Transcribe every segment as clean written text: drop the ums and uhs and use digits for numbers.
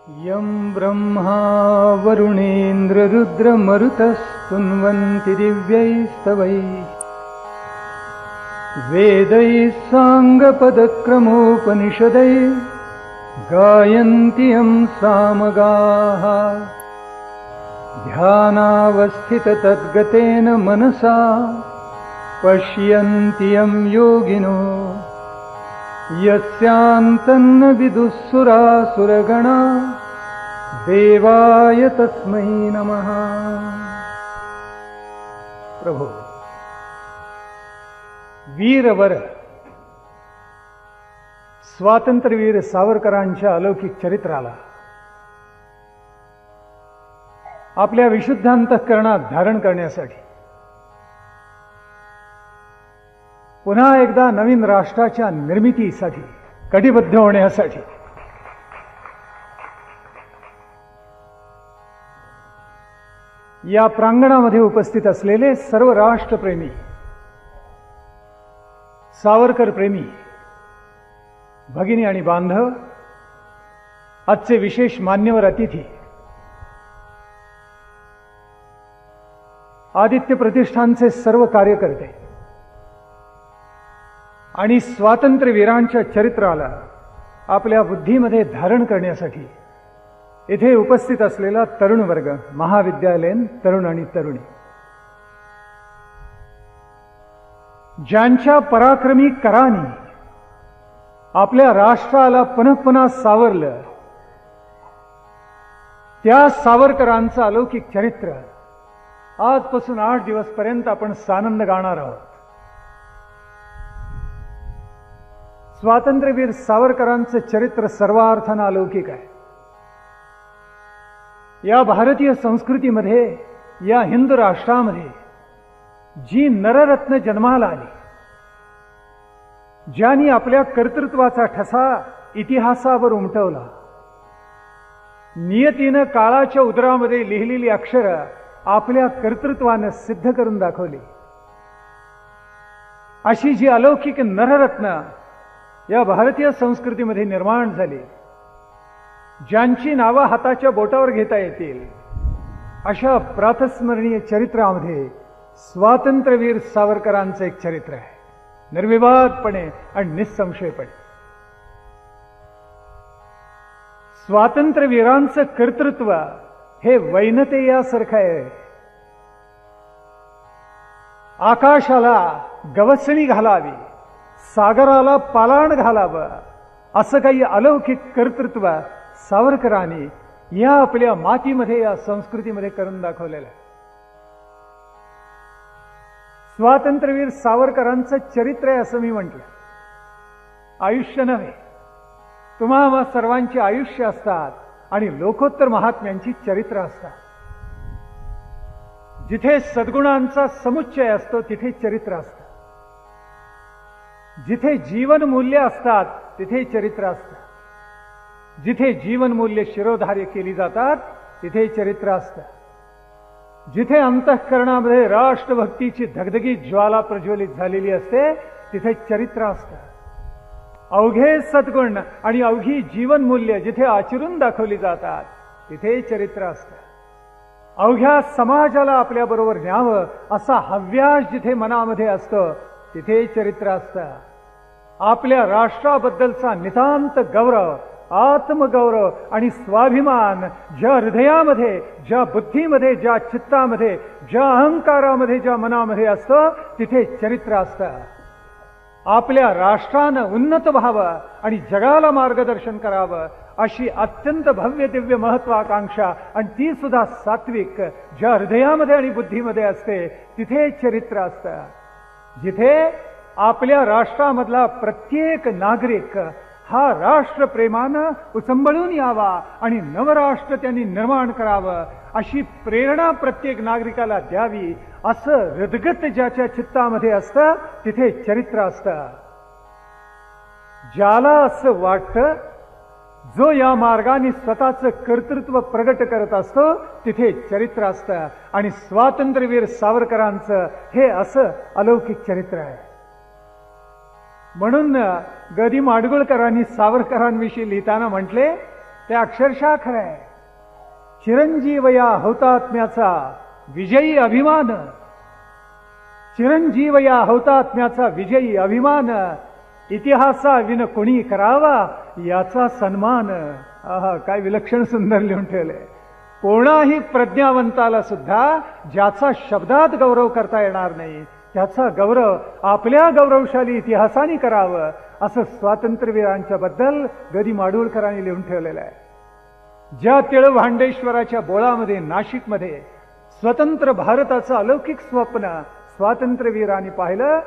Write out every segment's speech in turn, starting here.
यं ब्रह्मा वरुणेन्द्ररुद्रमरुतस्तुन्वन्ति दिव्यैस्तवैः वेदैः साङ्गपदक्रमोपनिषदैः गायन्ति यं सामगाः ध्यानावस्थिततद्गतेन मनसा पश्यन्ति यं योगिनो यस्यान्तन्न विदुःसुरासुरगणा देवाय तस्मै नमः। प्रभो, वीरवर स्वातंत्र्यवीर सावरकरांच्या अलौकिक चरित्राला आपल्या विशुद्ध अंतःकरणात धारण करण्यासाठी पुन्हा एकदा नवीन राष्ट्राच्या निर्मितीसाठी कटिबद्ध होण्यासाठी या प्रांगणामध्ये उपस्थित असलेले सर्व राष्ट्रप्रेमी, सावरकर प्रेमी भगिनी आणि बांधव, आजचे विशेष मान्यवर अतिथी, आदित्य प्रतिष्ठानचे सर्व कार्यकर्ते आणि स्वातंत्र्यवीरांच्या चरित्राला आपल्या बुद्धीमध्ये धारण करण्यासाठी इथे उपस्थित असलेला तरुण वर्ग, महाविद्यालयीन तरुण आणि तरुणी, ज्यांच्या पराक्रमी करानी आपल्या राष्ट्राला पुन्हा सावरलं, त्या सावरकरांचं अलौकिक चरित्र आजपासून 8 दिवसपर्यंत आपण सानंद गाणार आहोत. स्वातंत्र्यवीर सावरकरांचं चरित्र सर्वार्थानं अलौकिक आहे. या भारतीय संस्कृतीमध्ये, या हिंदू राष्ट्रामध्ये जी नररत्न जन्माला आली, ज्यांनी आपल्या कर्तृत्वाचा ठसा इतिहासावर उमटवला, नियतीनं काळाच्या उदरामध्ये लिहिलेली अक्षरं आपल्या कर्तृत्वानं सिद्ध करून दाखवली, अशी जी अलौकिक नररत्न या भारतीय संस्कृतीमध्ये निर्माण झाली, ज्यांची नावं हाताच्या बोटावर घेता येतील, अशा प्रातस्मरणीय चरित्रामध्ये स्वातंत्र्यवीर सावरकरांचं एक चरित्र आहे. निर्विवादपणे आणि निसंशयपणे स्वातंत्र्यवीरांचं कर्तृत्व हे वैनतेयासारखं आहे. आकाशाला गवसणी घालावी, सागराला पालाण घालावं, असं काही अलौकिक कर्तृत्व सावरकरांनी या आपल्या मातीमध्ये, या संस्कृतीमध्ये करून दाखवलेलं आहे. स्वातंत्र्यवीर सावरकरांचं चरित्र आहे असं मी म्हटलं. आयुष्य नव्हे, तुम्हा सर्वांची आयुष्य असतात आणि लोकोत्तर महात्म्यांची चरित्र असतात. जिथे सद्गुणांचा समुच्चय असतो तिथे चरित्र असतं, जिथे जीवन मूल्य असतात तिथे चरित्र असतं, जिथे जीवन मूल्य शिरोधार्य केली जातात तिथे चरित्र असतं, जिथे अंतःकरणामध्ये राष्ट्रभक्तीची धगधगी ज्वाला प्रज्वलित झालेली असते तिथे चरित्र असतं. अवघे सद्गुण आणि अवघी जीवन मूल्य जिथे आचरून दाखवली जातात तिथे चरित्र असतं. अवघ्या समाजाला आपल्या बरोबर न्यावं असा हव्यास जिथे मनामध्ये असतो तिथे चरित्र असतं. आपल्या राष्ट्राबद्दलचा नितांत गौरव, आत्मगौरव आणि स्वाभिमान ज्या हृदयामध्ये, ज्या बुद्धीमध्ये, ज्या चित्तामध्ये, ज्या अहंकारामध्ये, ज्या मनामध्ये असतं तिथे चरित्र असतं. आपल्या राष्ट्रानं उन्नत व्हावं आणि जगाला मार्गदर्शन करावं अशी अत्यंत भव्य दिव्य महत्वाकांक्षा, आणि ती सुद्धा सात्विक, ज्या हृदयामध्ये आणि बुद्धीमध्ये असते तिथे चरित्र असतं. जिथे आपल्या राष्ट्रामधला प्रत्येक नागरिक हा राष्ट्रप्रेमानं उचंबळून यावा आणि नवराष्ट्र त्यांनी निर्माण करावं अशी प्रेरणा प्रत्येक नागरिकाला द्यावी, असं हृदगत ज्याच्या चित्तामध्ये असतं तिथे चरित्र असतं. ज्याला असं वाटतं, जो या मार्गाने स्वतःचं कर्तृत्व प्रगट करत असतो तिथे चरित्र असतं. आणि स्वातंत्र्यवीर सावरकरांचं हे असं अलौकिक चरित्र आहे. म्हणून ग. दी. माडगुळकरांनी सावरकरांविषयी लिहिताना म्हटले ते अक्षरशः खरं आहे. चिरंजीव या हौतात्म्याचा विजयी अभिमान, चिरंजीव या हौतात्म्याचा विजयी अभिमान, इतिहासा विन कोणी करावा याचा सन्मान. आहा, काय विलक्षण सुंदर लिहून ठेवलंय. कोणाही प्रज्ञावंताला सुद्धा ज्याचा शब्दात गौरव करता येणार नाही त्याचा गौरव आपल्या गौरवशाली इतिहासाने करावं, असं स्वातंत्र्यवीरांच्या बद्दल गदी माडुळकरांनी लिहून ठेवलेलं आहे. ज्या तिळभांडेश्वराच्या बोळामध्ये नाशिकमध्ये स्वतंत्र भारताचं अलौकिक स्वप्न स्वातंत्र्यवीरांनी पाहिलं,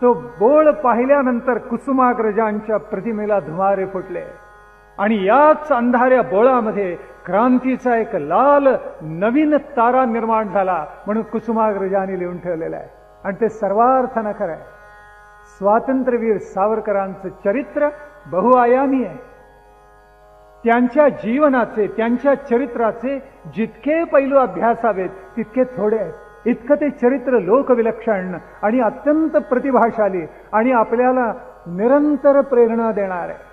तो बोळ पाहिल्यानंतर कुसुमाग्रजांच्या प्रतिमेला धुमारे फुटले आणि याच अंधाऱ्या बोळामध्ये क्रांतीचा एक लाल नवीन तारा निर्माण झाला म्हणून कुसुमाग्रजांनी लिहून ठेवलेलं आहे. आणि ते सर्वार्थानं खरं आहे. स्वातंत्र्यवीर सावरकरांचं चरित्र बहुआयामी आहे. त्यांच्या जीवनाचे, त्यांच्या चरित्राचे जितके पैलू अभ्यासावेत तितके थोडे आहेत. इतकं ते चरित्र लोकविलक्षण आणि अत्यंत प्रतिभाशाली आणि आपल्याला निरंतर प्रेरणा देणार आहे.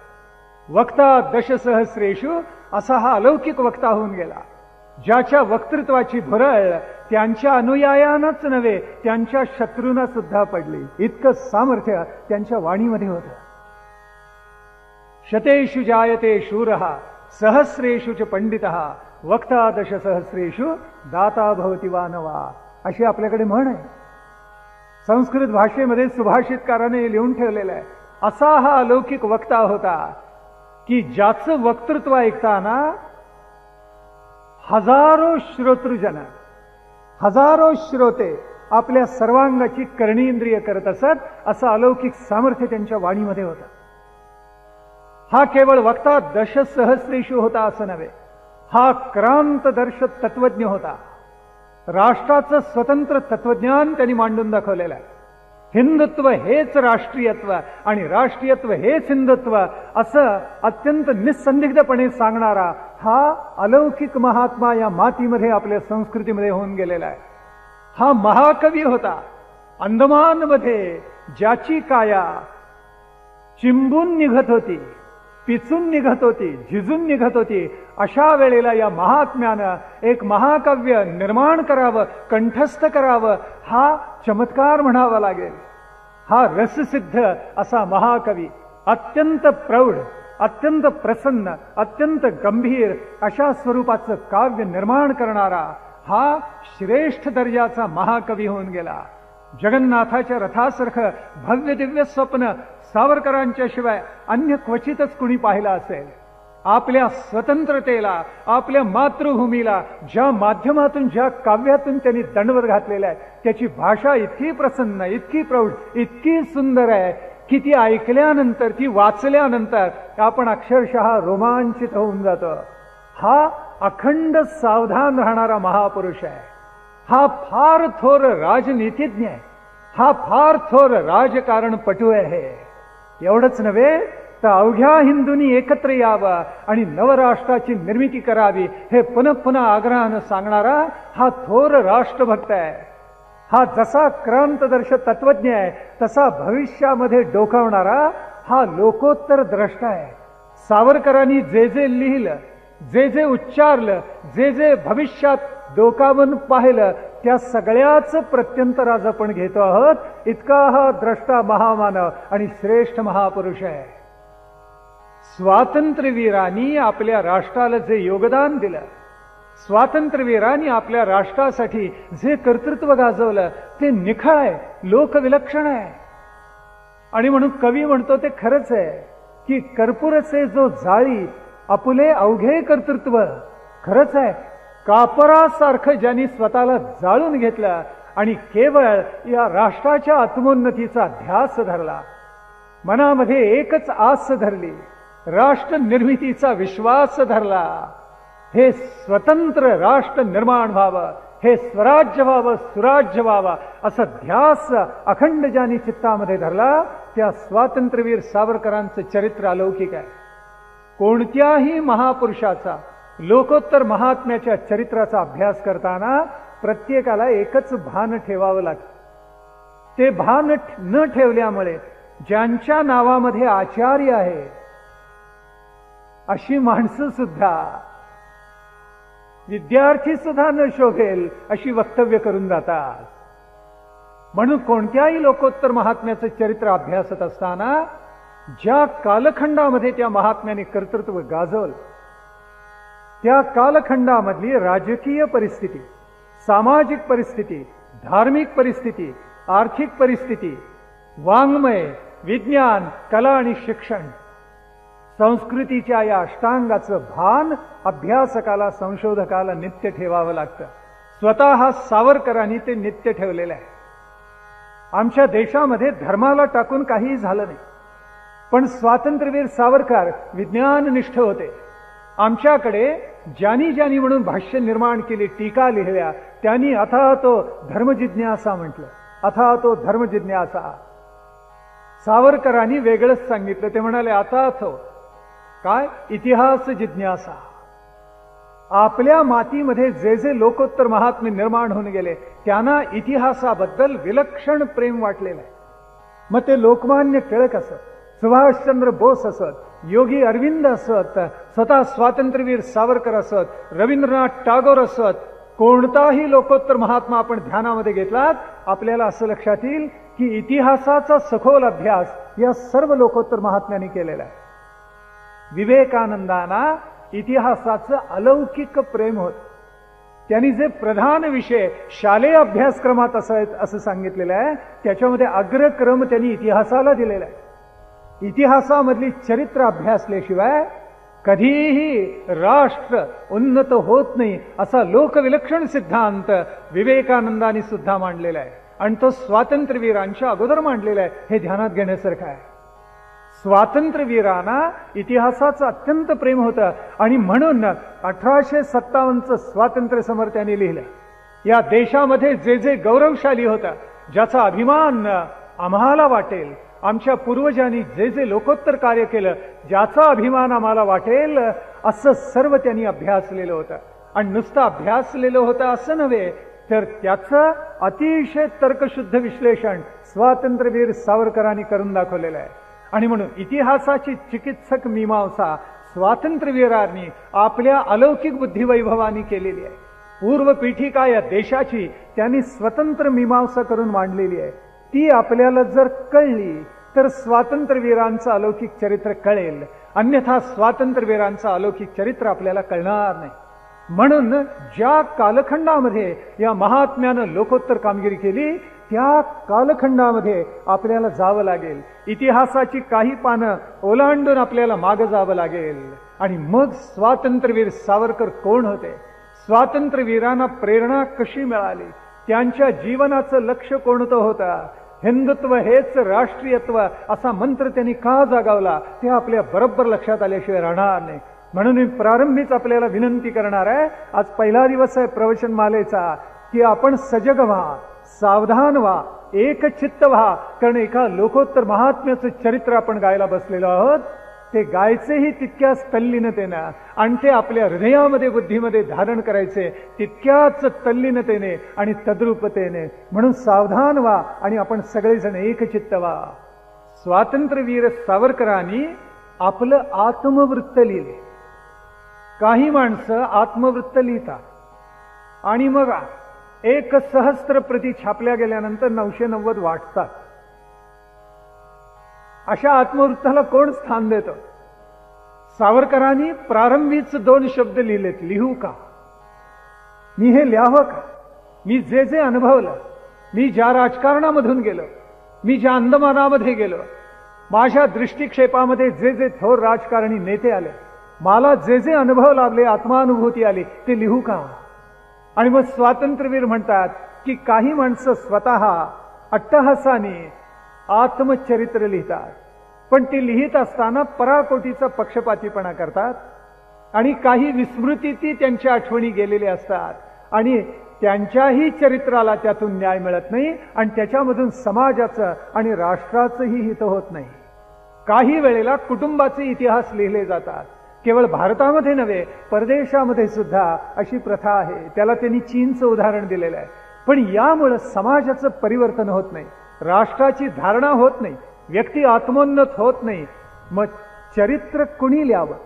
वक्ता दशसहस्रेषु असा हा अलौकिक वक्ता होऊन गेला, ज्याच्या वक्तृत्वाची भुरळ त्यांच्या अनुयायांनाच नव्हे त्यांच्या शत्रूंना सुद्धा पडली. इतकं सामर्थ्य त्यांच्या वाणीमध्ये होतं. शतेषु जायते शूरः सहस्रेषु च पंडितः वक्ता दशसहस्रेषु दाता भवति वानवा, अशी आपल्याकडे म्हण आहे. संस्कृत भाषेमध्ये सुभाषितकाराने लिहून ठेवलेला आहे. असा हा अलौकिक वक्ता होता की ज्याचं वक्तृत्व ऐकताना हजारो श्रोतृजन, हजारो श्रोते आपल्या सर्वांगाची कर्णेंद्रिय करत असत. असं अलौकिक सामर्थ्य त्यांच्या वाणीमध्ये होतं. हा केवळ वक्ता दशसहस्रेषु होता असं नव्हे, हा क्रांतदर्श तत्वज्ञ होता. राष्ट्राचं स्वतंत्र तत्वज्ञान त्यांनी मांडून दाखवलेलं आहे. हिंदुत्व हेच राष्ट्रीयत्व आणि राष्ट्रीयत्व हेच हिंदुत्व असं अत्यंत निसंदिग्धपणे सांगणारा हा अलौकिक महात्मा या मातीमध्ये आपल्या संस्कृतीमध्ये होऊन गेलेला आहे. हा महाकवी होता. अंदमानमध्ये ज्याची काया चिंबून निघत होती, पिचून निघत होती, झिजून निघत होती, अशा वेळेला या महात्म्यानं एक महाकाव्य निर्माण करावं, कंठस्थ करावं, हा चमत्कार म्हणावा लागेल. हा रससिद्ध असा महाकवी, अत्यंत प्रौढ, अत्यंत प्रसन्न, अत्यंत गंभीर अशा स्वरूपाचं काव्य निर्माण करणारा हा श्रेष्ठ दर्जाचा महाकवी होऊन गेला. जगन्नाथाच्या रथासारखं भव्य दिव्य स्वप्न सावरकरांच्या शिवाय अन्य क्वचितच कुणी पाहिलं असेल. आपल्या स्वतंत्रतेला, आपल्या मातृभूमीला ज्या माध्यमातून, ज्या काव्यातून त्यांनी दंडवत घातलेला आहे, त्याची भाषा इतकी प्रसन्न, इतकी प्रौढ, इतकी सुंदर आहे की ती ऐकल्यानंतर, ती वाचल्यानंतर आपण अक्षरशः रोमांचित होऊन जातो. हा अखंड सावधान राहणारा महापुरुष आहे. हा फार थोर राजनीतिज्ञ आहे. हा फार थोर राजकारणपटू आहे. एवढंच नव्हे तर अवघ्या हिंदूंनी एकत्र यावं आणि नवराष्ट्राची निर्मिती करावी हे पुन्हा पुन्हा आग्रहानं सांगणारा हा थोर राष्ट्रभक्त आहे. हा जसा क्रांतदर्श तत्वज्ञ आहे तसा भविष्यामध्ये डोकावणारा हा लोकोत्तर द्रष्टा आहे. सावरकरांनी जे जे लिहिलं, जे जे उच्चारलं, जे जे भविष्यात डोकावून पाहिलं, त्या सगळ्याच प्रत्यंतर आज आपण घेतो आहोत. इतका हा द्रष्टा महामानव आणि श्रेष्ठ महापुरुष आहे. स्वातंत्र्यवीरांनी आपल्या राष्ट्राला जे योगदान दिलं, स्वातंत्र्यवीरांनी आपल्या राष्ट्रासाठी जे कर्तृत्व गाजवलं ते निखळ आहे, लोकविलक्षण आहे. आणि म्हणून कवी म्हणतो ते खरंच आहे की कर्पूरचे जो जाळी आपुले अवघे कर्तृत्व, खरंच आहे. कापरासारखं ज्यांनी स्वतःला जाळून घेतलं आणि केवळ या राष्ट्राच्या आत्मोन्नतीचा ध्यास धरला, मनामध्ये एकच आस धरली, राष्ट्र निर्मितीचा विश्वास धरला, हे स्वतंत्र राष्ट्र निर्माण व्हावं, हे स्वराज्य व्हावं, सुराज्य व्हावं, असं ध्यास अखंड ज्यांनी चित्तामध्ये धरला, त्या स्वातंत्र्यवीर सावरकरांचं चरित्र अलौकिक आहे. कोणत्याही महापुरुषाचा, लोकोत्तर महात्म्याच्या चरित्राचा अभ्यास करताना प्रत्येकाला एकच भान ठेवावं लागतं. ते भान न ठेवल्यामुळे ज्यांच्या नावामध्ये आचार्य आहे, अशी माणसं सुद्धा, विद्यार्थी सुद्धा न शोभेल अशी वक्तव्य करून जातात. म्हणून कोणत्याही लोकोत्तर महात्म्याचं चरित्र अभ्यासत असताना ज्या कालखंडामध्ये त्या महात्म्याने कर्तृत्व गाजवलं, त्या कालखंडामधली राजकीय परिस्थिती, सामाजिक परिस्थिती, धार्मिक परिस्थिती, आर्थिक परिस्थिती, वाङ्मय, विज्ञान, कला आणि शिक्षण, संस्कृतीच्या या अष्टांगाचं भान अभ्यासकाला, संशोधकाला नित्य ठेवावं लागतं. स्वतः सावरकरांनी ते नित्य ठेवलेलं आहे. आमच्या देशामध्ये धर्माला टाकून काहीही झालं नाही, पण स्वातंत्र्यवीर सावरकर विज्ञाननिष्ठ होते. आमच्याकडे ज्यांनी ज्यांनी म्हणून भाष्य निर्माण केली, टीका लिहिल्या, त्यांनी अथा तो धर्मजिज्ञासा म्हटलं. अथा तो धर्मजिज्ञासा. सावरकरांनी वेगळंच सांगितलं. ते म्हणाले आता तो काय इतिहास जिज्ञासा. आपल्या मातीमध्ये जे जे लोकोत्तर महात्मे निर्माण होऊन गेले त्यांना इतिहासाबद्दल विलक्षण प्रेम वाटलेलं आहे. मग ते लोकमान्य टिळक असत, सुभाषचंद्र बोस असत, योगी अरविंद असत, स्वतः स्वातंत्र्यवीर सावरकर असत, रवींद्रनाथ टागोर असत, कोणताही लोकोत्तर महात्मा आपण ध्यानामध्ये घेतलात, आपल्याला असं लक्षात येईल की इतिहासाचा सखोल अभ्यास या सर्व लोकोत्तर महात्म्यांनी केलेला आहे. विवेकानंदांना इतिहासाचं अलौकिक प्रेम होत. त्यांनी जे प्रधान विषय शालेय अभ्यासक्रमात असं सांगितलेलं आहे, त्याच्यामध्ये अग्रक्रम त्यांनी इतिहासाला दिलेला आहे. इतिहासामधली चरित्र अभ्यासल्याशिवाय कधीही राष्ट्र उन्नत होत नाही, असा लोकविलक्षण सिद्धांत विवेकानंदांनी सुद्धा मांडलेला आहे. आणि तो स्वातंत्र्यवीरांच्या अगोदर मांडलेला आहे. हे ध्यानात घेण्यासारखं आहे. स्वातंत्र्यवीरांना इतिहासाचं अत्यंत प्रेम होतं आणि म्हणून 1857चं स्वातंत्र्य समर त्यांनी लिहिलं. या देशामध्ये जे जे गौरवशाली होतं, ज्याचा अभिमान आम्हाला वाटेल, आमच्या पूर्वजांनी जे जे लोकोत्तर कार्य केलं, ज्याचा अभिमान आम्हाला वाटेल, असं सर्व त्यांनी अभ्यासलेलं होतं. आणि नुसतं अभ्यासलेलं होतं असं नव्हे, तर त्याचं अतिशय तर्कशुद्ध विश्लेषण स्वातंत्र्यवीर सावरकरांनी करून दाखवलेलं आहे. आणि म्हणून इतिहासाची चिकित्सक मीमांसा स्वातंत्र्यवीरांनी आपल्या अलौकिक बुद्धिवैभवानी केलेली आहे. पूर्व पीठिका या देशाची त्यांनी स्वतंत्र मीमांसा करून मांडलेली आहे. ती आपल्याला जर कळली तर स्वातंत्र्यवीरांचं अलौकिक चरित्र कळेल, अन्यथा स्वातंत्र्यवीरांचं अलौकिक चरित्र आपल्याला कळणार नाही. म्हणून ज्या कालखंडामध्ये या महात्म्यानं लोकोत्तर कामगिरी केली, त्या कालखंडामध्ये आपल्याला जावं लागेल. इतिहासाची काही पानं ओलांडून आपल्याला मागं जावं लागेल. आणि मग स्वातंत्र्यवीर सावरकर कोण होते, स्वातंत्र्यवीरांना प्रेरणा कशी मिळाली, त्यांच्या जीवनाचं लक्ष्य कोणतं होतं, हिंदुत्व हेच राष्ट्रीयत्व असा मंत्र त्यांनी का जागावला, ते आपल्या बरोबर लक्षात आल्याशिवाय राहणार नाही. म्हणून मी प्रारंभीच आपल्याला विनंती करणार आहे, आज पहिला दिवस आहे प्रवचनमालेचा, की आपण सजग व्हा, सावधान व्हा, एकचित्त व्हा. कारण एका लोकोत्तर महात्म्याचं चरित्र आपण गायला बसलेलो आहोत. ते गायचेही तितक्याच तल्लीनतेनं आणि ते आपल्या हृदयामध्ये बुद्धीमध्ये धारण करायचे तितक्याच तल्लीनतेने आणि तद्रूपतेने. म्हणून सावधान व्हा आणि आपण सगळेजण एकचित्त व्हा. स्वातंत्र्यवीर सावरकरांनी आपलं आत्मवृत्त लिहिले. काही माणसं आत्मवृत्त लिहितात आणि मग 1,000 प्रती छापल्या गेल्यानंतर 990 वाटतात. अशा आत्मवृत्ताला कोण स्थान देतं? सावरकरांनी प्रारंभीच 2 शब्द लिहिलेत, लिहू का? मी हे लिहावं का? मी जे जे अनुभवलं, मी ज्या राजकारणामधून गेलो, मी ज्या अंदमानामध्ये गेलो, माझ्या दृष्टिक्षेपामध्ये जे जे थोर राजकारणी नेते आले, मला जे जे अनुभव लाभले, आत्मानुभूती आली, ते लिहू का? आणि मग स्वातंत्र्यवीर म्हणतात की काही माणसं स्वतः अट्टहासाने आत्मचरित्र लिहितात, पण ती लिहित असताना पराकोटीचा पक्षपातीपणा करतात आणि काही विस्मृती ती त्यांच्या आठवणी गेलेल्या असतात आणि त्यांच्याही चरित्राला त्यातून न्याय मिळत नाही आणि त्याच्यामधून समाजाचं आणि राष्ट्राचंही हित होत नाही. काही वेळेला कुटुंबाचे इतिहास लिहिले जातात. केवळ भारतामध्ये नव्हे, परदेशामध्ये सुद्धा अशी प्रथा आहे. त्याला त्यांनी चीनचं उदाहरण दिलेलं आहे. पण यामुळे समाजाचं परिवर्तन होत नाही, राष्ट्राची धारणा होत नाही, व्यक्ती आत्मोन्नत होत नाही. मग चरित्र कुणी लिहावं?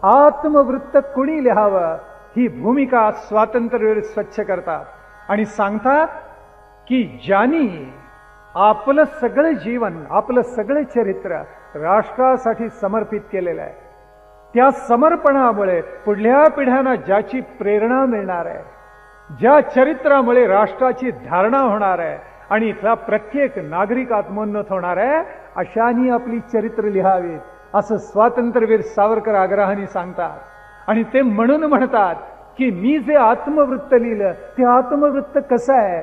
आत्मवृत्त कुणी लिहावं ही भूमिका स्वातंत्र्यवीर स्वच्छ करतात आणि सांगतात की ज्यांनी आपलं सगळं जीवन, आपलं सगळं चरित्र राष्ट्रासाठी समर्पित केलेलं आहे, त्या समर्पणामुळे पुढल्या पिढ्यांना ज्याची प्रेरणा मिळणार आहे, ज्या चरित्रामुळे राष्ट्राची धारणा होणार आहे आणि इथला प्रत्येक नागरिक आत्मोन्नत होणार आहे, अशानी आपली चरित्र लिहावीत, असं स्वातंत्र्यवीर सावरकर आग्रहाने सांगतात. आणि ते म्हणून म्हणतात की मी जे आत्मवृत्त लिहिलं ते आत्मवृत्त कसं आहे,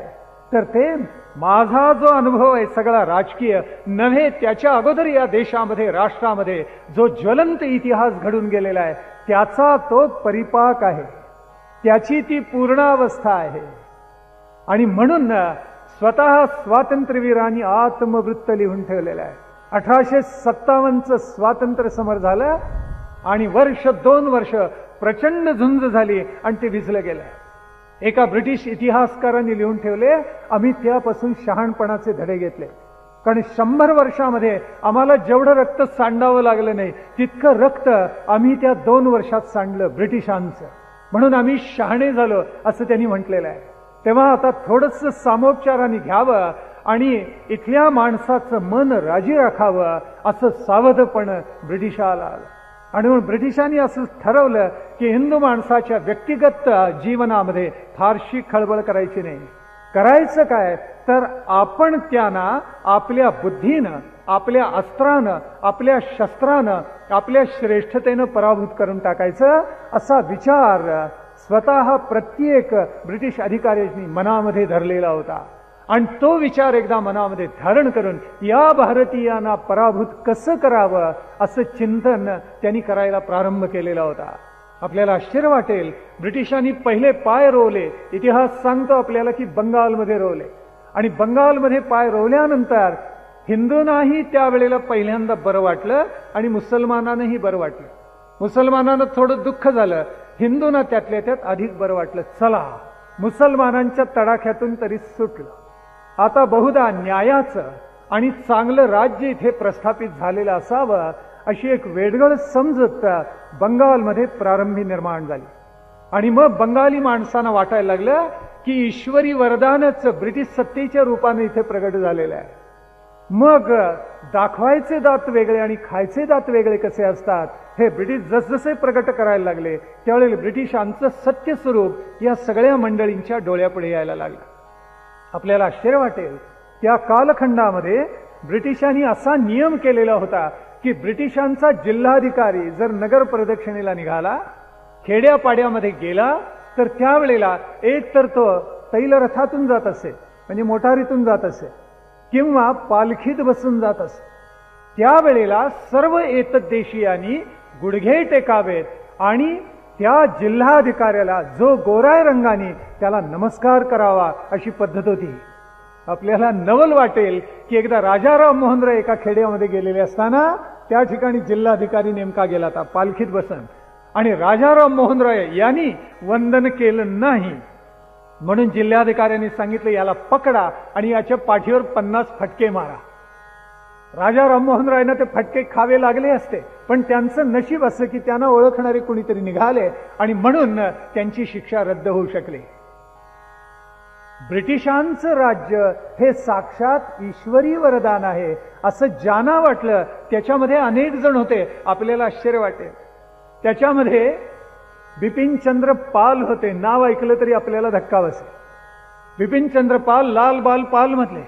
तर ते माझा जो अनुभव आहे सगळा राजकीय नव्हे, त्याच्या अगोदर या देशामध्ये, राष्ट्रामध्ये जो ज्वलंत इतिहास घडून गेलेला आहे त्याचा तो परिपाक आहे, त्याची ती पूर्णावस्था आहे. आणि म्हणून स्वतः स्वातंत्र्यवीरांनी आत्मवृत्त लिहून ठेवलेलं आहे. 1857चं स्वातंत्र्य समर झालं आणि वर्ष 2 वर्ष प्रचंड झुंज झाली आणि ते विझलं गेलं. एका ब्रिटिश इतिहासकारांनी लिहून ठेवले, आम्ही त्यापासून शहाणपणाचे धडे घेतले, कारण 100 वर्षामध्ये आम्हाला जेवढं रक्त सांडावं लागलं नाही तितकं रक्त आम्ही त्या 2 वर्षात सांडलं ब्रिटिशांचं, म्हणून आम्ही शहाणे झालो असं त्यांनी म्हटलेलं आहे. तेव्हा आता थोडंसं सामोपचाराने घ्यावं आणि इथल्या माणसाचं मन राजी राखावं असं सावधपण ब्रिटिशाला आलं. आणि म्हणून ब्रिटिशांनी असं ठरवलं की हिंदू माणसाच्या व्यक्तिगत जीवनामध्ये फारशी खळबळ करायची नाही. करायचं काय तर आपण त्यांना आपल्या बुद्धीनं, आपल्या अस्त्रानं, आपल्या शस्त्रानं, आपल्या श्रेष्ठतेनं पराभूत करून टाकायचं, असा विचार स्वतः प्रत्येक ब्रिटिश अधिकाऱ्यांनी मनामध्ये धरलेला होता. आणि तो विचार एकदा मनामध्ये धारण करून या भारतीयांना पराभूत कसं करावं असं चिंतन त्यांनी करायला प्रारंभ केलेला होता. आपल्याला आश्चर्य वाटेल, ब्रिटिशांनी पहिले पाय रोवले, इतिहास सांगतो आपल्याला की बंगालमध्ये रोवले, आणि बंगालमध्ये पाय रोवल्यानंतर हिंदूंनाही त्यावेळेला पहिल्यांदा बरं वाटलं आणि मुसलमानांनाही बरं वाटलं. मुसलमानांना थोडं दुःख झालं, हिंदूंना त्यातल्या त्यात अधिक बरं वाटलं. चला, मुसलमानांच्या तडाख्यातून तरी सुटलं. आता बहुधा न्यायाचं आणि चांगलं राज्य इथे प्रस्थापित झालेलं असावं अशी एक वेडगळ समजत बंगालमध्ये प्रारंभी निर्माण झाली. आणि मग बंगाली माणसांना वाटायला लागलं की ईश्वरी वरदानच ब्रिटिश सत्तेच्या रूपाने इथे प्रगट झालेलं आहे. मग दाखवायचे दात वेगळे आणि खायचे दात वेगळे कसे असतात हे ब्रिटिश जसजसे प्रगट करायला लागले त्यावेळेला ब्रिटिशांचं सत्य स्वरूप या सगळ्या मंडळींच्या डोळ्यापुढे यायला लागलं. आपल्याला आश्चर्य वाटेल, त्या कालखंडामध्ये ब्रिटिशांनी असा नियम केलेला होता की ब्रिटिशांचा जिल्हाधिकारी जर नगर प्रदक्षिणेला निघाला, खेड्यापाड्यामध्ये गेला, तर त्यावेळेला एक तर तो तैलरथातून जात असे, म्हणजे मोटारीतून जात असे, किंवा पालखीत बसून जात असे. त्यावेळेला सर्व एतद्देशीयांनी गुडघे टेकावेत आणि त्या जिल्हाधिकाऱ्याला जो गोराय रंगाने त्याला नमस्कार करावा अशी पद्धत होती. आपल्याला नवल वाटेल की एकदा राजा राममोहन राय एका खेड्यामध्ये गेलेले असताना त्या ठिकाणी जिल्हाधिकारी नेमका गेला होता पालखीत बसून, आणि राजा राममोहन राय यांनी वंदन केलं नाही, म्हणून जिल्हाधिकाऱ्यांनी सांगितलं याला पकडा आणि याच्या पाठीवर 50 फटके मारा. राजा राममोहन रायना ते फटके खावे लागले असते, पण त्यांचं नशीब असं की त्यांना ओळखणारे कुणीतरी निघाले आणि म्हणून त्यांची शिक्षा रद्द होऊ शकली. ब्रिटिशांचं राज्य हे साक्षात ईश्वरी वरदान आहे असं ज्यांना वाटलं त्याच्यामध्ये अनेक जण होते. आपल्याला आश्चर्य वाटेल, त्याच्यामध्ये बिपिनचंद्र पाल होते. नाव ऐकलं तरी आपल्याला धक्का बसेल. बिपिनचंद्र पाल लाल बाल पाल मधले.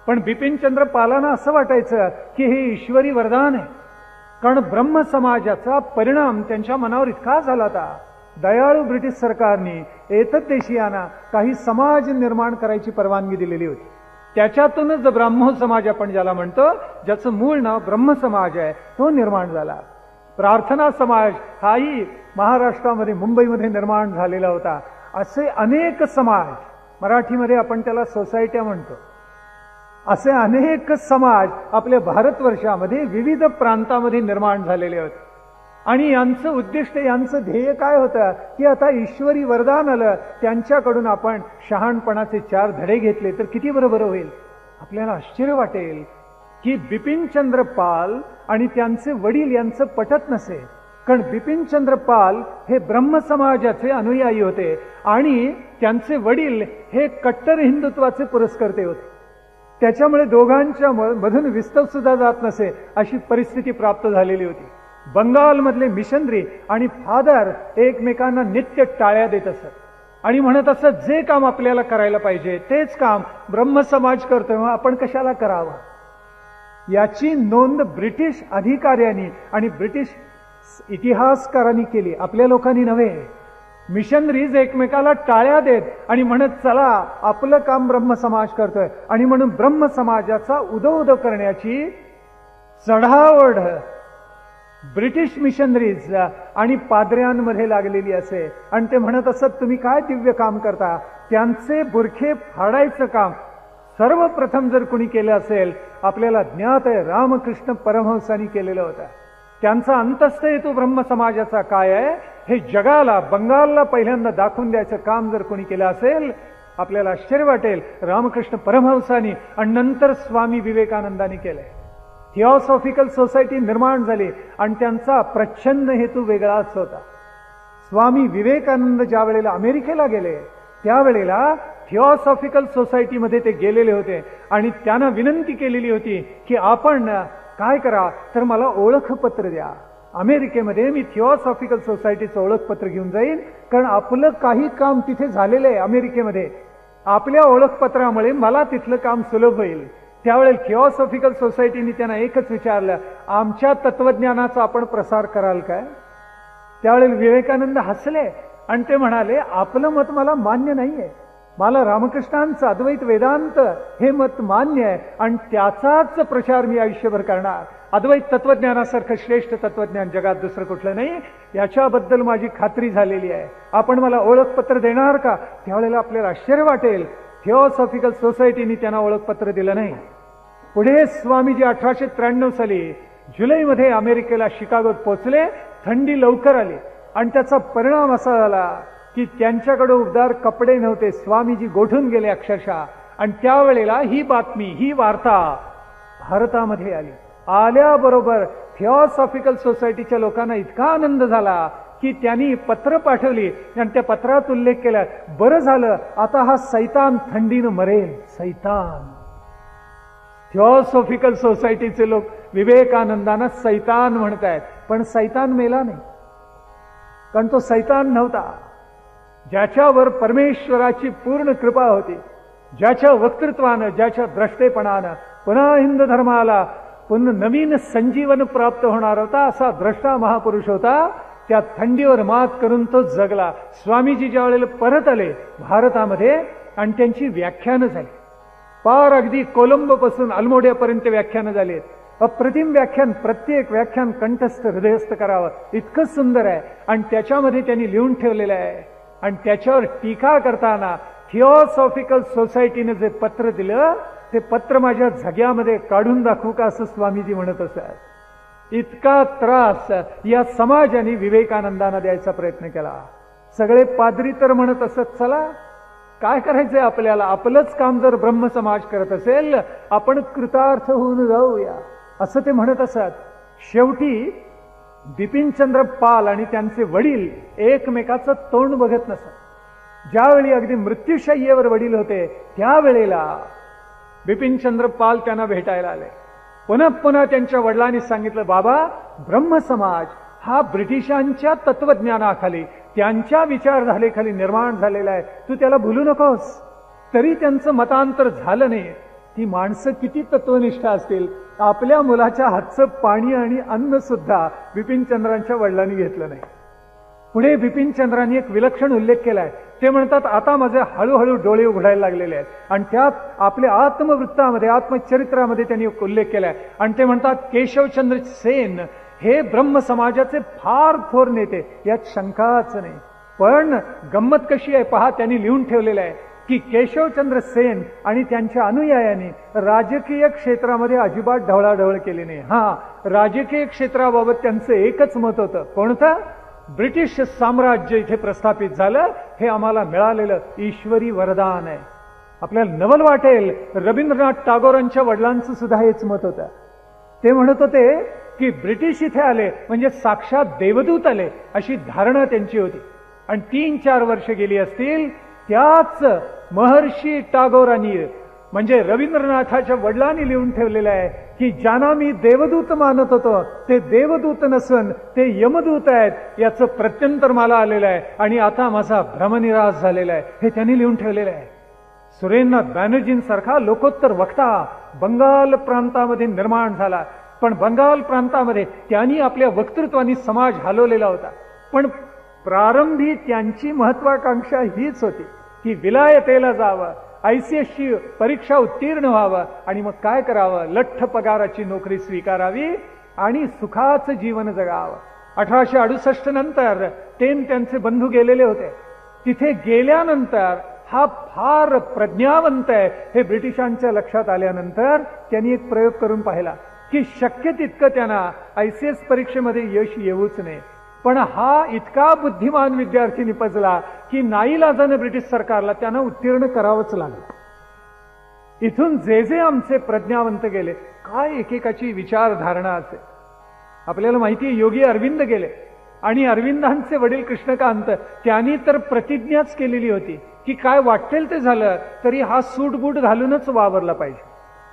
पण बिपिनचंद्र पालांना असं वाटायचं की हे ईश्वरी वरदान आहे, कारण ब्रह्म समाजाचा परिणाम त्यांच्या मनावर इतका झाला होता. दयाळू ब्रिटिश सरकारने एतद्देशीयांना काही समाज निर्माण करायची परवानगी दिलेली होती. त्याच्यातूनच ब्राह्मो समाज आपण ज्याला म्हणतो, ज्याचं मूळ नाव ब्रह्म समाज आहे, तो निर्माण झाला. प्रार्थना समाज हाही महाराष्ट्रामध्ये मुंबईमध्ये निर्माण झालेला होता. असे अनेक समाज, मराठीमध्ये आपण त्याला सोसायट्या म्हणतो, असे अनेक समाज आपल्या भारतवर्षामध्ये विविध प्रांतामध्ये निर्माण झालेले होते. आणि यांचं उद्दिष्ट, यांचं ध्येय काय होतं की आता ईश्वरी वरदान आलं, त्यांच्याकडून आपण शहाणपणाचे 4 धडे घेतले तर किती बरोबर होईल. आपल्याला आश्चर्य वाटेल की बिपिनचंद्र पाल आणि त्यांचे वडील यांचं पटत नसे, कारण बिपिनचंद्र पाल हे ब्रह्म समाजाचे अनुयायी होते आणि त्यांचे वडील हे कट्टर हिंदुत्वाचे पुरस्कर्ते होते. त्याच्यामुळे दोघांच्या मधून विस्तव सुद्धा जात नसे अशी परिस्थिती प्राप्त झालेली होती. बंगालमधले मिशनरी आणि फादर एकमेकांना नित्य टाळ्या देत असत आणि म्हणत असत जे काम आपल्याला करायला पाहिजे तेच काम ब्रह्मसमाज करतोय, मग आपण कशाला करावं. याची नोंद ब्रिटिश अधिकाऱ्यांनी आणि ब्रिटिश इतिहासकारांनी केली, आपल्या लोकांनी नव्हे. मिशनरीज एकमेकाला टाळ्या देत आणि म्हणत चला आपलं काम ब्रह्मसमाज करतोय आणि म्हणून ब्रह्मसमाजाचा उदो करण्याची चढाओढ ब्रिटिश मिशनरीज आणि पाद्र्यांमध्ये लागलेली असे. आणि ते म्हणत असत तुम्ही काय दिव्य काम करता. त्यांचे बुरखे फाडायचं काम सर्वप्रथम जर कुणी केलं असेल आपल्याला ज्ञात आहे, रामकृष्ण परमहंसांनी केलेलं होतं. त्यांचा अंतस्थ हेतू ब्रह्मसमाजाचा काय आहे हे जगाला, बंगालला पहिल्यांदा दाखवून द्यायचं काम जर कोणी केलं असेल आपल्याला आश्चर्य वाटेल. रामकृष्ण परमहंसांनी आणि नंतर स्वामी विवेकानंदांनी केलंय. थिओसॉफिकल सोसायटी निर्माण झाली आणि त्यांचा प्रच्छन्न हेतू वेगळाच होता. स्वामी विवेकानंद ज्या वेळेला अमेरिकेला गेले त्यावेळेला थिओसॉफिकल सोसायटीमध्ये ते गेलेले होते आणि त्यांना विनंती केलेली होती की आपण काय करा तर मला ओळखपत्र द्या. अमेरिकेमध्ये मी थिओसॉफिकल सोसायटीचं ओळखपत्र घेऊन जाईन, कारण आपलं काही काम तिथे झालेलं आहे अमेरिकेमध्ये. आपल्या ओळखपत्रामुळे मला तिथलं काम सुलभ होईल. त्यावेळेला थिओसॉफिकल सोसायटीने त्यांना एकच विचारलं, आमच्या तत्वज्ञानाचा आपण प्रसार कराल काय. त्यावेळेला विवेकानंद हसले आणि ते म्हणाले आपलं मत मला मान्य नाहीये, मला रामकृष्णांचं अद्वैत वेदांत हे मत मान्य आहे आणि त्याचाच प्रचार मी आयुष्यभर करणार. अद्वैत तत्वज्ञानासारखं श्रेष्ठ तत्वज्ञान जगात दुसरं कुठलं नाही, याच्याबद्दल माझी खात्री झालेली आहे. आपण मला ओळखपत्र देणार का. त्यावेळेला आपल्याला आश्चर्य वाटेल, थिओसॉफिकल सोसायटीने त्यांना ओळखपत्र दिलं नाही. पुढे स्वामीजी 1893 साली जुलैमध्ये अमेरिकेला शिकागोत पोहोचले. थंडी लवकर आली आणि त्याचा परिणाम असा झाला की त्यांच्याकडे उबदार कपडे नव्हते. स्वामीजी गोठून गेले अक्षरशः. आणि त्यावेळेला ही बातमी, ही वार्ता भारतामध्ये आली. आल्याबरोबर थिओसॉफिकल सोसायटीच्या लोकांना इतका आनंद झाला की त्यांनी पत्र पाठवली आणि त्या पत्रात उल्लेख केला, बरं झालं आता हा सैतान थंडीनं मरेल. सैतान. थिओसॉफिकल सोसायटीचे लोक विवेकानंदांना सैतान म्हणतायत, पण सैतान मेला नाही, कारण तो सैतान नव्हता. ज्याच्यावर परमेश्वराची पूर्ण कृपा होती, ज्याच्या वक्तृत्वानं, ज्याच्या द्रष्टेपणानं पुन्हा हिंदू धर्माला पुन्हा नवीन संजीवन प्राप्त होणार होता, असा द्रष्टा महापुरुष होता. त्या थंडीवर मात करून तो जगला. स्वामीजी ज्या वेळेला परत आले भारतामध्ये आणि त्यांची व्याख्यानं झाली, पार अगदी कोलंबो पासून अल्मोड्यापर्यंत व्याख्यानं झालीत. अप्रतिम व्याख्यान, प्रत्येक व्याख्यान कंठस्थ हृदयस्थ करावं इतकं सुंदर आहे. आणि त्याच्यामध्ये त्यांनी लिहून ठेवलेलं आहे. आणि त्याच्यावर टीका करताना थिओसॉफिकल सोसायटीने जे पत्र दिलं ते पत्र माझ्या झग्यामध्ये काढून दाखवू का असं स्वामीजी म्हणत असत. इतका त्रास या समाजाने विवेकानंदांना द्यायचा प्रयत्न केला. सगळे पाद्री तर म्हणत असत चला काय करायचंय आपल्याला, आपलंच काम जर ब्रह्मसमाज करत असेल आपण कृतार्थ होऊन जाऊया असं ते म्हणत असत. शेवटी बिपिनचंद्र पाल आणि त्यांचे वडील एकमेकाचं तोंड बघत नसत. ज्यावेळी अगदी मृत्यूशय्येवर वडील होते त्यावेळेला बिपिनचंद्र पाल त्यांना भेटायला आले. पुन्हा पुन्हा त्यांच्या वडिलांनी सांगितलं, बाबा ब्रह्मसमाज हा ब्रिटिशांच्या तत्वज्ञानाखाली, त्यांच्या विचारधारेखाली निर्माण झालेला आहे, तू त्याला भुलू नकोस. तरी त्यांचं मतांतर झालं नाही. ती माणसं किती तत्वनिष्ठ असतील, आपल्या मुलाच्या हातचं पाणी आणि अन्न सुद्धा बिपिनचंद्रांच्या वडिलांनी घेतलं नाही. पुढे बिपिनचंद्रांनी एक विलक्षण उल्लेख केलाय. ते म्हणतात आता माझे हळूहळू डोळे उघडायला लागलेले आहेत. आणि त्यात आपल्या आत्मवृत्तामध्ये, आत्मचरित्रामध्ये त्यांनी एक उल्लेख केलाय. आणि ते म्हणतात केशवचंद्र सेन हे ब्रह्म समाजाचे फार थोर नेते, यात शंकाच नाही. पण गंमत कशी आहे पहा, त्यांनी लिहून ठेवलेलं आहे की केशवचंद्र सेन आणि त्यांच्या अनुयायांनी राजकीय क्षेत्रामध्ये अजिबात ढवळाढवळ केली नाही. राजकीय क्षेत्राबाबत त्यांचं एकच मत होतं. कोणतं? ब्रिटिश साम्राज्य इथे प्रस्थापित झालं हे आम्हाला मिळालेलं ईश्वरी वरदान आहे. आपल्याला नवल वाटेल, रवींद्रनाथ टागोरांच्या वडिलांचं सुद्धा हेच मत होतं. ते म्हणत होते की ब्रिटिश इथे आले म्हणजे साक्षात देवदूत आले अशी धारणा त्यांची होती. आणि 3-4 वर्ष गेली असतील, त्याच महर्षी टागोरांनी म्हणजे रवींद्रनाथाच्या वडिलांनी लिहून ठेवलेलं आहे की ज्यांना मी देवदूत मानत होतो ते देवदूत नसून ते यमदूत आहेत, याचं प्रत्यंतर मला आलेलं आहे आणि आता माझा भ्रमनिरास झालेला आहे, हे त्यांनी लिहून ठेवलेलं आहे. सुरेंद्रनाथ बॅनर्जींसारखा लोकोत्तर वक्ता बंगाल प्रांतामध्ये निर्माण झाला, पण बंगाल प्रांतामध्ये त्यांनी आपल्या वक्तृत्वानी समाज हलवलेला होता. पण प्रारंभी त्यांची महत्वाकांक्षा हीच होती की विलायतेला जावं, ICSची परीक्षा उत्तीर्ण व्हावं आणि मग काय करावं, लठ्ठ पगाराची नोकरी स्वीकारावी आणि सुखाचं जीवन जगावं. 1868 नंतर त्यांचे बंधू गेलेले होते. तिथे गेल्यानंतर हा फार प्रज्ञावंत आहे हे ब्रिटिशांच्या लक्षात आल्यानंतर त्यांनी एक प्रयोग करून पाहिला की शक्य तितकं त्यांना ICS परीक्षेमध्ये यश येऊच नये. पण हा इतका बुद्धिमान विद्यार्थी निपजला की नाईलाजाने ब्रिटिश सरकारला त्यांना उत्तीर्ण करावंच लागलं. इथून जे जे आमचे प्रज्ञावंत गेले, काय एकेकाची विचारधारणा असेल. आपल्याला माहिती आहे योगी अरविंद गेले आणि अरविंदांचे वडील कृष्णकांत त्यांनी तर प्रतिज्ञाच केलेली होती की काय वाटेल ते झालं तरी हा सूटबूट घालूनच वावरला पाहिजे.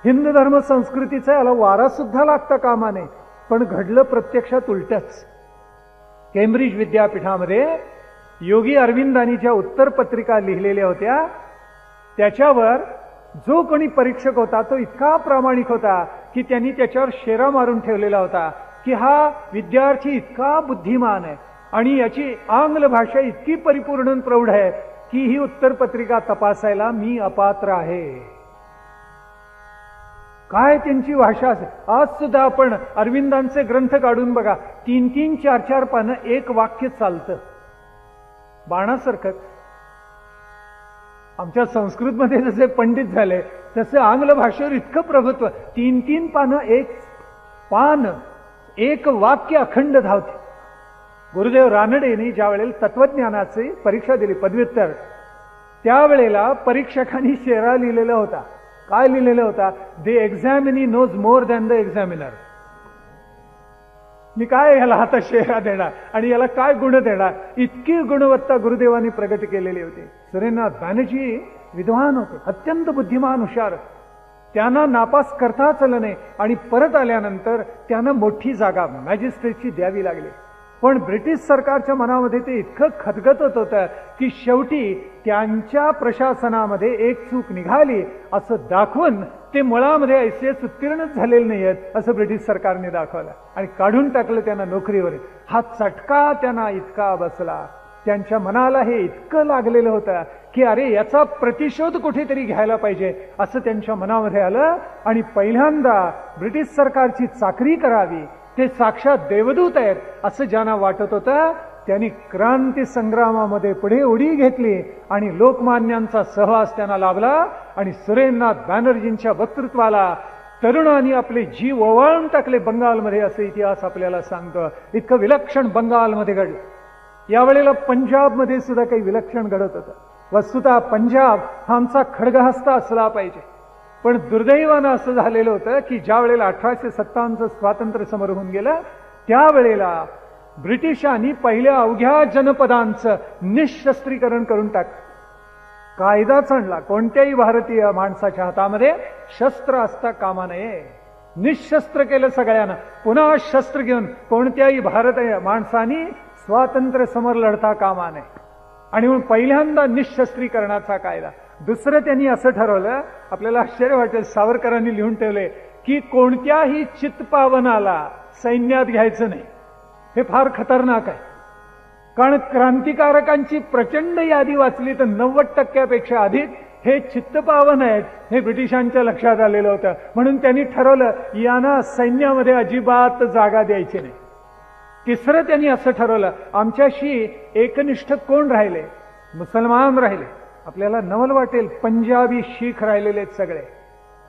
हिंदू धर्म संस्कृतीचा याला वारा सुद्धा लागता कामा नये. पण घडलं प्रत्यक्षात उलटच. केम्ब्रिज विद्यापीठामध्ये योगी अरविंदांनी ज्या उत्तरपत्रिका लिहिलेल्या होत्या त्याच्यावर जो कोणी परीक्षक होता तो इतका प्रामाणिक होता की त्यांनी त्याच्यावर शेरा मारून ठेवलेला होता की हा विद्यार्थी इतका बुद्धिमान आहे आणि याची आंग्ल भाषा इतकी परिपूर्ण प्रौढ आहे की ही उत्तरपत्रिका तपासायला मी अपात्र आहे. काय त्यांची भाषा असेल. आज सुद्धा आपण अरविंदांचे ग्रंथ काढून बघा, 3-3, 4-4 पानं एक वाक्य चालतं बाणासारखंच. आमच्या संस्कृतमध्ये जसे पंडित झाले तसे आंग्ल भाषेवर इतकं प्रभुत्व. 3-3 पानं एक पान एक वाक्य अखंड धावते. गुरुदेव रानडेंनी ज्या वेळेला तत्वज्ञानाची परीक्षा दिली पदव्युत्तर, त्यावेळेला परीक्षकांनी शेरा लिहिलेला होता. काय लिहिलेलं होता, the examinee knows more than the examiner. मी काय याला आता शेरा देणार आणि याला काय गुण देणार, इतकी गुणवत्ता गुरुदेवांनी प्रगट केलेली होती. सुरेंद्रनाथ बॅनर्जी विद्वान होते, अत्यंत बुद्धिमान हुशार. त्यांना नापास करताच आलं नाही आणि परत आल्यानंतर त्यांना मोठी जागा मॅजिस्ट्रेटची द्यावी लागली. पण ब्रिटिश सरकारच्या मनामध्ये ते इतकं खदगदत होतं की शेवटी त्यांच्या प्रशासनामध्ये एक चूक निघाली असं दाखवून ते मुळामध्ये ICS उत्तीर्णच झालेले नाहीयेत असं ब्रिटिश सरकारने दाखवलं आणि काढून टाकलं त्यांना नोकरीवर. हा चटका त्यांना इतका बसला, त्यांच्या मनाला हे इतकं लागलेलं होतं की अरे याचा प्रतिशोध कुठेतरी घ्यायला पाहिजे असं त्यांच्या मनामध्ये आलं. आणि पहिल्यांदा ब्रिटिश सरकारची चाकरी करावी, ते साक्षात देवदूत आहेत असं ज्यांना वाटत होतं त्यांनी क्रांती संग्रामामध्ये पुढे उडी घेतली आणि लोकमान्यांचा सहवास त्यांना लाभला. आणि सुरेंद्रनाथ बॅनर्जींच्या वक्तृत्वाला तरुणांनी आपले जीव ओवाळून टाकले बंगालमध्ये, असे इतिहास आपल्याला सांगतो. इतकं विलक्षण बंगालमध्ये घडलं. यावेळेला पंजाबमध्ये सुद्धा काही विलक्षण घडत होतं. वस्तुतः पंजाब हा आमचा खडगहस्त असला पाहिजे, पण दुर्दैवानं असं झालेलं होतं की ज्या वेळेला 1857 स्वातंत्र्य समर होऊन गेलं त्यावेळेला ब्रिटिशांनी पहिल्या अवघ्या जनपदांचं निशस्त्रीकरण करून टाकलं. कायदाच आणला, कोणत्याही भारतीय माणसाच्या हातामध्ये शस्त्र असता कामा नये. निशस्त्र केलं सगळ्यांना. पुन्हा शस्त्र घेऊन कोणत्याही भारतीय माणसानी स्वातंत्र्य समर लढता कामा नये. आणि म्हणून पहिल्यांदा निशस्त्रीकरणाचा कायदा. दुसरं त्यांनी असं ठरवलं, आपल्याला आश्चर्य वाटेल, सावरकरांनी लिहून ठेवले की कोणत्याही चित्पावनाला सैन्यात घ्यायचं नाही. हे फार खतरनाक आहे, कारण क्रांतिकारकांची प्रचंड यादी वाचली तर 90% अधिक हे चित्तपावन आहेत हे ब्रिटिशांच्या लक्षात आलेलं होतं. म्हणून त्यांनी ठरवलं यांना सैन्यामध्ये अजिबात जागा द्यायची नाही. तिसरं त्यांनी असं ठरवलं, आमच्याशी एकनिष्ठ कोण राहिले, मुसलमान राहिले. आपल्याला नवल वाटेल, पंजाबी शीख राहिलेले आहेत सगळे,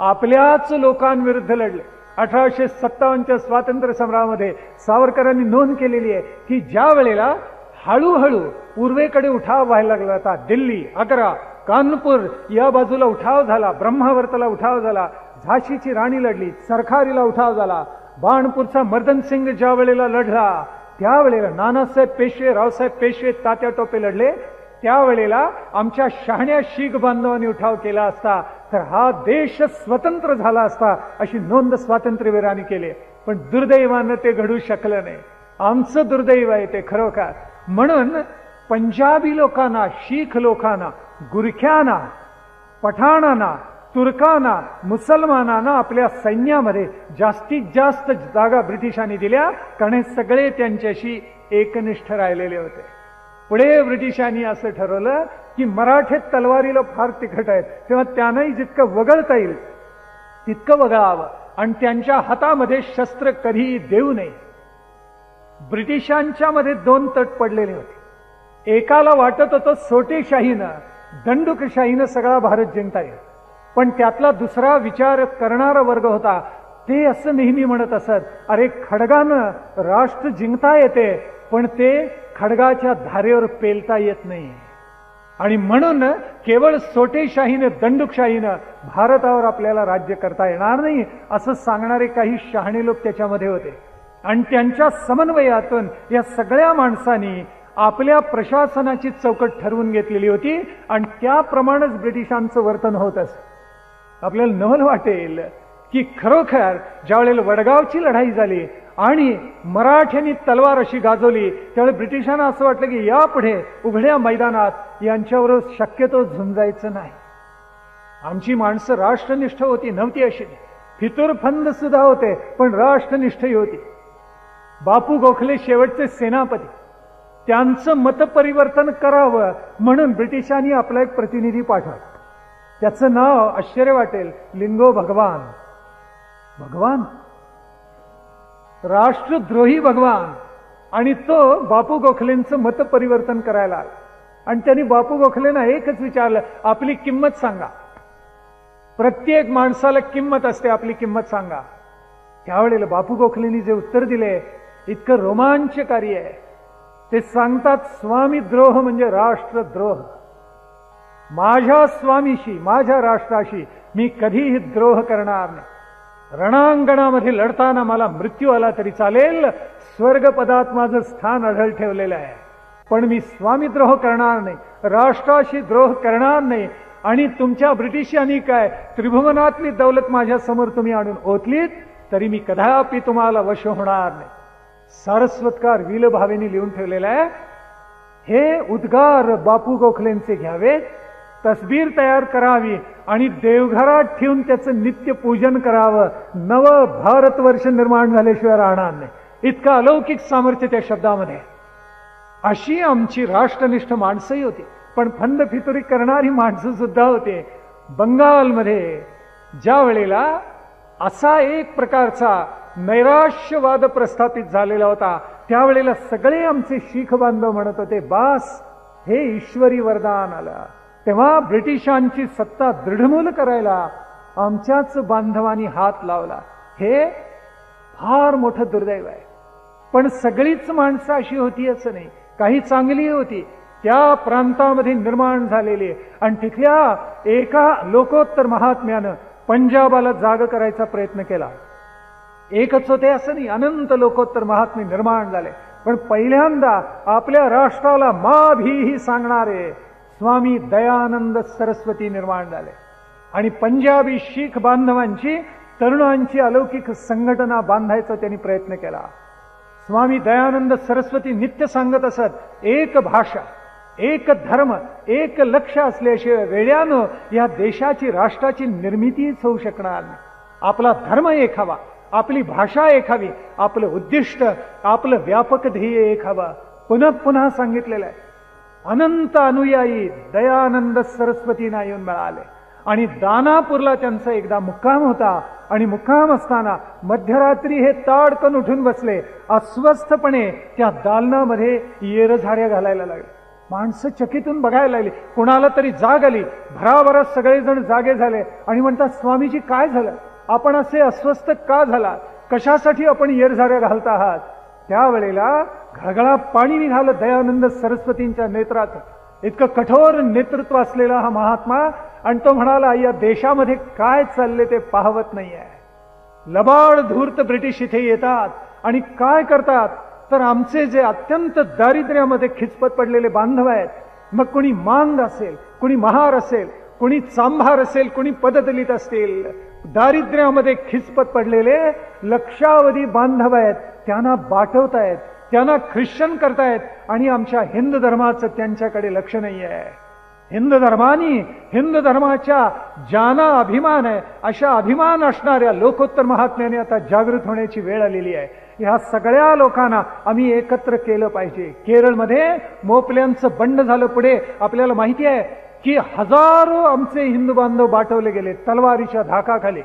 आपल्याच लोकांविरुद्ध लढले. 1857च्या स्वातंत्र्य संग्रामामध्ये सावरकरांनी नोंद केलेली आहे की ज्या वेळेला हळूहळू पूर्वेकडे उठाव व्हायला लागला होता, दिल्ली, आग्रा, कानपूर या बाजूला उठाव झाला, ब्रह्मावर्तला उठाव झाला, झाशीची राणी लढली, सरखारीला उठाव झाला बाणपूरचा मर्दनसिंग ज्या वेळेला लढला, त्यावेळेला नानासाहेब पेशवे, रावसाहेब पेशवे, तात्या टोपे लढले, त्यावेळेला आमच्या शहाण्या शीख बांधवांनी उठाव केला असता तर हा देश स्वतंत्र झाला असता, अशी नोंद स्वातंत्र्यवीरांनी केली. पण दुर्दैवानं ते घडू शकलं नाही. आमचं दुर्दैव आहे ते खरोखर. म्हणून पंजाबी लोकांना, शीख लोकांना, गुरख्यांना, पठाणांना, तुर्कांना, मुसलमानांना आपल्या सैन्यामध्ये जास्तीत जास्त जागा ब्रिटिशांनी दिल्या, कारण हे सगळे त्यांच्याशी एकनिष्ठ राहिलेले होते. पुढे ब्रिटिशांनी असं ठरवलं की मराठे तलवारीला फार तिखट आहेत, तेव्हा त्यांनाही जितकं वगळता येईल तितकं वगळावं आणि त्यांच्या हातामध्ये शस्त्र कधीही देऊ नये. ब्रिटिशांच्या मध्ये दोन तट पडलेले होते. एकाला वाटत होतं सोटेशाहीनं, दंडुकशाहीनं सगळा भारत जिंकता येईल, पण त्यातला दुसरा विचार करणारा वर्ग होता. ते असं नेहमी म्हणत असत, अरे खडगानं राष्ट्र जिंकता येते, पण ते खडगाच्या धारेवर पेलता येत नाही. आणि म्हणून केवळ सोटेशाहीनं, दंडुकशाहीनं भारतावर आपल्याला राज्य करता येणार नाही, असं सांगणारे काही शहाणे लोक त्याच्यामध्ये होते. आणि त्यांच्या समन्वयातून या सगळ्या माणसांनी आपल्या प्रशासनाची चौकट ठरवून घेतलेली होती आणि त्याप्रमाणेच ब्रिटिशांचं वर्तन होत असत. आपल्याला नवल वाटेल की खरोखर ज्यावेळेला वडगावची लढाई झाली आणि मराठ्यांनी तलवार अशी गाजवली, त्यावेळेला ब्रिटिशांना असं वाटलं की यापुढे उघड्या मैदानात यांच्यावर शक्यतो झुंजायचं नाही. आमची माणसं राष्ट्रनिष्ठ होती, नव्हती अशी फितूरफंद सुद्धा होते, पण राष्ट्रनिष्ठही होती. बापू गोखले शेवटचे सेनापती, त्यांचं मतपरिवर्तन करावं म्हणून ब्रिटिशांनी आपला एक प्रतिनिधी पाठवला. त्याचं नाव आश्चर्य वाटेल, लिंगो भगवान. भगवान, राष्ट्रद्रोही भगवान. आणि तो बापू गोखलेंचं मतपरिवर्तन करायला आला. आणि त्यांनी बापू गोखलेंना एकच विचारलं, आपली किंमत सांगा. प्रत्येक माणसाला किंमत असते, आपली किंमत सांगा. त्यावेळेला बापू गोखलेंनी जे उत्तर दिले इतकं रोमांचकारी आहे. ते सांगतात, स्वामीद्रोह म्हणजे राष्ट्रद्रोह. माझ्या स्वामीशी, माझ्या राष्ट्राशी मी कधीही द्रोह करणार नाही. रणांगणामध्ये लढताना मला मृत्यू आला तरी चालेल, स्वर्गपदात माझं स्थान अढळ ठेवलेलं आहे, पण मी स्वामीद्रोह करणार नाही, राष्ट्राशी द्रोह करणार नाही. आणि तुमच्या ब्रिटिशांनी काय त्रिभुवनातली दौलत माझ्या समोर तुम्ही आणून ओतलीत तरी मी कदापि तुम्हाला वश होणार नाही. सारस्वतकार विलभावेनी लिहून ठेवलेलं आहे. हे उद्गार बापू गोखलेंचे घ्यावे, तसबीर तयार करावी आणि देवघरात ठेवून त्याचं नित्य पूजन करावं. नव भारतवर्ष निर्माण झाल्याशिवाय राहणार नाही. इतकं अलौकिक सामर्थ्य त्या शब्दामध्ये. अशी आमची राष्ट्रनिष्ठ माणसंही होती, पण फंद फितुरी करणारी माणसं सुद्धा होते. बंगालमध्ये ज्या वेळेला असा एक प्रकारचा नैराश्यवाद प्रस्थापित झालेला होता, त्यावेळेला सगळे आमचे शीख बांधव म्हणत होते, बास हे ईश्वरी वरदान आलं. तेव्हा ब्रिटिशांची सत्ता दृढमूल करायला आमच्याच बांधवांनी हात लावला. हे फार मोठं दुर्दैव आहे. पण सगळीच माणसं अशी होती असं नाही, काही चांगली होती त्या प्रांतामध्ये निर्माण झालेली. आणि तिथल्या एका लोकोत्तर महात्म्यानं पंजाबाला जाग करायचा प्रयत्न केला. एकच होते असं नाही, अनंत लोकोत्तर महात्मे निर्माण झाले. पण पहिल्यांदा आपल्या राष्ट्राला मा भी सांगणारे स्वामी दयानंद सरस्वती निर्माण झाले. आणि पंजाबी शीख बांधवांची, तरुणांची अलौकिक संघटना बांधायचा त्यांनी प्रयत्न केला. स्वामी दयानंद सरस्वती नित्य सांगत असत, एक भाषा, एक धर्म, एक लक्ष असल्याशिवाय वेळ्यानं या देशाची, राष्ट्राची निर्मितीच होऊ शकणार नाही. आपला धर्म एक हवा, आपली भाषा एक हवी, आपलं उद्दिष्ट, आपलं व्यापक ध्येय एक हवं. पुन्हा पुन्हा सांगितलेलं आहे. अनंत अनुयायी दयानंद सरस्वतींना येऊन मिळाले. आणि दानापूरला त्यांचा एकदा मुक्काम होता. आणि मुक्काम असताना मध्यरात्री हे ताडकन उठून बसले. अस्वस्थपणे त्या दालनामध्ये येरझाऱ्या घालायला लागले. माणसं चकितून बघायला लागली. कुणाला तरी जाग आली. भराभरात सगळेजण जागे झाले आणि म्हणतात, स्वामीजी काय झालं, आपण असे अस्वस्थ का झाला, कशासाठी आपण येरझाऱ्या घालता आहात. त्यावेळेला घळघळा पाणी निघालं दयानंद सरस्वतींच्या नेत्रात. इतकं कठोर नेतृत्व असलेला हा महात्मा. आणि तो म्हणाला, या देशामध्ये काय चालले ते पाहवत नाहीये. लबाड धूर्त ब्रिटिश इथे येतात आणि काय करतात, तर आमचे जे अत्यंत दारिद्र्यामध्ये खिचपत पडलेले बांधव आहेत, मग कोणी मांग असेल, कोणी महार असेल, कोणी चांभार असेल, कोणी पददलित असतील, दारिद्र्यामध्ये खिचपत पडलेले लक्षावधी बांधव आहेत, त्यांना बाटवतायत, त्यांना ख्रिश्चन करतायत आणि आमच्या हिंदू धर्माचं त्यांच्याकडे लक्ष नाही आहे. हिंदू धर्मानी, हिंदू धर्माच्या ज्यांना अभिमान आहे अशा अभिमान असणाऱ्या लोकोत्तर महात्म्याने आता जागृत होण्याची वेळ आलेली आहे. ह्या सगळ्या लोकांना आम्ही एकत्र केलं पाहिजे. केरळमध्ये मोपल्यांचं बंड झालं. पुढे आपल्याला माहिती आहे की हजारो आमचे हिंदू बांधव बाटवले गेले तलवारीच्या धाकाखाली.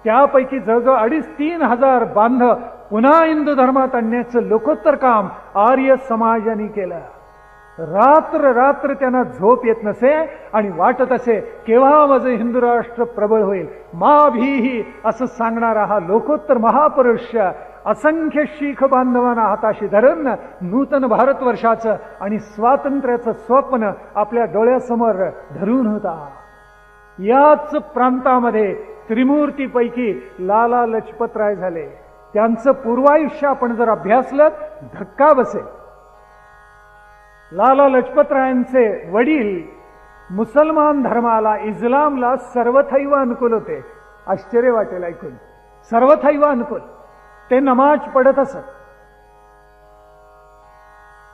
त्यापैकी जवळजवळ 2,500-3 हजार बांधव पुन्हा हिंदू धर्मात आणण्याचं लोकोत्तर काम आर्य समाजाने केलं. रात्र रात्र त्यांना झोप येत नसे आणि वाटत असे केव्हा माझं हिंदू राष्ट्र प्रबळ होईल. मा भीही असं सांगणारा हा लोकोत्तर महापुरुष असंख्य शीख बांधवांना हाताशी धरून नूतन भारतवर्षाचं आणि स्वातंत्र्याचं स्वप्न आपल्या डोळ्यासमोर धरून होता. याच प्रांतामध्ये त्रिमूर्तीपैकी लाला लजपतराय झाले. त्यांचं पूर्वायुष्य आपण जर अभ्यासलं धक्का बसेल. लाला लजपतरायांचे वडील मुसलमान धर्माला, इस्लामला सर्वथैव अनुकूल होते. आश्चर्य वाटेल ऐकून. सर्वथैव अनुकूल. ते नमाज पढत असत,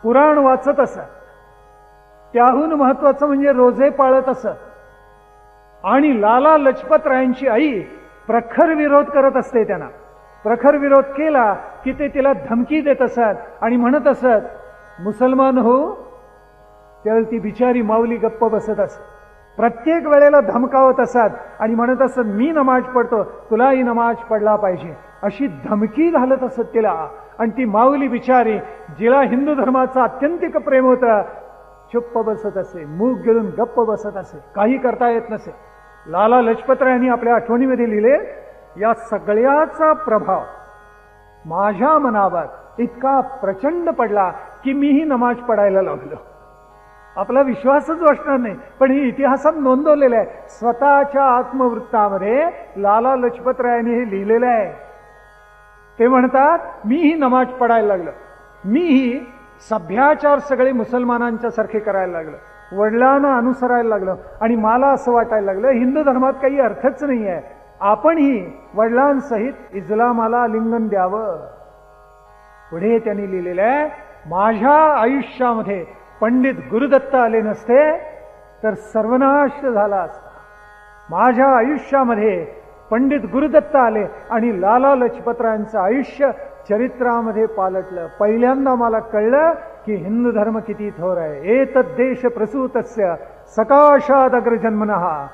कुराण वाचत असत, त्याहून महत्वाचं म्हणजे रोजे पाळत असत. आणि लाला लजपतरायांची आई प्रखर विरोध करत असते. त्यांना प्रखर विरोध केला की ते तिला धमकी देत असत आणि म्हणत असत मुसलमान हो. त्यावेळी ती बिचारी माऊली गप्प बसत असत. प्रत्येक वेळेला धमकावत असत आणि म्हणत असत मी नमाज पडतो, तुलाही नमाज पडला पाहिजे, अशी धमकी घालत असत तिला. आणि ती माऊली बिचारी, जिला हिंदू धर्माचं अत्यंतिक प्रेम होतं, चुप्प बसत असे, मूग गिळून गप्प बसत असे, काही करता येत नसे. लाला लजपतरायांनी आपल्या आठवणीमध्ये लिहिले, या सगळ्याचा प्रभाव माझ्या मनावर इतका प्रचंड पडला की मीही नमाज पडायला लागलो. आपला विश्वासच बसणार नाही, पण ही इतिहासात नोंदवलेलं आहे. स्वतःच्या आत्मवृत्तामध्ये लाला लजपतरायांनी हे लिहिलेलं आहे. ते म्हणतात मीही नमाज पडायला लागलो, मीही सभ्याचार सगळे मुसलमानांच्या सारखे करायला लागलो, वडिलांना अनुसरायला लागलो आणि मला असं वाटायला लागलं हिंदू धर्मात काही अर्थच नाही आहे, आपणही वडिलांसहित इस्लामाला आलिंगन द्यावं. पुढे त्यांनी लिहिलेलं आहे, माझ्या आयुष्यामध्ये पंडित गुरुदत्त आले नसते तर सर्वनाश झाला असता. माझ्या आयुष्यामध्ये पंडित गुरुदत्त आले आणि लाला लजपतरायांचं आयुष्य चरित्रामध्ये पालटलं. पहिल्यांदा मला कळलं की हिंदू धर्म किती थोर आहे. एतद् देश प्रसूतस्य सकाशाद अग्रजन्मनः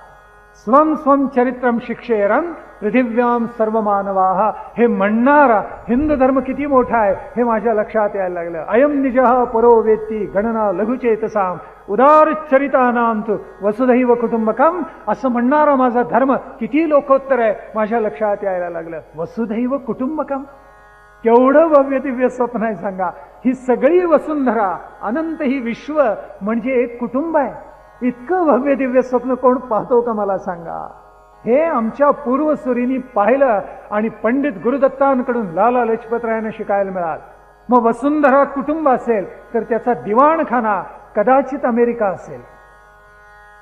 स्वम स्वम चरित्रम शिक्षेरम पृथिव्याम सर्व मानवाः. हे म्हणणारा हिंदू धर्म किती मोठा आहे हे माझ्या लक्षात यायला लागलं. अयम निजः परो वेत्ती गणना लघुचेतसाम उदार चरितानाम तु वसुधैव कुटुंबकम. असं म्हणणारा माझा धर्म किती लोकोत्तर आहे माझ्या लक्षात यायला लागलं. वसुधैव कुटुंबकम, केवढं भव्य दिव्य स्वप्न आहे सांगा. ही सगळी वसुंधरा, अनंत ही विश्व म्हणजे एक कुटुंब आहे. इतकं भव्य दिव्य स्वप्न कोण पाहतो का मला सांगा. हे आमच्या पूर्वसुरींनी पाहिलं आणि पंडित गुरुदत्तांकडून लाला लजपतरायांना शिकायला मिळालं. मग वसुंधरा कुटुंब असेल तर त्याचा दिवाणखाना कदाचित अमेरिका असेल,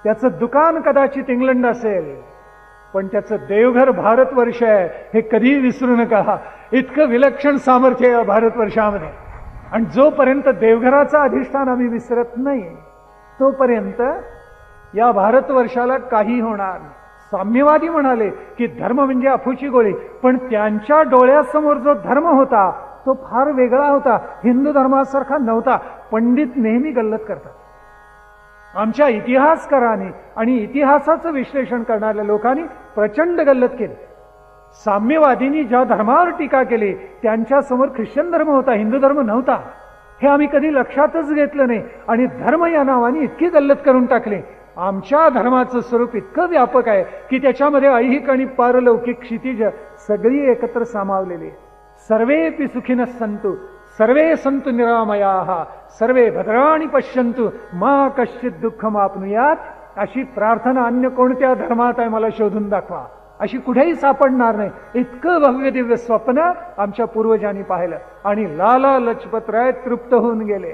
त्याचं दुकान कदाचित इंग्लंड असेल, पण त्याचं देवघर भारतवर्ष आहे हे कधी विसरू नका. इतकं विलक्षण सामर्थ्य आहे भारतवर्षामध्ये. आणि जोपर्यंत देवघराचं अधिष्ठान आम्ही विसरत नाही तोपर्यंत या भारतवर्षाला काही होणार नाही. साम्यवादी म्हणाले की धर्म म्हणजे अफूची गोळी, पण त्यांच्या डोळ्यासमोर जो धर्म होता तो फार वेगळा होता, हिंदू धर्मासारखा नव्हता. पंडित नेहमी गल्लत करतात. आमच्या इतिहासकारांनी आणि इतिहासाचं विश्लेषण करणाऱ्या लोकांनी प्रचंड गल्लत केली. साम्यवादींनी ज्या धर्मावर टीका केली त्यांच्यासमोर ख्रिश्चन धर्म होता, हिंदू धर्म नव्हता. हे आम्ही कधी लक्षातच घेतलं नाही आणि धर्म या नावाने इतकी गल्लत करून टाकली. आमच्या धर्माचं स्वरूप इतकं व्यापक आहे की त्याच्यामध्ये ऐहिक आणि पारलौकिक क्षितिज सगळी एकत्र सामावलेली. सर्वेपि सुखिनः सन्तु सर्वे सन्तु निरामयाः सर्वे भद्राणि पश्यन्तु मा कश्चित् दुःखमाप्नुयात्. अशी प्रार्थना अन्य कोणत्या धर्मात आहे मला शोधून दाखवा. अशी कुठेही सापडणार नाही. इतकं भव्य दिव्य स्वप्न आमच्या पूर्वजांनी पाहिलं. आणि लाला लजपतराय तृप्त होऊन गेले.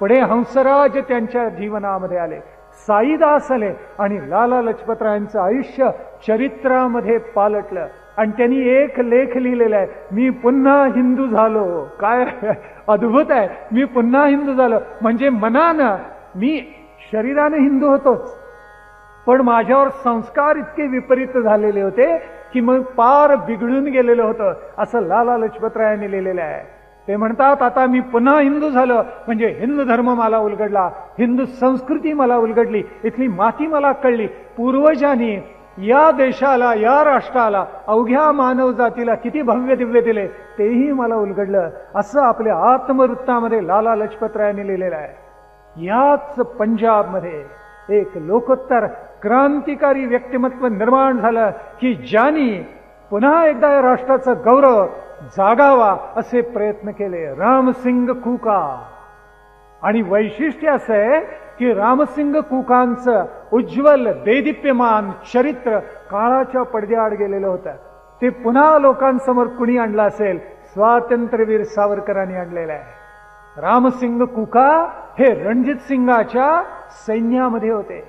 पुढे हंसराज त्यांच्या जीवनामध्ये आले, साईदास आले आणि लाला लजपतरायांचं आयुष्य चरित्रामध्ये पालटलं. आणि त्यांनी एक लेख लिहिलेला आहे, मी पुन्हा हिंदू झालो. काय अद्भुत आहे, मी पुन्हा हिंदू झालो. म्हणजे मनानं मी शरीराने हिंदू होतोच, पण माझ्यावर संस्कार इतके विपरीत झालेले होते की मग पार बिघडून गेलेलं होतं, असं लाला लजपतरायांनी लिहिलेलं आहे. ते म्हणतात, आता मी पुन्हा हिंदू झालो म्हणजे हिंदू धर्म मला उलगडला, हिंदू संस्कृती मला उलगडली, इथली माती मला कळली. पूर्वजांनी या देशाला, या राष्ट्राला, अवघ्या मानव जातीला किती भव्य दिव्य दिले तेही मला उलगडलं, असं आपल्या आत्मवृत्तामध्ये लाला लजपतरायांनी लिहिलेलं आहे. याच पंजाबमध्ये एक लोकोत्तर क्रांतिकारी व्यक्तिमत्व निर्माण झालं की ज्यांनी पुन्हा एकदा या राष्ट्राचा गौरव जागावा असे प्रयत्न केले, रामसिंग कुका. आणि वैशिष्ट्य असं आहे की रामसिंग कुकांचं उज्ज्वल देदीप्यमान चरित्र काळाच्या पडद्याआड गेलेलं होतं. ते पुन्हा लोकांसमोर कुणी आणलं असेल? स्वातंत्र्यवीर सावरकरांनी आणलेलं आहे. रामसिंग कुका हे रणजित सिंगाच्या सैन्यामध्ये होते.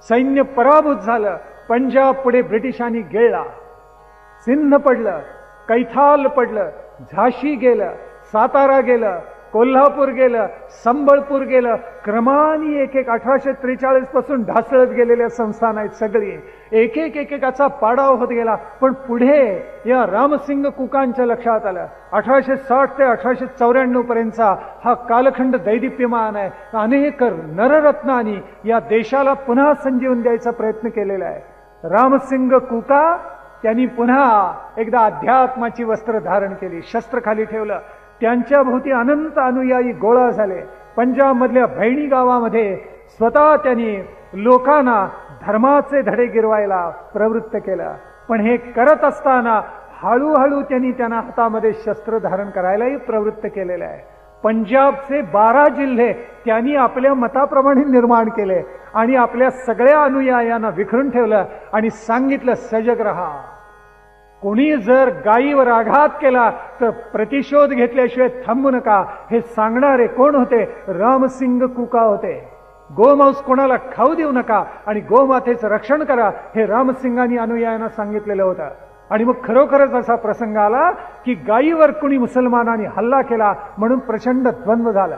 सैन्य पराभूत झालं, पंजाब पुढे ब्रिटिशांनी गिळला, सिंध पडलं, कैथाल पडलं, झाशी गेलं, सातारा गेलं, कोल्हापूर गेलं, संबळपूर गेलं. क्रमाने एक 1843 पासून ढासळत गेलेल्या संस्थान आहेत सगळी. एक एकेकाचा पाडाव होत गेला. पण पुढे या रामसिंग कुकांच्या लक्षात आलं, 1860 ते 1894 पर्यंतचा हा कालखंड दैदिप्यमान आहे. अनेक नररत्नांनी या देशाला पुन्हा संजीवन द्यायचा प्रयत्न केलेला आहे. रामसिंग कुका त्यांनी पुन्हा एकदा अध्यात्माची वस्त्र धारण केली, शस्त्र खाली ठेवलं. त्यांच्या भोवती अनंत अनुयायी गोळा झाले. पंजाब मधल्या भैणी गावामध्ये स्वतः त्यांनी लोकांना धर्माचे धडे गिरवायला प्रवृत्त केलं. पण हे करत असताना हळूहळू त्यांना हातामध्ये शस्त्र धारण करायलाही प्रवृत्त केलेलं आहे. पंजाबचे 12 जिल्हे त्यांनी आपल्या मताप्रमाणे निर्माण केले आणि आपल्या सगळ्या अनुयायांना विखरून ठेवलं आणि सांगितलं, सजग रहा. कोणी जर गायीवर आघात केला तर प्रतिशोध घेतल्याशिवाय थांबू नका. हे सांगणारे कोण होते? रामसिंग कुका होते. गोमांस कोणाला खाऊ देऊ नका आणि गोमातेचं रक्षण करा, हे रामसिंगांनी अनुयायांना सांगितलेलं होतं. आणि मग खरोखरच असा प्रसंग आला की गायीवर कुणी मुसलमानांनी हल्ला केला म्हणून प्रचंड द्वंद्व झाला.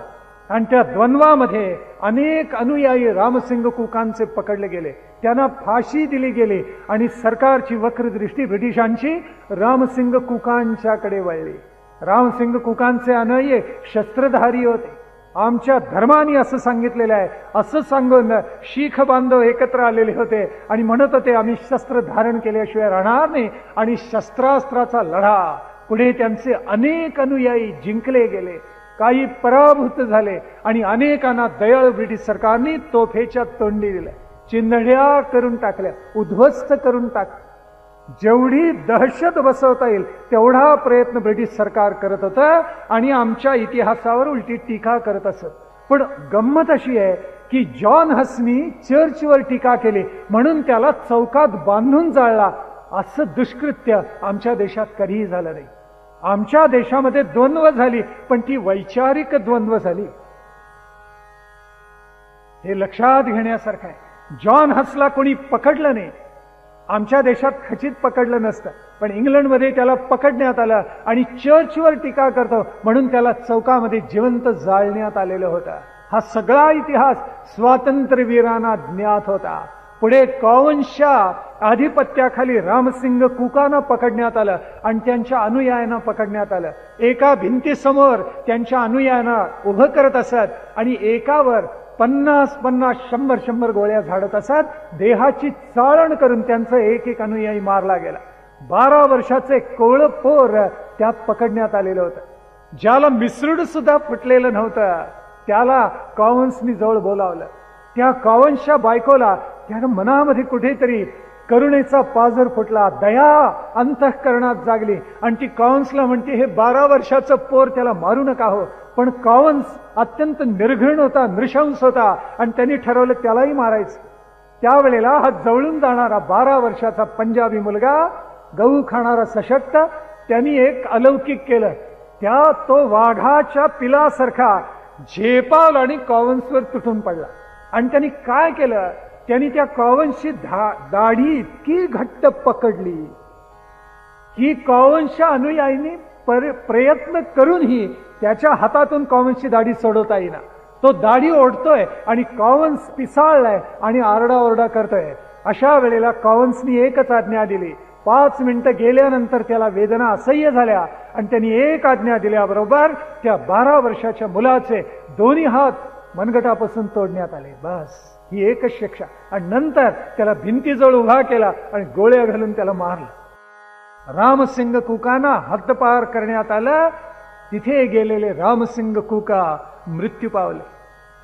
आणि त्या द्वंद्वामध्ये अनेक अनुयायी रामसिंग कुकांचे पकडले गेले, त्यांना फाशी दिली गेली आणि सरकारची वक्र दृष्टी ब्रिटिशांची रामसिंग कुकांच्याकडे वळली. रामसिंग कुकांचे अनुयायी शस्त्रधारी होते. आमच्या धर्माने असं सांगितलेलं आहे असं सांगून शीख बांधव एकत्र आलेले होते आणि म्हणत होते, आम्ही शस्त्र धारण केल्याशिवाय राहणार नाही. आणि शस्त्रास्त्राचा लढा पुढे त्यांचे अनेक अनुयायी जिंकले गेले, काही पराभूत झाले आणि अनेकांना दयाळ ब्रिटिश सरकारने तोफेच्या तोंडी दिल्या, चिंधड्या करून टाकल्या, उद्ध्वस्त करून टाकल्या. जेवढी दहशत बसवता येईल तेवढा प्रयत्न ब्रिटिश सरकार करत होतं आणि आमच्या इतिहासावर उलटी टीका करत असत. पण गंमत अशी आहे की जॉन हसनी चर्चवर टीका केली म्हणून त्याला चौकात बांधून जाळला, असं दुष्कृत्य आमच्या देशात कधीही झालं नाही. आमच्या देशामध्ये द्वंद्व झाली पण ती वैचारिक द्वंद्व झाली, हे लक्षात घेण्यासारखं आहे. जॉन हसला कोणी पकडलं नाही, आमच्या देशात खचित पकडलं नसतं, पण इंग्लंडमध्ये त्याला पकडण्यात आलं आणि चर्चवर टीका करतो म्हणून त्याला चौकामध्ये जिवंत जाळण्यात आलेलं होतं. हा सगळा इतिहास स्वातंत्र्यवीरांना ज्ञात होता. पुढे कॉवन्सच्या आधिपत्याखाली रामसिंग कुकांना पकडण्यात आलं आणि त्यांच्या अनुयायांना पकडण्यात आलं. एका भिंतीसमोर त्यांच्या अनुयायांना उभं करत असत आणि एकावर 50-50, 100-100 गोळ्या झाडत असत. देहाची चाळण करून त्यांचा एक अनुयायी मारला गेला. 12 वर्षाचे कोवळं पोर त्यात पकडण्यात आलेलं होतं. ज्याला मिसरूड सुद्धा फुटलेलं नव्हतं त्याला कॉवन्सनी जवळ बोलावलं. त्या कॉवन्सच्या बायकोला त्यानं मनामध्ये कुठेतरी करुणेचा पाझर फुटला, दया अंतःकरणात जागली आणि ती कॉवन्सला म्हणते, हे 12 वर्षाचं पोर त्याला मारू नका हो. पण कॉवन्स अत्यंत निर्घृण होता, नृशंस होता आणि त्यांनी ठरवलं त्यालाही मारायचं. त्यावेळेला हा जवळून जाणारा 12 वर्षाचा पंजाबी मुलगा, गहू खाणारा सशक्त, त्यांनी एक अलौकिक केलं. तो वाघाच्या पिलासारखा झेपावला आणि कॉवन्सवर तुटून पडला. आणि त्यांनी काय केलं, त्यांनी त्या कॉवन्सची दाढी इतकी घट्ट पकडली की कॉवन्सच्या अनुयायींनी प्रयत्न करूनही त्याच्या हातातून कॉवन्सची दाढी सोडवता येईना. तो दाढी ओढतोय आणि कॉवन्स पिसाळलाय आणि आरडाओरडा करतोय. अशा वेळेला कॉवन्सनी एकच आज्ञा दिली. 5 मिनिटं गेल्यानंतर त्याला वेदना असह्य झाल्या आणि त्यांनी एक आज्ञा दिल्याबरोबर त्या 12 वर्षाच्या मुलाचे दोन्ही हात मनगटापासून तोडण्यात आले. बस ही एकच शिक्षा. आणि नंतर त्याला भिंतीजवळ उभा केला आणि गोळ्या घालून त्याला मारलं. रामसिंग कुकांना हद्दपार करण्यात आलं. तिथे गेलेले रामसिंग कुका मृत्यू पावले.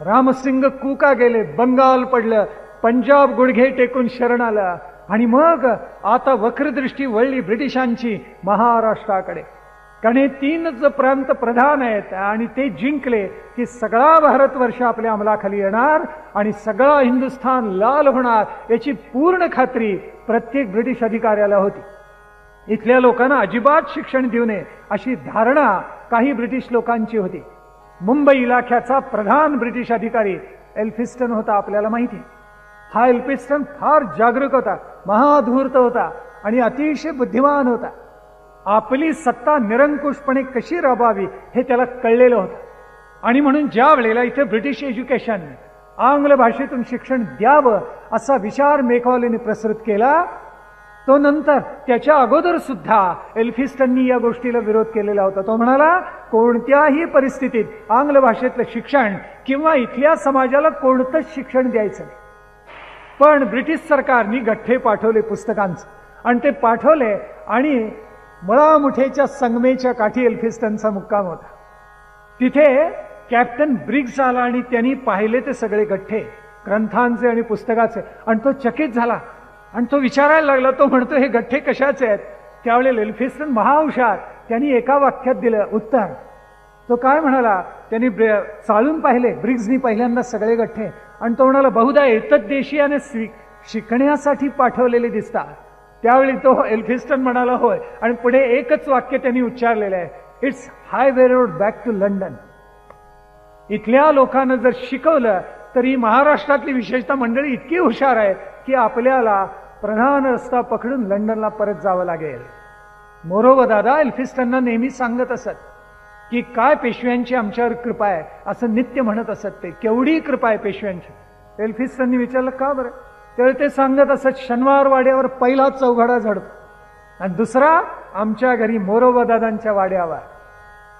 रामसिंग कुका गेले, बंगाल पडलं, पंजाब गुडघे टेकून शरण आलं. आणि मग आता वक्रदृष्टी वळली ब्रिटिशांची महाराष्ट्राकडे. कारण हे 3च प्रांत प्रधान आहेत आणि ते जिंकले की सगळा भारतवर्ष आपल्या अंमलाखाली येणार आणि सगळा हिंदुस्थान लाल होणार याची पूर्ण खात्री प्रत्येक ब्रिटिश अधिकाऱ्याला होती. इथल्या लोकांना अजिबात शिक्षण देऊ नये अशी धारणा काही ब्रिटिश लोकांची होती. मुंबई इलाख्याचा प्रधान ब्रिटिश अधिकारी एल्फिस्टन होता, आपल्याला माहिती. हा एल्फिस्टन फार जागरूक होता, महाधूर्त होता आणि अतिशय बुद्धिमान होता. आपली सत्ता निरंकुशपणे कशी राबावी हे त्याला कळलेलं होतं. आणि म्हणून ज्या वेळेला इथे ब्रिटिश एज्युकेशन, आंग्ल भाषेतून शिक्षण द्यावं असा विचार मेकॉलेने प्रसृत केला, तो नंतर त्याच्या अगोदर सुद्धा एल्फिस्टननी या गोष्टीला विरोध केलेला होता. तो म्हणाला कोणत्याही परिस्थितीत आंग्ल भाषेतलं शिक्षण किंवा इथल्या समाजाला कोणतंच शिक्षण द्यायचं नाही. पण ब्रिटिश सरकारने गठ्ठे पाठवले पुस्तकांचं आणि ते पाठवले आणि मुळामुठेच्या संगमेच्या काठी एल्फिस्टनचा मुक्काम होता. तिथे कॅप्टन ब्रिग्स आला आणि त्यांनी पाहिले ते सगळे गठ्ठे ग्रंथांचे आणि पुस्तकाचे आणि तो चकित झाला आणि तो विचारायला लागला. तो म्हणतो हे गठ्ठे कशाचे आहेत? त्यावेळेला एल्फिस्टन महाहुशार, त्यांनी एका वाक्यात दिलं उत्तर. तो काय म्हणाला, त्यांनी चालून पाहिले ब्रिग्सनी पहिल्यांदा सगळे गठ्ठे आणि तो म्हणाला बहुधा एतद्देशीयाने शिकण्यासाठी पाठवलेले दिसतात. त्यावेळी तो एल्फिस्टन म्हणाला होय आणि पुढे एकच वाक्य त्यांनी उच्चारलेलं आहे, it's highway road back to London. इथल्या लोकांना जर शिकवलं तरी महाराष्ट्रातली विशेषतः मंडळी इतकी हुशार आहे की आपल्याला प्रधान रस्ता पकडून लंडनला परत जावं लागेल. मोरोबा दादा एल्फिस्टनना नेहमी सांगत असत की काय पेशव्यांची आमच्यावर कृपा आहे असं नित्य म्हणत असत. ते केवढी कृपा आहे पेशव्यांची. एल्फिस्टननी विचारलं का बरं? त्यावेळी ते सांगत असत शनिवार वाड्यावर पहिला चौघडा झडतो आणि दुसरा आमच्या घरी मोरोबा दादांच्या वाड्यावर.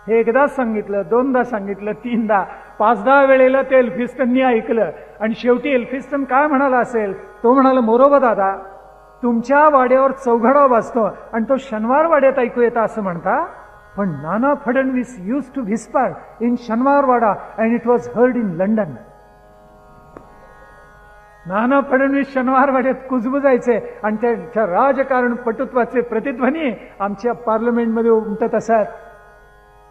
हे एकदा सांगितलं, दोनदा सांगितलं, 3दा, 5-10 वेळेला ते एल्फिस्टननी ऐकलं आणि शेवटी एल्फिस्टन काय म्हणाला असेल, तो म्हणाला मोरोबा दादा तुमच्या वाड्यावर चौघडा वाजतो आणि तो शनिवार वाड्यात ऐकू येता असं म्हणता, पण Nana Phadnavis used to whisper in Shaniwarwada and it was heard in London. Nana Phadnavis शनिवारवाड्यात कुजबुजायचे आणि त्याच्या राजकारण पटुत्वाचे प्रतिध्वनी आमच्या पार्लमेंटमध्ये उमटत असत.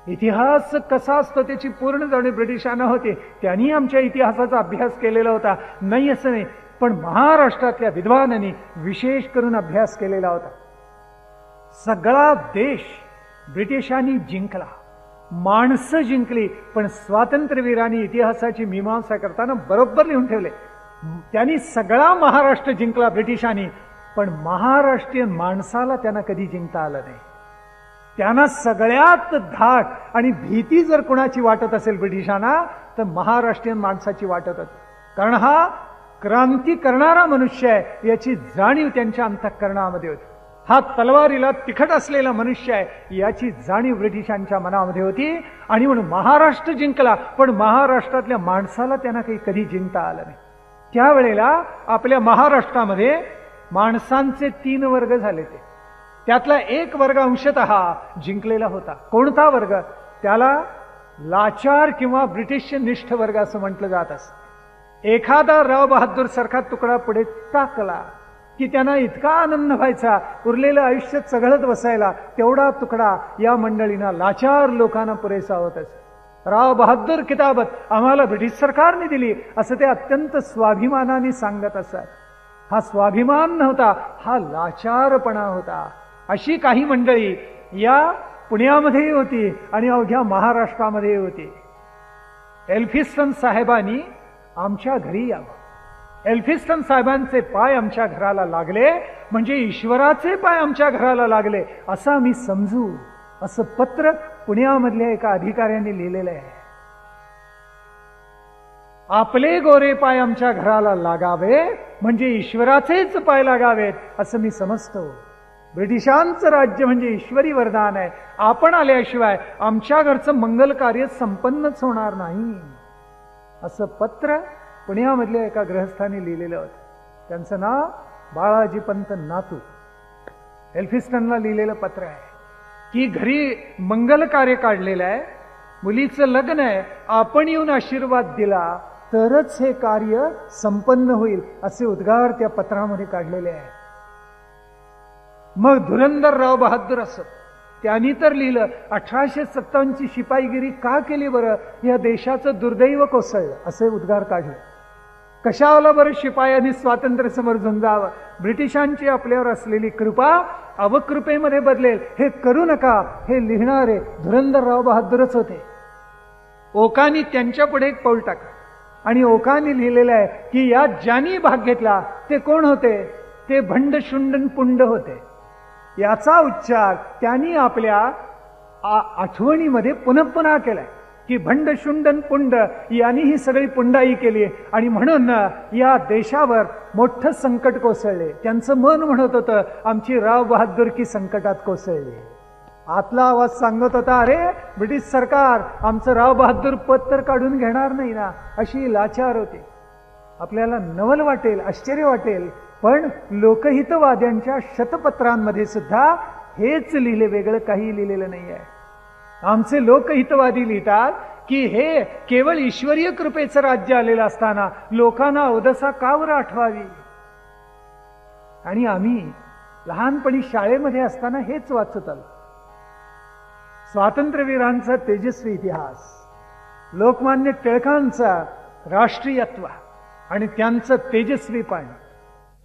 इतिहास कसा असतो त्याची पूर्ण जाणीव ब्रिटिशांना होती. त्यांनी आमच्या इतिहासाचा अभ्यास केलेला होता, नाही असं नाही, पण महाराष्ट्रातल्या विद्वानांनी विशेष करून अभ्यास केलेला होता. सगळा देश ब्रिटिशांनी जिंकला, माणसं जिंकली, पण स्वातंत्र्यवीरांनी इतिहासाची मीमांसा करताना बरोबर लिहून ठेवले. त्यांनी सगळा महाराष्ट्र जिंकला ब्रिटिशांनी, पण महाराष्ट्रीयन माणसाला त्यांना कधी जिंकता आलं नाही. त्यांना सगळ्यात धाक आणि भीती जर कुणाची वाटत असेल ब्रिटिशांना तर महाराष्ट्रीयन माणसाची वाटत होती. कारण हा क्रांती करणारा मनुष्य आहे याची जाणीव त्यांच्या अंतःकरणामध्ये होती. हा तलवारीला तिखट असलेला मनुष्य आहे याची जाणीव ब्रिटिशांच्या मनामध्ये होती. आणि म्हणून महाराष्ट्र जिंकला, पण महाराष्ट्रातल्या माणसाला त्यांना काही कधी जिंकता आलं नाही. त्यावेळेला आपल्या महाराष्ट्रामध्ये माणसांचे 3 वर्ग झाले. त्यातला एक वर्ग अंशतः जिंकलेला होता. कोणता वर्ग? त्याला लाचार किंवा ब्रिटिश निष्ठ वर्ग असं म्हटलं जात असं. एखादा राव बहादूर सारखा तुकडा पुढे टाकला की त्यांना इतका आनंद व्हायचा, उरलेलं आयुष्य चघळत बसायला. तेवढा तुकडा या मंडळींना लाचार लोकांना पुरेसा होत असे. राव बहादूर किताबत आम्हाला ब्रिटिश सरकारने दिली असं ते अत्यंत स्वाभिमानाने सांगत असत. हा स्वाभिमान नव्हता, हा लाचारपणा होता. अशी काही मंडळी या पुण्यामध्ये होती आणि अवघ्या महाराष्ट्रामध्ये होती. एल्फिस्टन साहेबांनी आमच्या घरी यावं. एल्फिस्टन साहेबांचे पाय आमच्या घराला लागले म्हणजे ईश्वराचे पाय आमच्या घराला लागले असं आम्ही समजू. असं पत्र पुण्यामधल्या एका अधिकाऱ्याने लिहिलेलं आहे. आपले गोरे पाय आमच्या घराला लागावे म्हणजे ईश्वराचेच पाय लागावेत असं मी समजतो. ब्रिटिशांचं राज्य म्हणजे ईश्वरी वरदान आहे. आपण आल्याशिवाय आमच्या घरचं मंगल कार्य संपन्नच होणार नाही असं पत्र पुण्यामधल्या एका गृहस्थाने लिहिलेलं होतं. त्यांचं नाव बाळाजी पंत नातू. एल्फिस्टनला लिहिलेलं पत्र आहे की घरी मंगल कार्य काढलेलं आहे, मुलीचं लग्न आहे, आपण येऊन आशीर्वाद दिला तरच हे कार्य संपन्न होईल असे उद्गार त्या पत्रामध्ये काढलेले आहेत. मग धुरंधरराव बहादूर असत, त्यांनी तर लिहिलं 1857ची शिपाईगिरी का केली बरं, या देशाचं दुर्दैव कोसळलं असे उद्गार काढले. कशाला बरं शिपायांनी स्वातंत्र्य समोर झुंजावं, ब्रिटिशांची आपल्यावर असलेली कृपा अवकृपेमध्ये बदलेल हे करू नका हे लिहिणारे धुरंधरराव बहादूरच होते. ओकांनी त्यांच्या पुढे एक पाऊल टाकलं आणि ओकांनी लिहिलेलं आहे की यात ज्यांनी भाग घेतला ते कोण होते, ते भंड शुंडन पुंड होते. याचा उच्चार त्यांनी आपल्या आठवणीमध्ये पुन्हा केलाय की भंड शुंडन पुंड यांनी ही सगळी पुंडाई केली आणि म्हणून या देशावर मोठं संकट कोसळले. त्यांचं मन म्हणत होतं आमची राव बहादूर की संकटात कोसळली. आतला आवाज सांगत होता अरे ब्रिटिश सरकार आमचं राव बहादूर पद तर काढून घेणार नाही ना. अशी लाचार होती. आपल्याला नवल वाटेल, आश्चर्य वाटेल, पण लोकहितवाद्यांच्या शतपत्रांमध्ये सुद्धा हेच लिहिले, वेगळं काही लिहिलेलं नाही आहे. आमचे लोकहितवादी लिहितात की हे केवळ ईश्वरीय कृपेचं राज्य आलेलं असताना लोकांना अवदसा का बरं आठवावी. आणि आम्ही लहानपणी शाळेमध्ये असताना हेच वाचत आलो. स्वातंत्र्यवीरांचा तेजस्वी इतिहास, लोकमान्य टिळकांचा राष्ट्रीयत्व आणि त्यांचं तेजस्वीपण,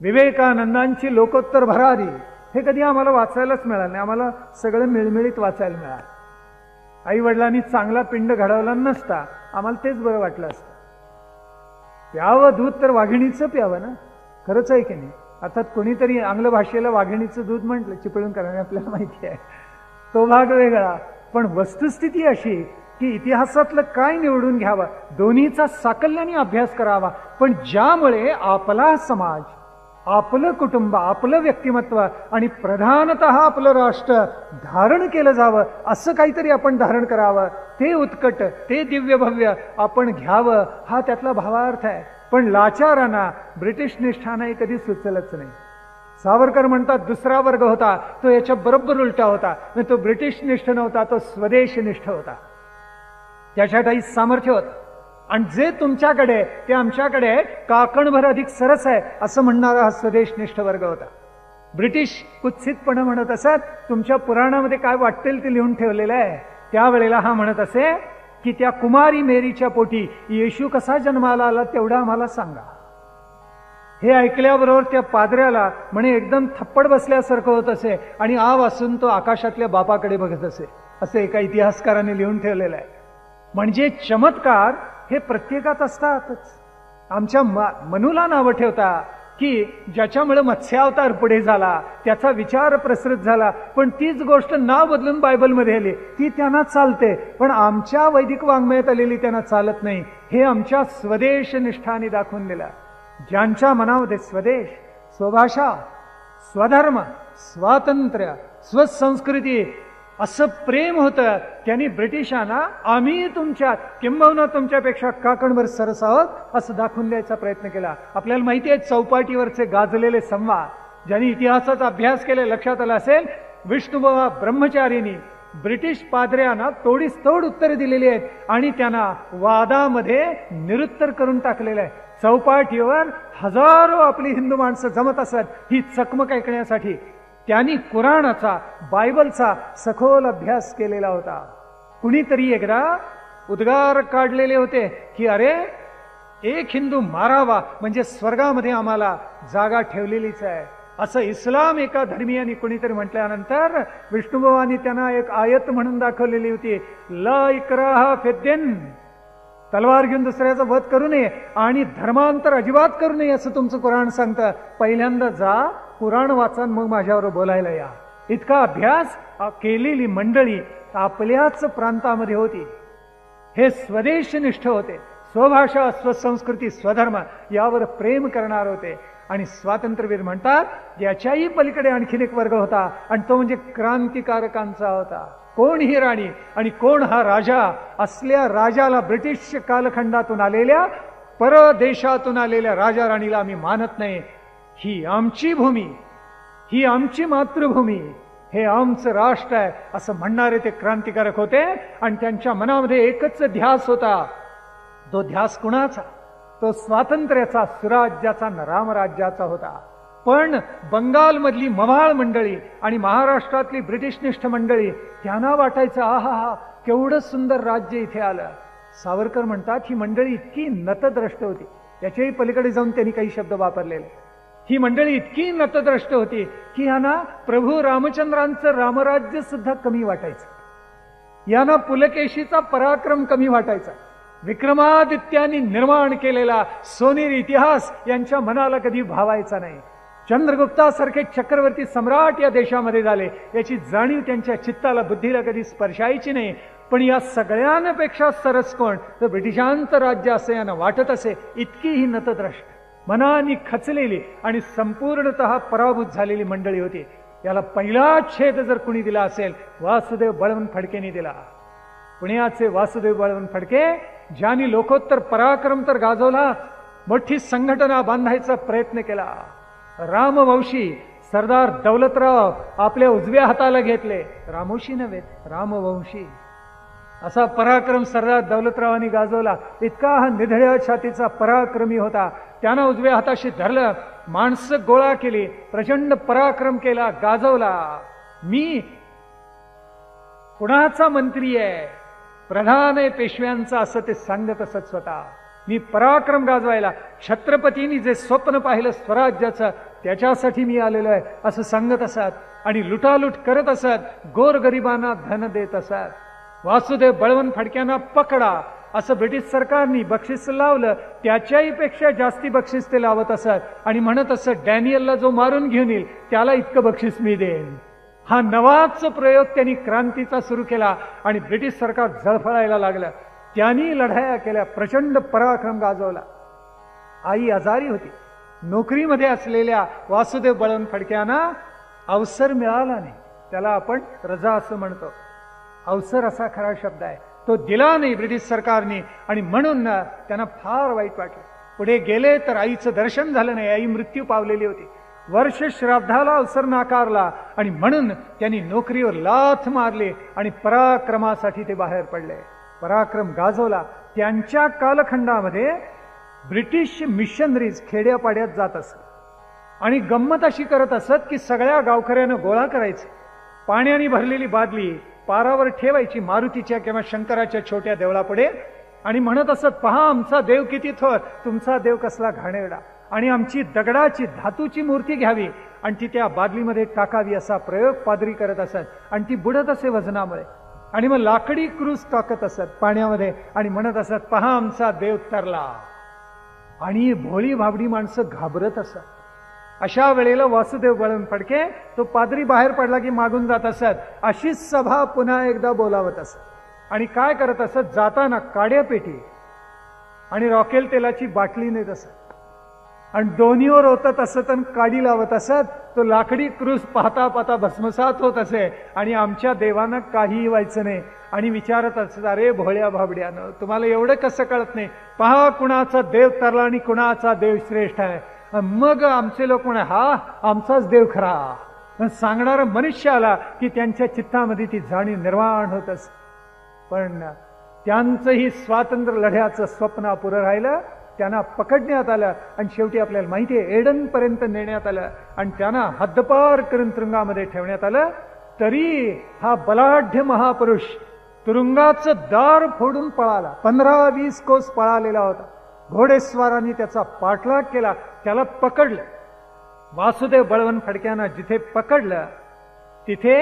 विवेकानंदांची लोकोत्तर भरारी, हे कधी आम्हाला वाचायलाच मिळालं नाही. आम्हाला सगळं मिळमिळीत वाचायला मिळालं. आई वडिलांनी चांगला पिंड घडवला नसता आम्हाला तेच बरं वाटलं असतं. प्यावं दूध तर वाघिणीचं प्यावं ना, खरंच आहे की नाही. अर्थात कोणीतरी आंग्ल भाषेला वाघिणीचं दूध म्हटलं चिपळूण करणे आपल्याला माहिती आहे, तो भाग वेगळा. पण वस्तुस्थिती अशी की इतिहासातलं काय निवडून घ्यावं, दोन्हीचा साकल्याने अभ्यास करावा, पण ज्यामुळे आपला समाज, आपलं कुटुंब, आपलं व्यक्तिमत्व आणि प्रधानतः आपलं राष्ट्र धारण केलं जावं असं काहीतरी आपण धारण करावं. ते उत्कट, ते दिव्य भव्य आपण घ्यावं हा त्यातला भावार्थ आहे. पण लाचारांना, ब्रिटिश निष्ठांनाही कधी सुचलंच नाही. सावरकर म्हणतात दुसरा वर्ग होता तो याच्या बरोबर उलटा होता. तो ब्रिटिश निष्ठ नव्हता, तो स्वदेश निष्ठ होता. त्याच्यातही सामर्थ्य होतं. आणि जे तुमच्याकडे ते आमच्याकडे काकणभर अधिक सरस आहे असं म्हणणारा हा स्वदेशनिष्ठ वर्ग होता. ब्रिटिश कुत्सितपणे म्हणत असत, तुमच्या पुराणामध्ये काय वाटेल ते लिहून ठेवलेलं आहे. त्यावेळेला हा म्हणत असे की त्या कुमारी मेरीच्या पोटी येशू कसा जन्माला आला तेवढा आम्हाला सांगा. हे ऐकल्याबरोबर त्या पादऱ्याला म्हणे एकदम थप्पड बसल्यासारखं होत असे आणि आ वासून तो आकाशातल्या बापाकडे बघत असे, असे एका इतिहासकाराने लिहून ठेवलेलं आहे. म्हणजे चमत्कार हे प्रत्येकात असतातच. आमच्या मनूला नावं ठेवता की ज्याच्यामुळे मत्स्यावतार पुढे झाला, त्याचा विचार प्रसृत झाला, पण तीच गोष्ट नाव बदलून बायबलमध्ये आली, ती त्यांना चालते, पण आमच्या वैदिक वाङ्मयात आलेली त्यांना चालत नाही. हे आमच्या स्वदेश निष्ठाने दाखवून दिलं. ज्यांच्या मनामध्ये स्वदेश, स्वभाषा, स्वधर्म, स्वातंत्र्य, स्वसंस्कृती असं प्रेम होतं, त्यांनी ब्रिटिशांना आम्ही तुमच्यात किंबहुना तुमच्यापेक्षा काकणभर सरस आहोत असं दाखवून द्यायचा प्रयत्न केला. आपल्याला माहिती आहे चौपाटीवरचे गाजलेले संवाद, ज्यांनी इतिहासाचा अभ्यास केला लक्षात आला असेल, विष्णुबुवा ब्रह्मचारींनी ब्रिटिश पादऱ्यांना तोडीसतोड उत्तरे दिलेली आहेत आणि त्यांना वादामध्ये निरुत्तर करून टाकलेलं आहे. चौपाटीवर हजारो आपली हिंदू माणसं जमत असत ही चकमक ऐकण्यासाठी. त्यांनी कुराणाचा, बायबलचा सखोल अभ्यास केलेला होता. कुणीतरी एकदा उद्गार काढलेले होते की अरे एक हिंदू मारावा म्हणजे स्वर्गामध्ये आम्हाला जागा ठेवलेलीच आहे, असं इस्लाम एका धर्मीयांनी कोणीतरी म्हटल्यानंतर विष्णुभवानी त्यांना एक आयत म्हणून दाखवलेली होती, ला इक्राहा फिद्दीन, तलवार घेऊन दुसऱ्याचा वध करू नये आणि धर्मांतर अजिबात करू नये असं तुमचं कुराण सांगतं. पहिल्यांदा जा कुराण वाचा, मग माझ्यावर बोलायला या. इतका अभ्यास केलेली मंडळी आपल्याच प्रांतामध्ये होती. हे स्वदेशनिष्ठ होते, स्वभाषा, स्वसंस्कृती, स्वधर्म यावर प्रेम करणार होते. आणि स्वातंत्र्यवीर म्हणतात याच्याही पलीकडे आणखीन एक वर्ग होता, आणि तो म्हणजे क्रांतिकारकांचा होता. कोण ही राणी आणि कोण हा राजा? असल्या राजाला, ब्रिटिश कालखंडातून आलेल्या, परदेशातून आलेल्या राजा राणीला आम्ही मानत नाही. ही आमची भूमी, ही आमची मातृभूमी, हे आमचं राष्ट्र आहे असं म्हणणारे ते क्रांतिकारक होते. आणि त्यांच्या मनामध्ये एकच ध्यास होता. तो ध्यास कुणाचा? तो स्वातंत्र्याचा, सुराज्याचा, रामराज्याचा होता. पण बंगालमधली मवाळ मंडळी आणि महाराष्ट्रातली ब्रिटिशनिष्ठ मंडळी त्यांना वाटायचं आहा केवढं सुंदर राज्य इथे आलं. सावरकर म्हणतात ही मंडळी इतकी नतद्रष्ट होती, त्याच्याही पलीकडे जाऊन त्यांनी काही शब्द वापरलेले. ही मंडळी इतकी नतद्रष्ट होती की यांना प्रभू रामचंद्रांचं रामराज्य सुद्धा कमी वाटायचं, यांना पुलकेशीचा पराक्रम कमी वाटायचा. विक्रमादित्यांनी निर्माण केलेला सोनेरी इतिहास यांच्या मनाला कधी भावायचा नाही. चंद्रगुप्तासारखे चक्रवर्ती सम्राट या देशामध्ये झाले याची जाणीव त्यांच्या चित्ताला, बुद्धीला कधी स्पर्शायची नाही. पण या सगळ्यांपेक्षा सरस कोण? तर ब्रिटिशांचं राज्य असं यांना वाटत असे. इतकी ही नतद्रष्ट, मनाने खचलेली आणि संपूर्णतः पराभूत झालेली मंडळी होती. याला पहिला छेद जर कुणी दिला असेल, वासुदेव बळवंत फडकेंनी दिला. पुण्याचे वासुदेव बळवंत फडके, ज्यांनी लोकोत्तर पराक्रम तर गाजवला, मोठी संघटना बांधायचा प्रयत्न केला. रामवंशी सरदार दौलतराव आपल्या उजव्या हाताला घेतले, रामवंशी नव्हे, रामवंशी असा पराक्रम सरदार दौलतरावांनी गाजवला. इतका हा निधड्या छातीचा पराक्रमी होता. त्यानं उजव्या हाताशी धरलं, माणसं गोळा केली, प्रचंड पराक्रम केला, गाजवला. मी कुणाचा मंत्री आहे? प्रधान आहे पेशव्यांचा, असं ते सांगत असत स्वतः. मी पराक्रम गाजवायला, छत्रपतींनी जे स्वप्न पाहिलं स्वराज्याचं त्याच्यासाठी मी आलेलो आहे असं सांगत असत. आणि लुटालूट करत असत, गोरगरिबांना धन देत असत. वासुदेव बळवंत फडक्यांना पकडा असं ब्रिटिश सरकारनी बक्षीस लावलं, त्याच्याही पेक्षा जास्ती बक्षीस ते लावत असत. आणि म्हणत असत डॅनियलला जो मारून घेऊन येईल त्याला इतकं बक्षीस मी देईन. हा नवाच प्रयोग त्यांनी क्रांतीचा सुरू केला आणि ब्रिटिश सरकार जळफळायला लागलं. त्यांनी लढाया केल्या, प्रचंड पराक्रम गाजवला. आई आजारी होती. नोकरीमध्ये असलेल्या वासुदेव बळवंत फडक्यांना अवसर मिळाला नाही. त्याला आपण रजा असं म्हणतो. अवसर असा खरा शब्द आहे. तो दिला नाही ब्रिटिश सरकारने आणि म्हणून त्यांना फार वाईट वाटलं. पुढे गेले तर आईचं दर्शन झालं नाही. आई मृत्यू पावलेली होती. वर्ष श्राद्धाला अवसर नाकारला आणि म्हणून त्यांनी नोकरीवर लाथ मारली आणि पराक्रमासाठी ते बाहेर पडले. पराक्रम गाजवला. त्यांच्या कालखंडामध्ये ब्रिटिश मिशनरीज खेड्यापाड्यात जात असत आणि गंमत अशी करत असत की सगळ्या गावकऱ्यानं गोळा करायचे, पाण्याने भरलेली बादली पारावर ठेवायची मारुतीच्या किंवा शंकराच्या छोट्या देवळापुढे आणि म्हणत असत, पहा आमचा देव किती थोर, तुमचा देव कसला घाणेरडा, आणि आमची दगडाची धातूची मूर्ती घ्यावी आणि ती त्या बादलीमध्ये टाकावी असा प्रयोग पादरी करत असत आणि ती बुडत असे वजनामुळे. आणि मग लाकडी क्रूज टाकत असत पाण्यामध्ये आणि म्हणत असत, पहा आमचा देव तरला. आणि भोळी भाबडी माणसं घाबरत असत. अशा वेळेला वासुदेव बळवंत फडके तो पादरी बाहेर पडला की मागून जात असत. अशीच सभा पुन्हा एकदा बोलावत असत आणि काय करत असत, जाताना काड्या पेटी आणि रॉकेल तेलाची बाटली नेत असत आणि दोन्हीवर होतत असत आणि काडी लावत असत. तो लाकडी क्रूज पाहता पाहता भस्मसात होत असे आणि आमच्या देवानं काहीही व्हायचं नाही. आणि विचारत असत, अरे भोळ्या भाबड्यानं तुम्हाला एवढं कसं कळत नाही, पहा कुणाचा देव तरला आणि कुणाचा देव श्रेष्ठ आहे. मग आमचे लोक म्हणे, हा आमचाच देव खरा. सांगणारा मनुष्य आला की त्यांच्या चित्तामध्ये ती जाणीव निर्माण होत असते. पण त्यांचंही स्वातंत्र्य लढ्याचं स्वप्न अपुरं राहिलं. त्यांना पकडण्यात आलं आणि शेवटी आपल्याला माहिती आहे एडनपर्यंत नेण्यात आलं आणि त्यांना हद्दपार करून तुरुंगामध्ये ठेवण्यात आलं. तरी हा बलाढ्य महापुरुष तुरुंगाचं दार फोडून पळाला. 15-20 कोस पळालेला होता. घोडेस्वारांनी त्याचा पाठलाग केला, त्याला पकडलं. वासुदेव बळवंत फडक्यांना जिथे पकडलं तिथे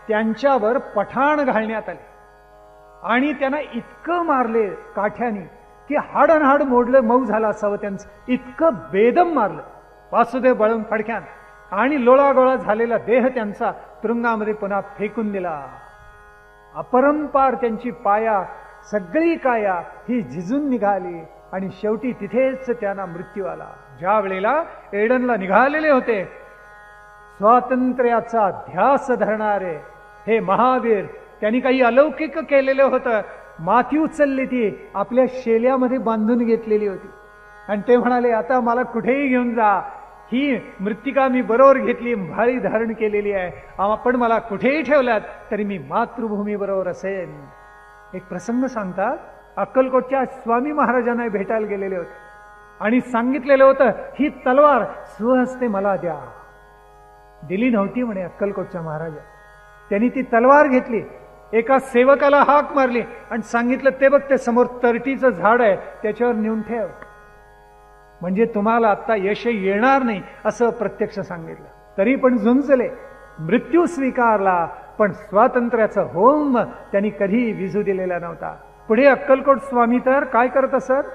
त्यांच्यावर पठाण घालण्यात आले आणि त्यांना इतकं मारले काठ्याने की हाडनहाड मोडलं, मऊ झालं असावं त्यांचं. इतकं बेदम मारलं वासुदेव बळवंत फडक्यांना आणि लोळागोळा झालेला देह त्यांचा तुरुंगामध्ये पुन्हा फेकून दिला. अपरंपार त्यांची पाया, सगळी काया ही झिजून निघाली आणि शेवटी तिथेच त्यांना मृत्यू आला. ज्या वेळेला एडनला निघालेले होते, स्वातंत्र्याचा ध्यास धरणारे हे महावीर, त्यांनी काही अलौकिक केलेलं होतं. माती उचलली ती आपल्या शेल्यामध्ये बांधून घेतलेली होती आणि ते म्हणाले, आता मला कुठेही घेऊन जा, ही मृत्तिका मी बरोबर घेतली, भारी धारण केलेली आहे, आपण मला कुठेही ठेवलात तरी मी मातृभूमी बरोबर असेन. एक प्रसंग सांगतात, अक्कलकोटच्या स्वामी महाराजांना भेटायला गेलेले होते आणि सांगितलेलं होतं, ही तलवार स्वहस्ते मला द्या. दिली नव्हती म्हणे अक्कलकोटच्या महाराजा. त्यांनी ती तलवार घेतली, एका सेवकाला हाक मारली आणि सांगितलं, ते बघ ते समोर तरटीचं झाड आहे, त्याच्यावर नेऊन ठेव, म्हणजे तुम्हाला आता यश येणार नाही, असं प्रत्यक्ष सांगितलं. तरी पण झुंजले, मृत्यू स्वीकारला, पण स्वातंत्र्याचं होम त्यांनी कधी विझू दिलेला नव्हता. पुढे अक्कलकोट स्वामी तर काय करत असत,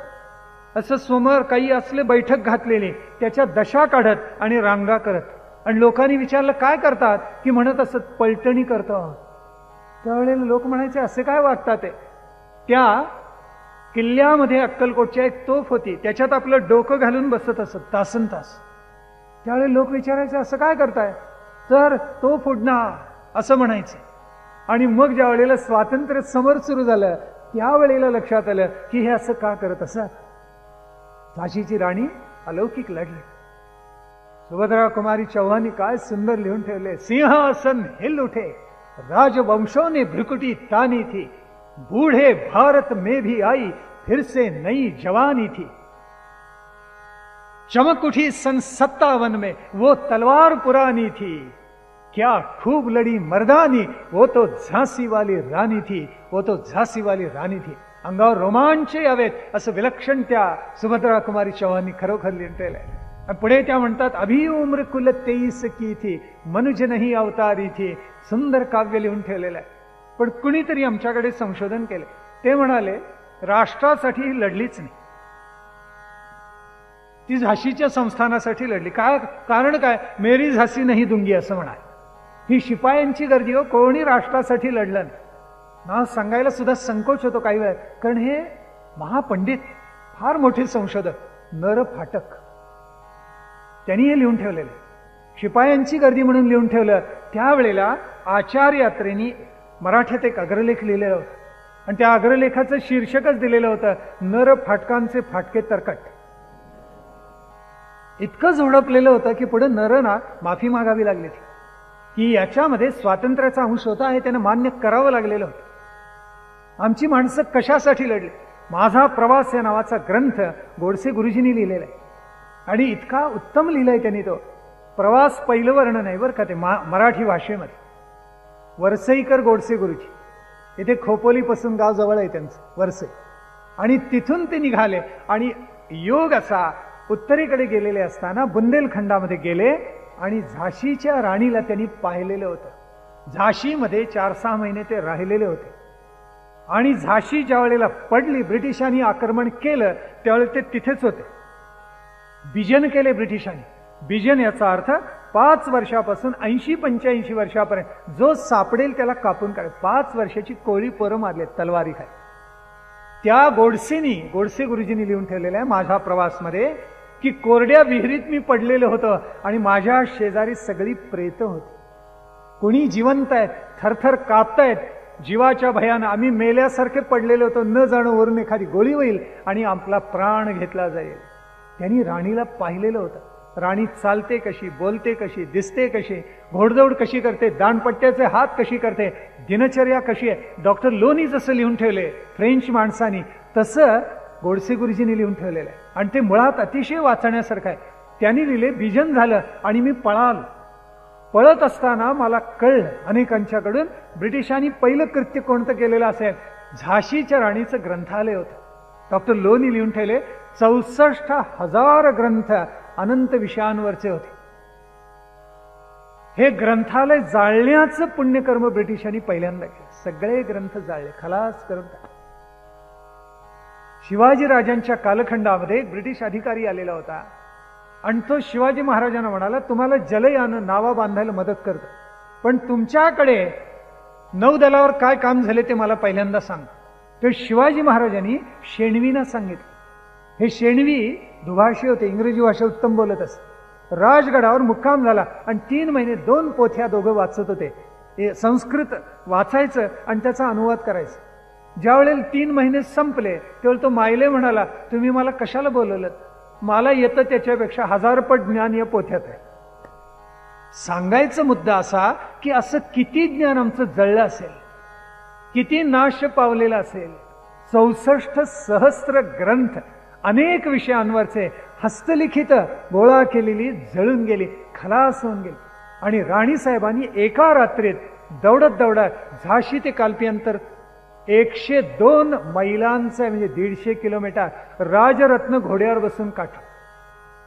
असं समोर काही असले बैठक घातलेली, त्याच्या दशा काढत आणि रांगा करत, आणि लोकांनी विचारलं काय करतात, की म्हणत असत पलटणी करतो. त्यावेळेला लोक म्हणायचे, असे काय वागतात ते. त्या किल्ल्यामध्ये अक्कलकोटच्या एक तोफ होती, त्याच्यात आपलं डोकं घालून बसत असत तासन तास. त्यावेळेला लोक विचारायचे, असं काय करताय, तर तोफ उडणार असं म्हणायचं. आणि मग ज्या वेळेला स्वातंत्र्य समर सुरू झालं, त्यावेळेला लक्षात आलं की हे असं का करत असत. झाशीची राणी अलौकिक लढली. सुभद्रा कुमारी चौहानी काय सुंदर लिहून ठेवले, सिंहासन हिल उठे, राजवंशों ने भ्रुकुटी तानी थी, बूढ़े भारत में भी आई फिर से नई जवानी थी, चमक उठी सन 57 में वो तलवार पुरानी थी, क्या खूब लड़ी मर्दानी, वो तो झांसी वाली राणी थी, वो तो झांसी वाली राणी थी. अंगावर रोमांच यावेत असं विलक्षण त्या सुभद्रा कुमारी चौहानी खरोखर लिहून ठेवलंय. पुढे त्या म्हणतात, अभी उम्र कुल 23 की थी, मनुज नहीं अवतारी थी. सुंदर काव्य लिहून ठेवलेलं आहे. पण कुणीतरी आमच्याकडे संशोधन केले, ते म्हणाले राष्ट्रासाठी ही लढलीच नाही, ती झाशीच्या संस्थानासाठी लढली. काय कारण काय, मेरी झाशी नाही दुंगी असं म्हणाले. ही शिपायांची गर्दी हो, कोणी राष्ट्रासाठी लढलं नाही. नाव सांगायला सुद्धा संकोच होतो काही वेळा, कारण हे महापंडित फार मोठे संशोधक नर फाटक त्यांनी हे लिहून ठेवलेलं. शिपायांची गर्दी म्हणून लिहून ठेवलं. त्यावेळेला आचार्य यात्रेनी मराठीत एक अग्रलेख लिहिलेला होता आणि त्या अग्रलेखाचं शीर्षकच दिलेलं होतं, नर फाटकांचे फाटके तरकट. इतकं झोडपलेलं होतं की पुढे नरना माफी मागावी लागली होती की याच्यामध्ये स्वातंत्र्याचा अंश होता, हे त्यांना मान्य करावं लागलेलं होतं. आमची माणसं कशासाठी लढली. माझा प्रवास या नावाचा ग्रंथ गोडसे गुरुजींनी लिहिलेला आहे आणि इतका उत्तम लिहिलाय त्यांनी तो. प्रवास पहिलं वर्णन आहे बरं का ते मराठी भाषेमध्ये. वरसईकर गोडसे गुरुजी, इथे खोपोलीपासून गाव जवळ आहे त्यांचं वरसई, आणि तिथून ते निघाले आणि योग असा उत्तरेकडे गेलेले असताना बुंदेलखंडामध्ये गेले आणि झाशीच्या राणीला त्यांनी पाहिलेलं होतं. झाशीमध्ये 4-6 महिने ते राहिलेले होते आणि झाशी ज्या वेळेला पडली, ब्रिटिशांनी आक्रमण केलं, त्यावेळेला ते तिथेच होते. बिजन केले ब्रिटिशांनी. बिजन याचा अर्थ 5 वर्षापासून 80-85 वर्षापर्यंत जो सापडेल त्याला कापून काढे. 5 वर्षाची कोळी पोरं मारले तलवारी खाली. त्या गोडसे गुरुजींनी लिहून ठेवलेलं आहे माझा प्रवासमध्ये की कोरड्या विहिरीत मी पडलेलं होतं आणि माझ्या शेजारी सगळी प्रेत होती. कोणी जिवंत आहेत, थरथर कापतायत जीवाच्या भयानं. आम्ही मेल्यासारखे पडलेलो होतो, न जाणं वरून एखादी गोळी होईल आणि आपला प्राण घेतला जाईल. त्यांनी राणीला पाहिलेलं होतं. राणी चालते कशी, बोलते कशी, दिसते कशी, घोडदौड कशी करते, दाणपट्ट्याचे हात कशी करते, दिनचर्या कशी आहे. डॉक्टर लोनी जसं लिहून ठेवले फ्रेंच माणसानी, तसं गोडसे गुरुजींनी लिहून ठेवलेलं आहे आणि ते मुळात अतिशय वाचण्यासारखं आहे. त्यांनी लिहिले, बिजन झालं आणि मी पळालो. पळत असताना मला कळलं अनेकांच्याकडून ब्रिटिशांनी पहिलं कृत्य कोणतं केलेलं असेल. झाशीच्या राणीचं ग्रंथालय होतं. डॉक्टर लोनी लिहून ठेवले, 64,000 ग्रंथ अनंत विषयांवरचे होते. हे ग्रंथालय जाळण्याचं पुण्यकर्म ब्रिटिशांनी पहिल्यांदा केलं. सगळे ग्रंथ जाळले, खलास करून टाकले. शिवाजी राजांच्या कालखंडामध्ये एक ब्रिटिश अधिकारी आलेला होता आणि तो शिवाजी महाराजांना म्हणाला, तुम्हाला जलयान नावा बांधायला मदत करतो, पण तुमच्याकडे नौदलावर काय काम झाले ते मला पहिल्यांदा सांग. तर शिवाजी महाराजांनी शेणवींना सांगितलं. हे शेणवी दुभाषी होते, इंग्रजी भाषा उत्तम बोलत असत. राजगडावर मुक्काम झाला आणि 3 महिने 2 पोथ्या दोघं वाचत होते. संस्कृत वाचायचं आणि त्याचा अनुवाद करायचं. ज्यावेळेला 3 महिने संपले त्यावेळेला तो मायले म्हणाला, तुम्ही मला कशाला बोलवलं? मला येतं त्याच्यापेक्षा 1000 पट ज्ञान या पोथ्यात आहे. सांगायचा मुद्दा असा की असं किती ज्ञान आमचं जळलं असेल, किती नाश पावलेला असेल. 64 सहस्त्र ग्रंथ अनेक विषयांवरचे हस्तलिखित गोळा केलेली जळून गेली, खलास होऊन गेली. आणि राणीसाहेबांनी एका रात्रीत दौडत दौडत झाशी ते कालपी अंतर 102 मैलांचं, म्हणजे 150 किलोमीटर राजरत्न घोड्यावर बसून काढलं.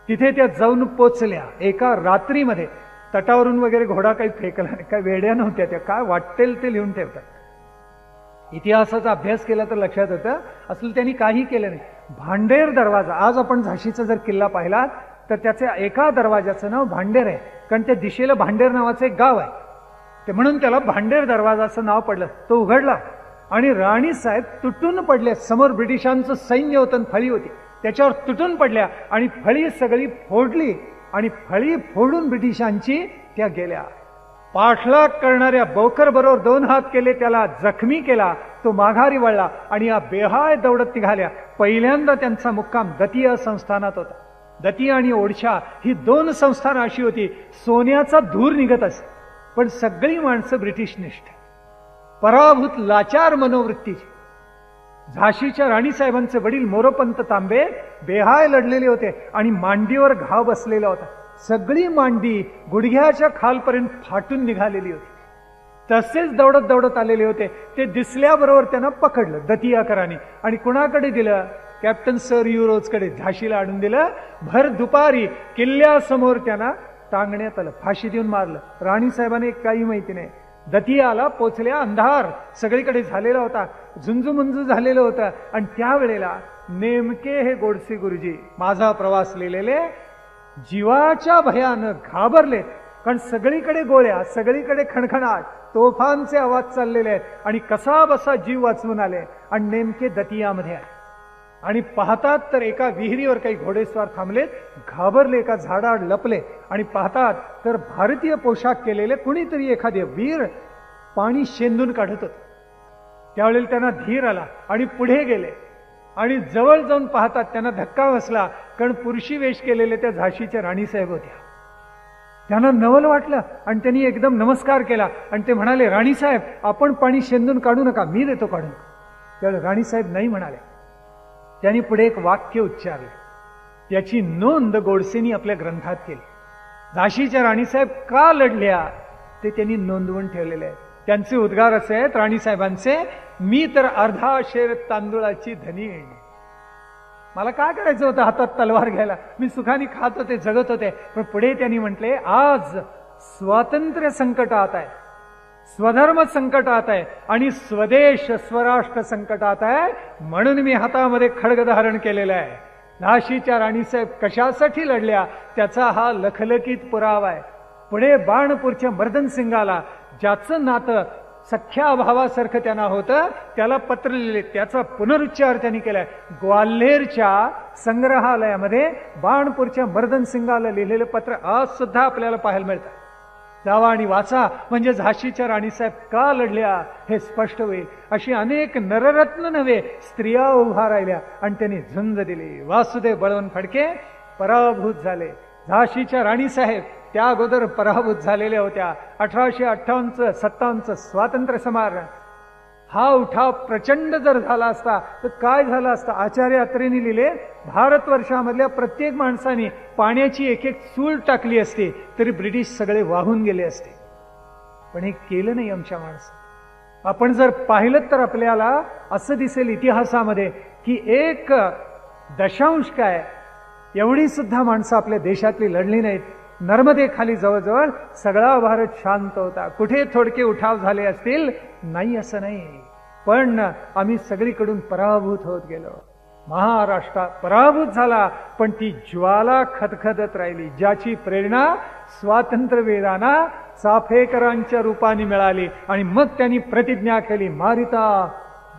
तिथे त्या जाऊन पोचल्या एका रात्रीमध्ये. तटावरून वगैरे घोडा काही फेकला नाही, काय वेड्या नव्हत्या त्या, काय वाटेल ते लिहून ठेवतात. इतिहासाचा अभ्यास केला तर लक्षात येतं असलं त्यांनी काही केलं नाही. भांडेर दरवाजा, आज आपण झाशीचा जर किल्ला पाहिला तर त्याच्या एका दरवाजाचं नाव भांडेर आहे, कारण त्या दिशेला भांडेर नावाचं एक गाव आहे, ते म्हणून त्याला भांडेर दरवाजाचं नाव पडलं. तो उघडला आणि राणी साहेब तुटून पडल्या. समोर ब्रिटिशांचं सैन्य होतं, फळी होती, त्याच्यावर तुटून पडल्या आणि फळी सगळी फोडली आणि फळी फोडून ब्रिटिशांची त्या गेल्या. पाठलाग करणाऱ्या बोकर बरोबर 2 हात केले, त्याला जखमी केला. तो माघारी वळला आणि या बेहाय दौडत निघाल्या. पहिल्यांदा त्यांचा मुक्काम दतिया संस्थानात होता. दतिया आणि ओडिशा ही 2 संस्थानं अशी होती, सोन्याचा धूर निघत असे, पण सगळी माणसं ब्रिटिशनिष्ठ, पराभूत लाचार मनोवृत्तीची. झाशीच्या राणीसाहेबांचे वडील मोरोपंत तांबे बेहाय लढलेले होते आणि मांडीवर घाव बसलेला होता. सगळी मांडी गुडघ्याच्या खालपर्यंत फाटून निघालेली होती. तसेच दौडत दौडत आलेले होते. ते दिसल्याबरोबर त्यांना पकडलं दतियाकरांनी आणि कुणाकडे दिलं? Captain sir युरोजकडे. झाशीला आणून दिलं. भर दुपारी किल्ल्यासमोर त्यांना टांगण्यात आलं, फाशी देऊन मारलं. राणीसाहेबांनी काही माहिती नाही. दतियाला पोचल्या, अंधार सगळीकडे झालेला होता, झुंजूमुंजू झालेलं होतं. आणि त्यावेळेला नेमके हे गोडसे गुरुजी माझा प्रवास लिहिलेले जीवाच्या भयानं घाबरले, कारण सगळीकडे गोळ्या, सगळीकडे खणखणाट, तोफांचे आवाज चाललेले आहेत आणि कसा बसा जीव वाचवून आले आणि नेमके दतियामध्ये आहे. आणि पाहतात तर एका विहिरीवर काही घोडेस्वार थांबलेत, घाबरले, एका झाडाआड लपले आणि पाहतात तर भारतीय पोशाख केलेले कुणीतरी एखादे वीर पाणी शेंदून काढत होते. त्यावेळेला त्यांना धीर आला आणि पुढे गेले आणि जवळ जाऊन पाहतात त्यांना धक्का बसला, कारण पुरुषी वेश केलेले त्या झाशीच्या राणीसाहेब होत्या. त्यांना नवल वाटलं आणि त्यांनी एकदम नमस्कार केला आणि ते म्हणाले, राणीसाहेब आपण पाणी शेंदून काढू नका, मी देतो काढून. त्यावेळेला राणीसाहेब नाही म्हणाले. त्यांनी पुढे एक वाक्य उच्चारले, त्याची नोंद गोडसेनी आपल्या ग्रंथात केली. झाशीच्या राणीसाहेब का लढल्या ते त्यांनी नोंदवून ठेवलेले आहे. त्यांचे उद्गार असे आहेत राणीसाहेबांचे, मी तर अर्धा शेर तांदुळाची धनीण. मला काय करायचं होतं हातात तलवार घ्यायला, मी सुखाने खात होते, जगत होते. पण पुढे त्यांनी म्हटले, आज स्वातंत्र्य संकटात आहे, स्वधर्म संकटात आहे आणि स्वदेश स्वराष्ट्र संकटात आहे, म्हणून मी हातामध्ये खड्ग धारण केलेला आहे. झाशीच्या राणीसाहेब कशासाठी लढल्या त्याचा हा लखलखीत पुरावा आहे. पुढे बाणपूरच्या मर्दन सिंगाला, ज्याचं नातं सख्या भावासारखं त्यांना होतं, त्याला पत्र लिहिले, त्याचा पुनरुच्चार त्यांनी केलाय. ग्वाल्हेरच्या संग्रहालयामध्ये बाणपूरच्या मर्दन सिंगाला लिहिलेलं पत्र आज सुद्धा आपल्याला पाहायला मिळतं. जावा आणि वाचा, म्हणजे झाशीच्या राणीसाहेब का लढल्या हे स्पष्ट होईल. अशी अनेक नररत्न नव्हे स्त्रिया उभा राहिल्या आणि त्यांनी झुंज दिली. वासुदेव बळवंत फडके पराभूत झाले. झाशीच्या राणीसाहेब त्या अगोदर पराभूत झालेल्या होत्या. 1858-57 स्वातंत्र्य समारोह हा उठाव प्रचंड जर झाला असता तर काय झालं असतं? आचार्य अत्रेंनी लिहिले, भारतवर्षामधल्या प्रत्येक माणसाने पाण्याची एक एक चूल टाकली असती तरी ब्रिटिश सगळे वाहून गेले असते. पण हे केलं नाही आमच्या माणसं. आपण जर पाहिलं तर आपल्याला असं दिसेल इतिहासामध्ये की एक दशांश काय, एवढी सुद्धा माणसं आपल्या देशातली लढली नाहीत. नर्मदेखाली जवळजवळ सगळा भारत शांत होता. कुठे थोडके उठाव झाले असतील, नाही असं नाही, पण आम्ही सगळीकडून पराभूत होत गेलो. महाराष्ट्र पराभूत झाला, पण ती ज्वाला खदखदत राहिली, ज्याची प्रेरणा स्वातंत्र्यवीरांना चाफेकरांच्या रूपाने मिळाली. आणि मग त्यांनी प्रतिज्ञा केली, मारिता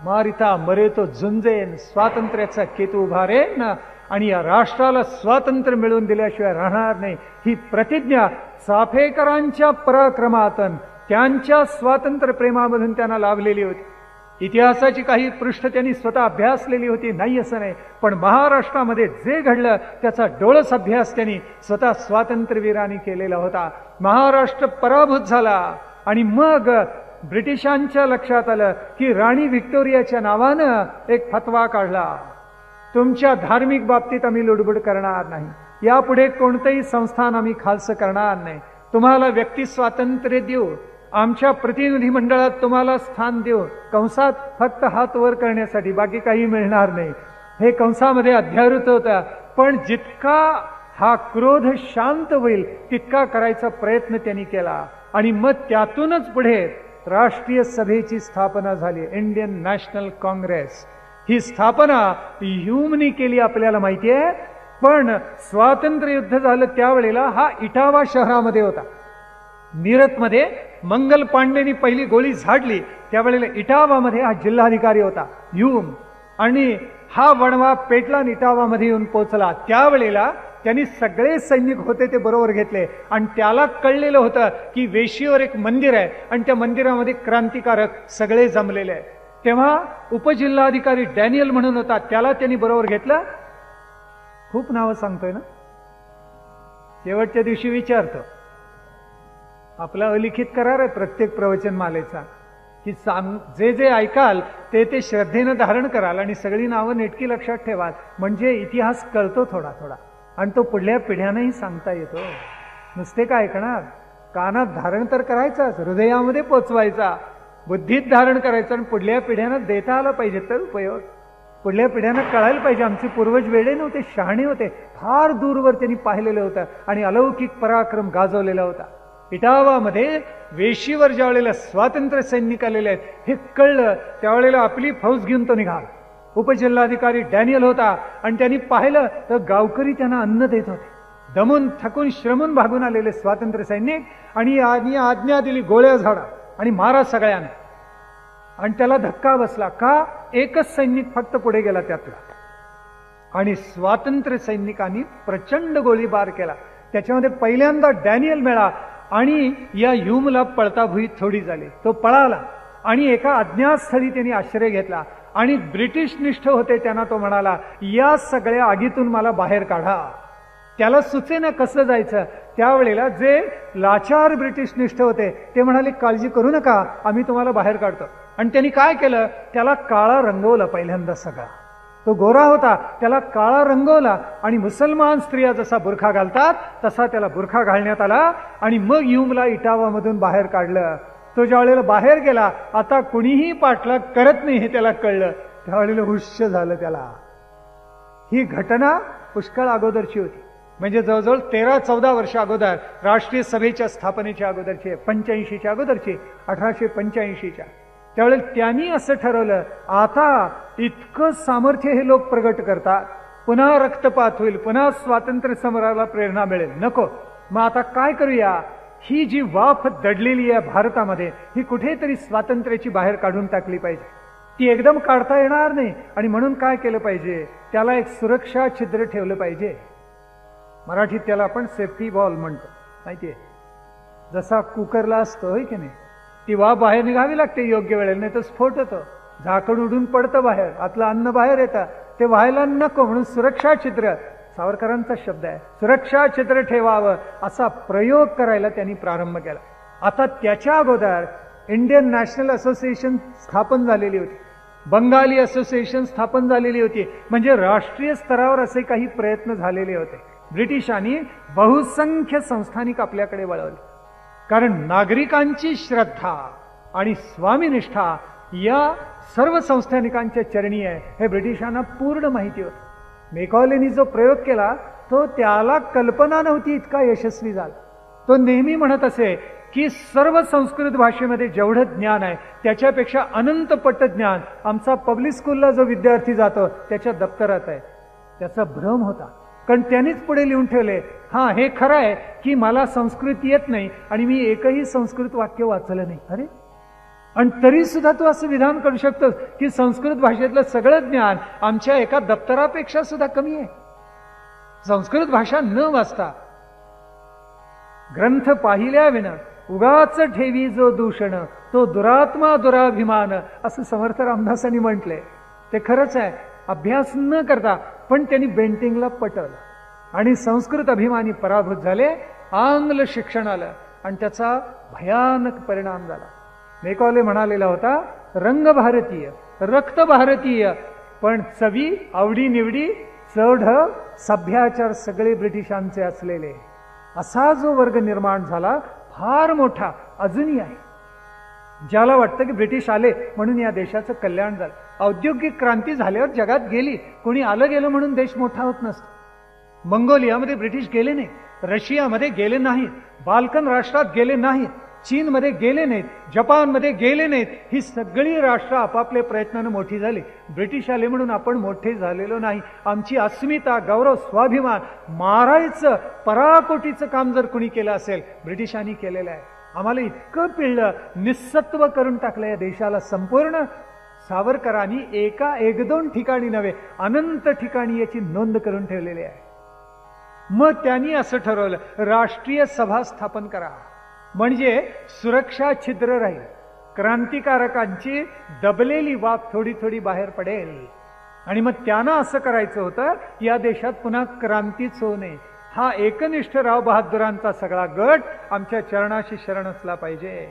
मारिता मरे तो झुंजेन, स्वातंत्र्याचा केतू उभारेन आणि या राष्ट्राला स्वातंत्र्य मिळवून दिल्याशिवाय राहणार नाही. ही प्रतिज्ञा चाफेकरांच्या पराक्रमातून, त्यांच्या स्वातंत्र्य प्रेमामधून त्यांना लाभलेली होती. इतिहासाची काही पृष्ठ त्यांनी स्वतः अभ्यासलेली होती, नाही असं नाही, पण महाराष्ट्रामध्ये जे घडलं त्याचा डोळस अभ्यास त्यांनी स्वतः स्वातंत्र्यवीरांनी केलेला होता. महाराष्ट्र पराभूत झाला आणि मग ब्रिटिशांच्या लक्षात आलं की राणी व्हिक्टोरियाच्या नावानं एक फतवा काढला, तुमच्या धार्मिक बाबतीत आम्ही लुडबुड करणार नाही, यापुढे कोणतंही संस्थान आम्ही खालसं करणार नाही, तुम्हाला व्यक्ती स्वातंत्र्य देऊ, आमच्या प्रतिनिधी मंडळात तुम्हाला स्थान देऊ, कंसात फक्त हात वर करण्यासाठी, बाकी काही मिळणार नाही. हे कंसामध्ये अध्याहृत होता, पण जितका हा क्रोध शांत होईल तितका करायचा प्रयत्न त्यांनी केला. आणि मग त्यातूनच पुढे राष्ट्रीय सभेची स्थापना झाली, इंडियन नॅशनल काँग्रेस. ही स्थापना ह्यूमनी केली आपल्याला माहिती आहे, पण स्वातंत्र्य युद्ध झालं त्यावेळेला हा इटावा शहरामध्ये होता. मीरतमध्ये मंगल पांडेनी पहिली गोळी झाडली त्यावेळेला इटावामध्ये हा जिल्हाधिकारी होता ह्यूम, आणि हा वणवा पेटला इटावामध्ये येऊन पोचला. त्यावेळेला त्यांनी सगळे सैनिक होते ते बरोबर घेतले आणि त्याला कळलेलं होतं की वेशीवर एक मंदिर आहे आणि त्या मंदिरामध्ये क्रांतिकारक सगळे जमलेले आहे. तेव्हा उपजिल्हाधिकारी डॅनियल म्हणून होता, त्याला त्यांनी बरोबर घेतलं. खूप नावं सांगतोय ना, शेवटच्या दिवशी विचारतो, आपला अलिखित करार आहे प्रत्येक प्रवचन मालेचा की जे जे ऐकाल ते ते श्रद्धेनं धारण कराल आणि सगळी नावं नेटकी लक्षात ठेवाल, म्हणजे इतिहास कळतो थोडा थोडा आणि तो पुढल्या पिढ्यांनाही सांगता येतो. नुसते काय ऐकणार, कानात धारण तर करायचाच, हृदयामध्ये पोचवायचा, बुद्धीत धारण करायचं आणि पुढल्या पिढ्यांना देता आला पाहिजे तर उपयोग. पुढल्या पिढ्यांना कळायला पाहिजे आमचे पूर्वज वेडे नव्हते, शहाणे होते, फार दूरवर त्यांनी पाहिलेलं होतं आणि अलौकिक पराक्रम गाजवलेला होता. इटावामध्ये वेशीवर ज्या वेळेला स्वातंत्र्य सैनिक आलेले आहेत हे कळलं त्यावेळेला आपली फौज घेऊन तो निघाला. उपजिल्हाधिकारी डॅनियल होता आणि त्यांनी पाहिलं तर गावकरी त्यांना अन्न देत होते, दमून थकून श्रमून भागून आलेले स्वातंत्र्य सैनिक, आणि आज्ञा दिली गोळ्या झाडा आणि मारा सगळ्यांना. आणि त्याला धक्का बसला का, एकच सैनिक फक्त पुढे गेला त्यातला, आणि स्वातंत्र्य सैनिकांनी प्रचंड गोळीबार केला. त्याच्यामध्ये पहिल्यांदा डॅनियल मिळाला आणि या ह्यूमला पळता भुईत थोडी झाली, तो पळाला आणि एका अज्ञातस्थळी त्यांनी आश्रय घेतला आणि ब्रिटिश निष्ठ होते त्यांना तो म्हणाला, या सगळ्या आगीतून मला बाहेर काढा. त्याला सुचेना कसं जायचं. त्यावेळेला जे लाचार ब्रिटिश निष्ठ होते ते म्हणाले, काळजी करू नका, आम्ही तुम्हाला बाहेर काढतो. आणि त्यांनी काय केलं, त्याला काळा रंगवलं पहिल्यांदा सगळा. तो गोरा होता, त्याला काळा रंगवला आणि मुसलमान स्त्रिया जसा बुरखा घालतात तसा त्याला बुरखा घालण्यात आला आणि मग ह्यूमला इटावामधून बाहेर काढलं. तो ज्या वेळेला बाहेर गेला, आता कुणीही पाठलाग करत नाही हे त्याला कळलं, त्यावेळेला हुश्य झालं त्याला. ही घटना पुष्कळ अगोदरची होती, म्हणजे जवळजवळ 13-14 वर्ष अगोदर, राष्ट्रीय सभेच्या स्थापनेच्या अगोदरची, 85च्या अगोदरची, 1885च्या. त्यावेळेला त्यांनी असं ठरवलं, आता इतकं सामर्थ्य हे लोक प्रगट करतात, पुन्हा रक्तपात होईल, पुन्हा स्वातंत्र्य समराला प्रेरणा मिळेल, नको. मग आता काय करूया, ही जी वाफ दडलेली आहे भारतामध्ये ही कुठेतरी स्वातंत्र्याची बाहेर काढून टाकली पाहिजे. ती एकदम काढता येणार नाही आणि म्हणून काय केलं पाहिजे, त्याला एक सुरक्षा छिद्र ठेवलं पाहिजे. मराठीत त्याला आपण सेफ्टी वॉल म्हणतो, माहितीये, जसा कुकरला असतो होय की नाही, ती वाफ बाहेर निघावी लागते योग्य वेळेला, नाही तर स्फोट होतो, झाकण उडून पडतं बाहेर, आतलं अन्न बाहेर येतं, ते व्हायला नको म्हणून सुरक्षा छिद्र, सावरकरांचा शब्द आहे, सुरक्षा छिद्र ठेवावं असा प्रयोग करायला त्यांनी प्रारंभ केला. आता त्याच्या अगोदर इंडियन नॅशनल असोसिएशन स्थापन झालेली होती, बंगाली असोसिएशन स्थापन झालेली होती, म्हणजे राष्ट्रीय स्तरावर असे काही प्रयत्न झालेले होते. ब्रिटिशांनी बहुसंख्य संस्थानिक आपल्याकडे वळवले, कारण नागरिकांची श्रद्धा आणि स्वामीनिष्ठा या सर्व संस्थानिकांच्या चरणी आहे हे ब्रिटिशांना पूर्ण माहिती होतं. मेकॉलेनी जो प्रयोग केला तो त्याला कल्पना नव्हती इतका यशस्वी झाला. तो नेहमी म्हणत असे की सर्व संस्कृत भाषेमध्ये जेवढं ज्ञान आहे त्याच्यापेक्षा अनंत पट ज्ञान आमचा पब्लिक स्कूलला जो विद्यार्थी जातो त्याच्या दप्तरात आहे. त्याचा भ्रम होता, कारण त्यांनीच पुढे लिहून ठेवले, हा हे खरं आहे की मला संस्कृत येत नाही आणि मी एकही संस्कृत वाक्य वाचलं नाही. अरे, आणि तरी सुद्धा तू असं विधान करू शकतोस की संस्कृत भाषेतलं सगळं ज्ञान आमच्या एका दप्तरापेक्षा सुद्धा कमी आहे. संस्कृत भाषा न वाचता ग्रंथ पाहिल्या विना उगाच ठेवी जो दूषण तो दुरात्मा दुराभिमान, असं समर्थ रामदासांनी म्हटलंय. ते खरंच आहे. अभ्यास न करता पण त्यांनी बेंटिंगला पटवलं आणि संस्कृत अभिमानी पराभूत झाले. आंग्ल शिक्षण आलं आणि त्याचा भयानक परिणाम झाला. मेकॉले म्हणालेला होता, रंग भारतीय, रक्त भारतीय, पण चवी, आवडीनिवडी, चढ, सभ्याचार सगळे ब्रिटिशांचे असलेले, असा जो वर्ग निर्माण झाला फार मोठा अजूनही आहे. ज्याला वाटतं की ब्रिटिश आले म्हणून या देशाचं कल्याण झालं. औद्योगिक क्रांती झाल्यावर जगात गेली, कोणी आलं गेलं म्हणून देश मोठा होत नसतो. मंगोलियामध्ये ब्रिटिश गेले नाही, रशियामध्ये गेले नाहीत, बाल्कन राष्ट्रात गेले नाहीत, चीनमध्ये गेले नाहीत, जपानमध्ये गेले नाहीत. ही सगळी राष्ट्र आपापल्या प्रयत्नानं मोठी झाली. ब्रिटिश आले म्हणून आपण मोठे झालेलो नाही. आमची अस्मिता, गौरव, स्वाभिमान मारायचं पराकोटीचं काम जर कुणी केलं असेल ब्रिटिशांनी केलेलं आहे. आम्हाला इतकं पिळलं, निस्सत्व करून टाकलं या देशाला संपूर्ण. सावरकरांनी एक दोन ठिकाणी नव्हे अनंत ठिकाणी याची नोंद करून ठेवलेली आहे. मग त्यांनी असं ठरवलं, राष्ट्रीय सभा स्थापन करा, म्हणजे सुरक्षा छिद्र राहील, क्रांतिकारकांची दबलेली वाफ थोडी थोडी बाहेर पडेल. आणि मग त्यांना असं करायचं होतं, या देशात पुन्हा क्रांतीच होऊ नये. हा एकनिष्ठ राव बहादुरांचा सगळा गट आमच्या चरणाशी शरण असला पाहिजे.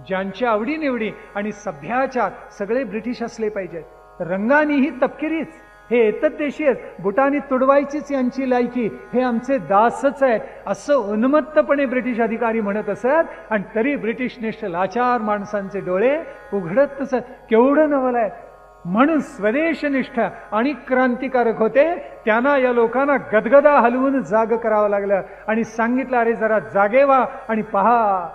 ज्यांच्या आवडीनिवडी आणि सभ्याचार सगळे ब्रिटिश असले पाहिजेत. रंगानीही तपकिरीच, हे एतद्देशीय, बुटानी तुडवायचीच यांची लायकी, हे आमचे दासच आहेत, असं उन्मत्तपणे ब्रिटिश अधिकारी म्हणत असत. आणि तरी ब्रिटिशनिष्ठ लाचार माणसांचे डोळे उघडत नसत. केवढं नवल आहे. म्हणून स्वदेशनिष्ठ आणि क्रांतिकारक होते. त्यांना या लोकांना गदगदा हलवून जाग करावं लागलं आणि सांगितलं, अरे जरा जागे व्हा आणि पहा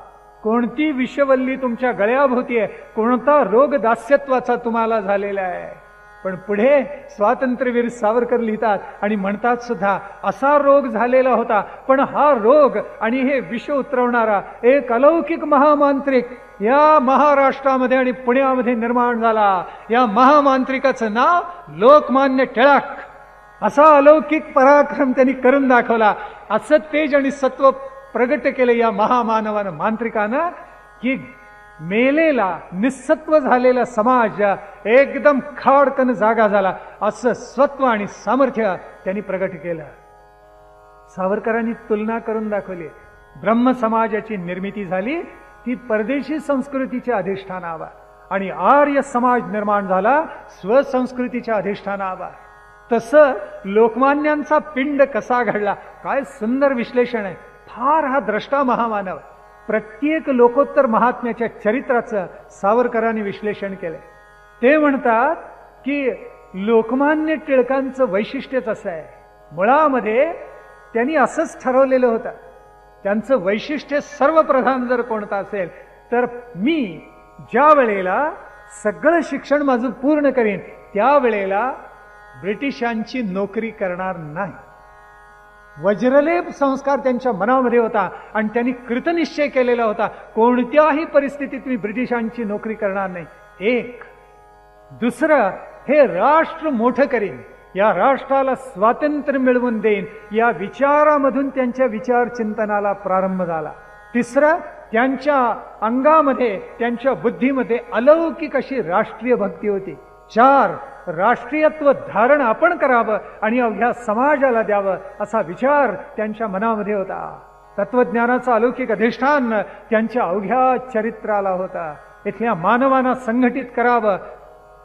कोणती विषवल्ली तुमच्या गळ्याभोवती आहे, कोणता रोग दास्यत्वाचा तुम्हाला झालेला आहे. पण पुढे स्वातंत्र्यवीर सावरकर लिहितात आणि म्हणतात सुद्धा, असा रोग झालेला होता, पण हा रोग आणि हे विष उतरवणारा एक अलौकिक महामांत्रिक या महाराष्ट्रामध्ये आणि पुण्यामध्ये निर्माण झाला. या महामांत्रिकाचं नाव लोकमान्य टिळक. असा अलौकिक पराक्रम त्यांनी करून दाखवला. असं तेज आणि सत्व प्रगट केलं या महामानवानं, मांत्रिकानं, की मेलेला निस्सत्व झालेला समाज एकदम खाडकन जागा झाला. असं सत्व आणि सामर्थ्य त्यांनी प्रगट केलं. सावरकरांनी तुलना करून दाखवली. ब्रह्म समाजाची निर्मिती झाली ती परदेशी संस्कृतीच्या अधिष्ठानावर, आणि आर्य समाज निर्माण झाला स्वसंस्कृतीच्या अधिष्ठानावर. तसं लोकमान्यांचा पिंड कसा घडला, काय सुंदर विश्लेषण आहे. फार हा द्रष्टा महामानव. प्रत्येक लोकोत्तर महात्म्याच्या चरित्राचं सावरकरांनी विश्लेषण केलंय. ते म्हणतात की लोकमान्य टिळकांचं वैशिष्ट्यच असं आहे, मुळामध्ये त्यांनी असंच ठरवलेलं होतं. त्यांचं वैशिष्ट्य सर्वप्रधान जर कोणतं असेल तर मी ज्या वेळेला सगळं शिक्षण माझं पूर्ण करीन त्यावेळेला ब्रिटिशांची नोकरी करणार नाही. वज्रलेप संस्कार त्यांच्या मनामध्ये होता आणि त्यांनी कृतनिश्चय केलेला होता, कोणत्याही परिस्थितीत मी ब्रिटिशांची नोकरी करणार नाही. एक. दुसरं, हे राष्ट्र मोठं करीन, या राष्ट्राला स्वातंत्र्य मिळवून देईन, या विचारामधून त्यांच्या विचार चिंतनाला प्रारंभ झाला. तिसरं, त्यांच्या अंगामध्ये त्यांच्या बुद्धीमध्ये अलौकिक अशी राष्ट्रीय भक्ती होती. चार, राष्ट्रीयत्व धारण आपण करावं आणि अवघ्या समाजाला द्यावं असा विचार त्यांच्या मनामध्ये होता. तत्वज्ञानाचा अलौकिक अधिष्ठान त्यांच्या अवघ्या चरित्राला होता. इथल्या मानवांना संघटित करावं.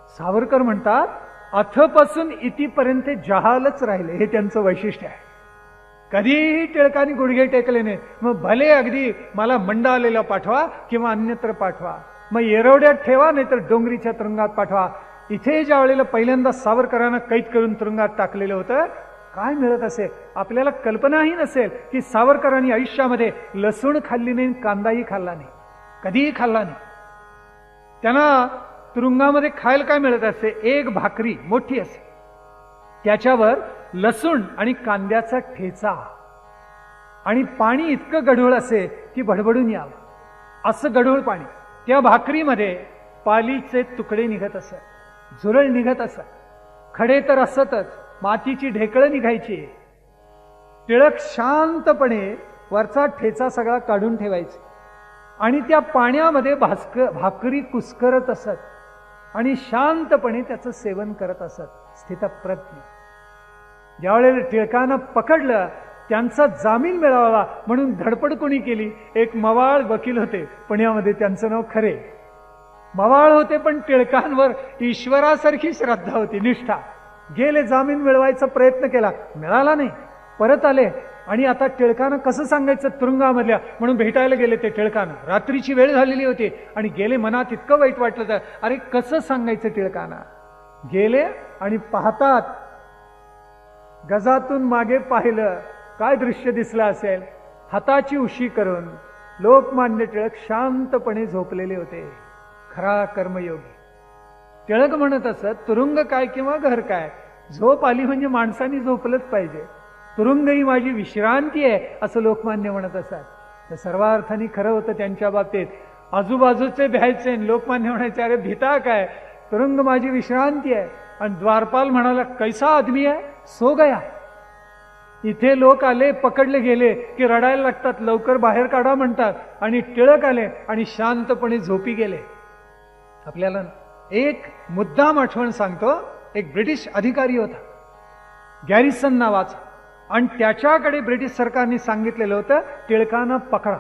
सावरकर म्हणतात, अथपासून इतिपर्यंत जहालच राहिले, हे त्यांचं वैशिष्ट्य आहे. कधीही टिळकांनी गुडघे टेकले नाहीत. मग भले अगदी मला मंडालेला पाठवा किंवा अन्यत्र पाठवा, मग येरवड्यात ठेवा नाही तर डोंगरीच्या तुरुंगात पाठवा, इथे ज्या वेळेला पहिल्यांदा सावरकरांना कैद करून तुरुंगात टाकलेलं होतं, काय मिळत असेल आपल्याला कल्पनाही नसेल की सावरकरांनी आयुष्यामध्ये लसूण खाल्ली नाही, कांदाही खाल्ला नाही, कधीही खाल्ला नाही. त्यांना तुरुंगामध्ये खायला काय मिळत असे? एक भाकरी मोठी असे, त्याच्यावर लसूण आणि कांद्याचा ठेचा आणि पाणी इतकं गढूळ असे की भडभडून यावं असं गढूळ पाणी. त्या भाकरीमध्ये पालीचे तुकडे निघत असत, झुरळ निघत असत, खडे तर असतच, मातीची ढेकळं निघायची. टिळक शांतपणे वरचा ठेचा सगळा काढून ठेवायचे आणि त्या पाण्यामध्ये भाकरी कुस्करत असत आणि शांतपणे त्याचं सेवन करत असत, स्थितप्रज्ञ. ज्यावेळेला टिळकांना पकडलं, त्यांचा जामीन मिळावा म्हणून धडपड कोणी केली? एक मवाळ वकील होते पुण्यामध्ये, त्यांचं नाव खरे. मवाळ होते पण टिळकांवर ईश्वरासारखी श्रद्धा होती, निष्ठा. गेले, जामीन मिळवायचा प्रयत्न केला, मिळाला नाही, परत आले. आणि आता टिळकांना कसं सांगायचं तुरुंगामधल्या, म्हणून भेटायला गेले ते टिळकांना. रात्रीची वेळ झालेली होती आणि गेले, मनात इतकं वाईट वाटलं तर अरे कसं सांगायचं टिळकांना. गेले आणि पाहतात, गजातून मागे पाहिलं, काय दृश्य दिसलं असेल? हाताची उशी करून लोकमान्य टिळक शांतपणे झोपलेले होते. खरा कर्मयोगी. टिळक म्हणत असत, तुरुंग काय किंवा घर काय, झोप आली म्हणजे माणसाने झोपलंच पाहिजे. तुरुंग ही माझी विश्रांती आहे असं लोकमान्य म्हणत असत. तर सर्वार्थाने खरं होतं त्यांच्या बाबतीत. आजूबाजूचे भ्यायचे, लोकमान्य म्हणायचे अरे भिता काय, तुरुंग माझी विश्रांती आहे. आणि द्वारपाल म्हणाला कैसा आदमी आहे, सो गया. इथे लोक आले, पकडले गेले की रडायला लागतात, लवकर बाहेर काढा म्हणतात. आणि टिळक आले आणि शांतपणे झोपी गेले. आपल्याला एक मुद्दाम आठवण सांगतो. एक ब्रिटिश अधिकारी होता, गॅरिसन नावाचा, आणि त्याच्याकडे ब्रिटिश सरकारने सांगितलेलं होतं टिळकांना पकडा.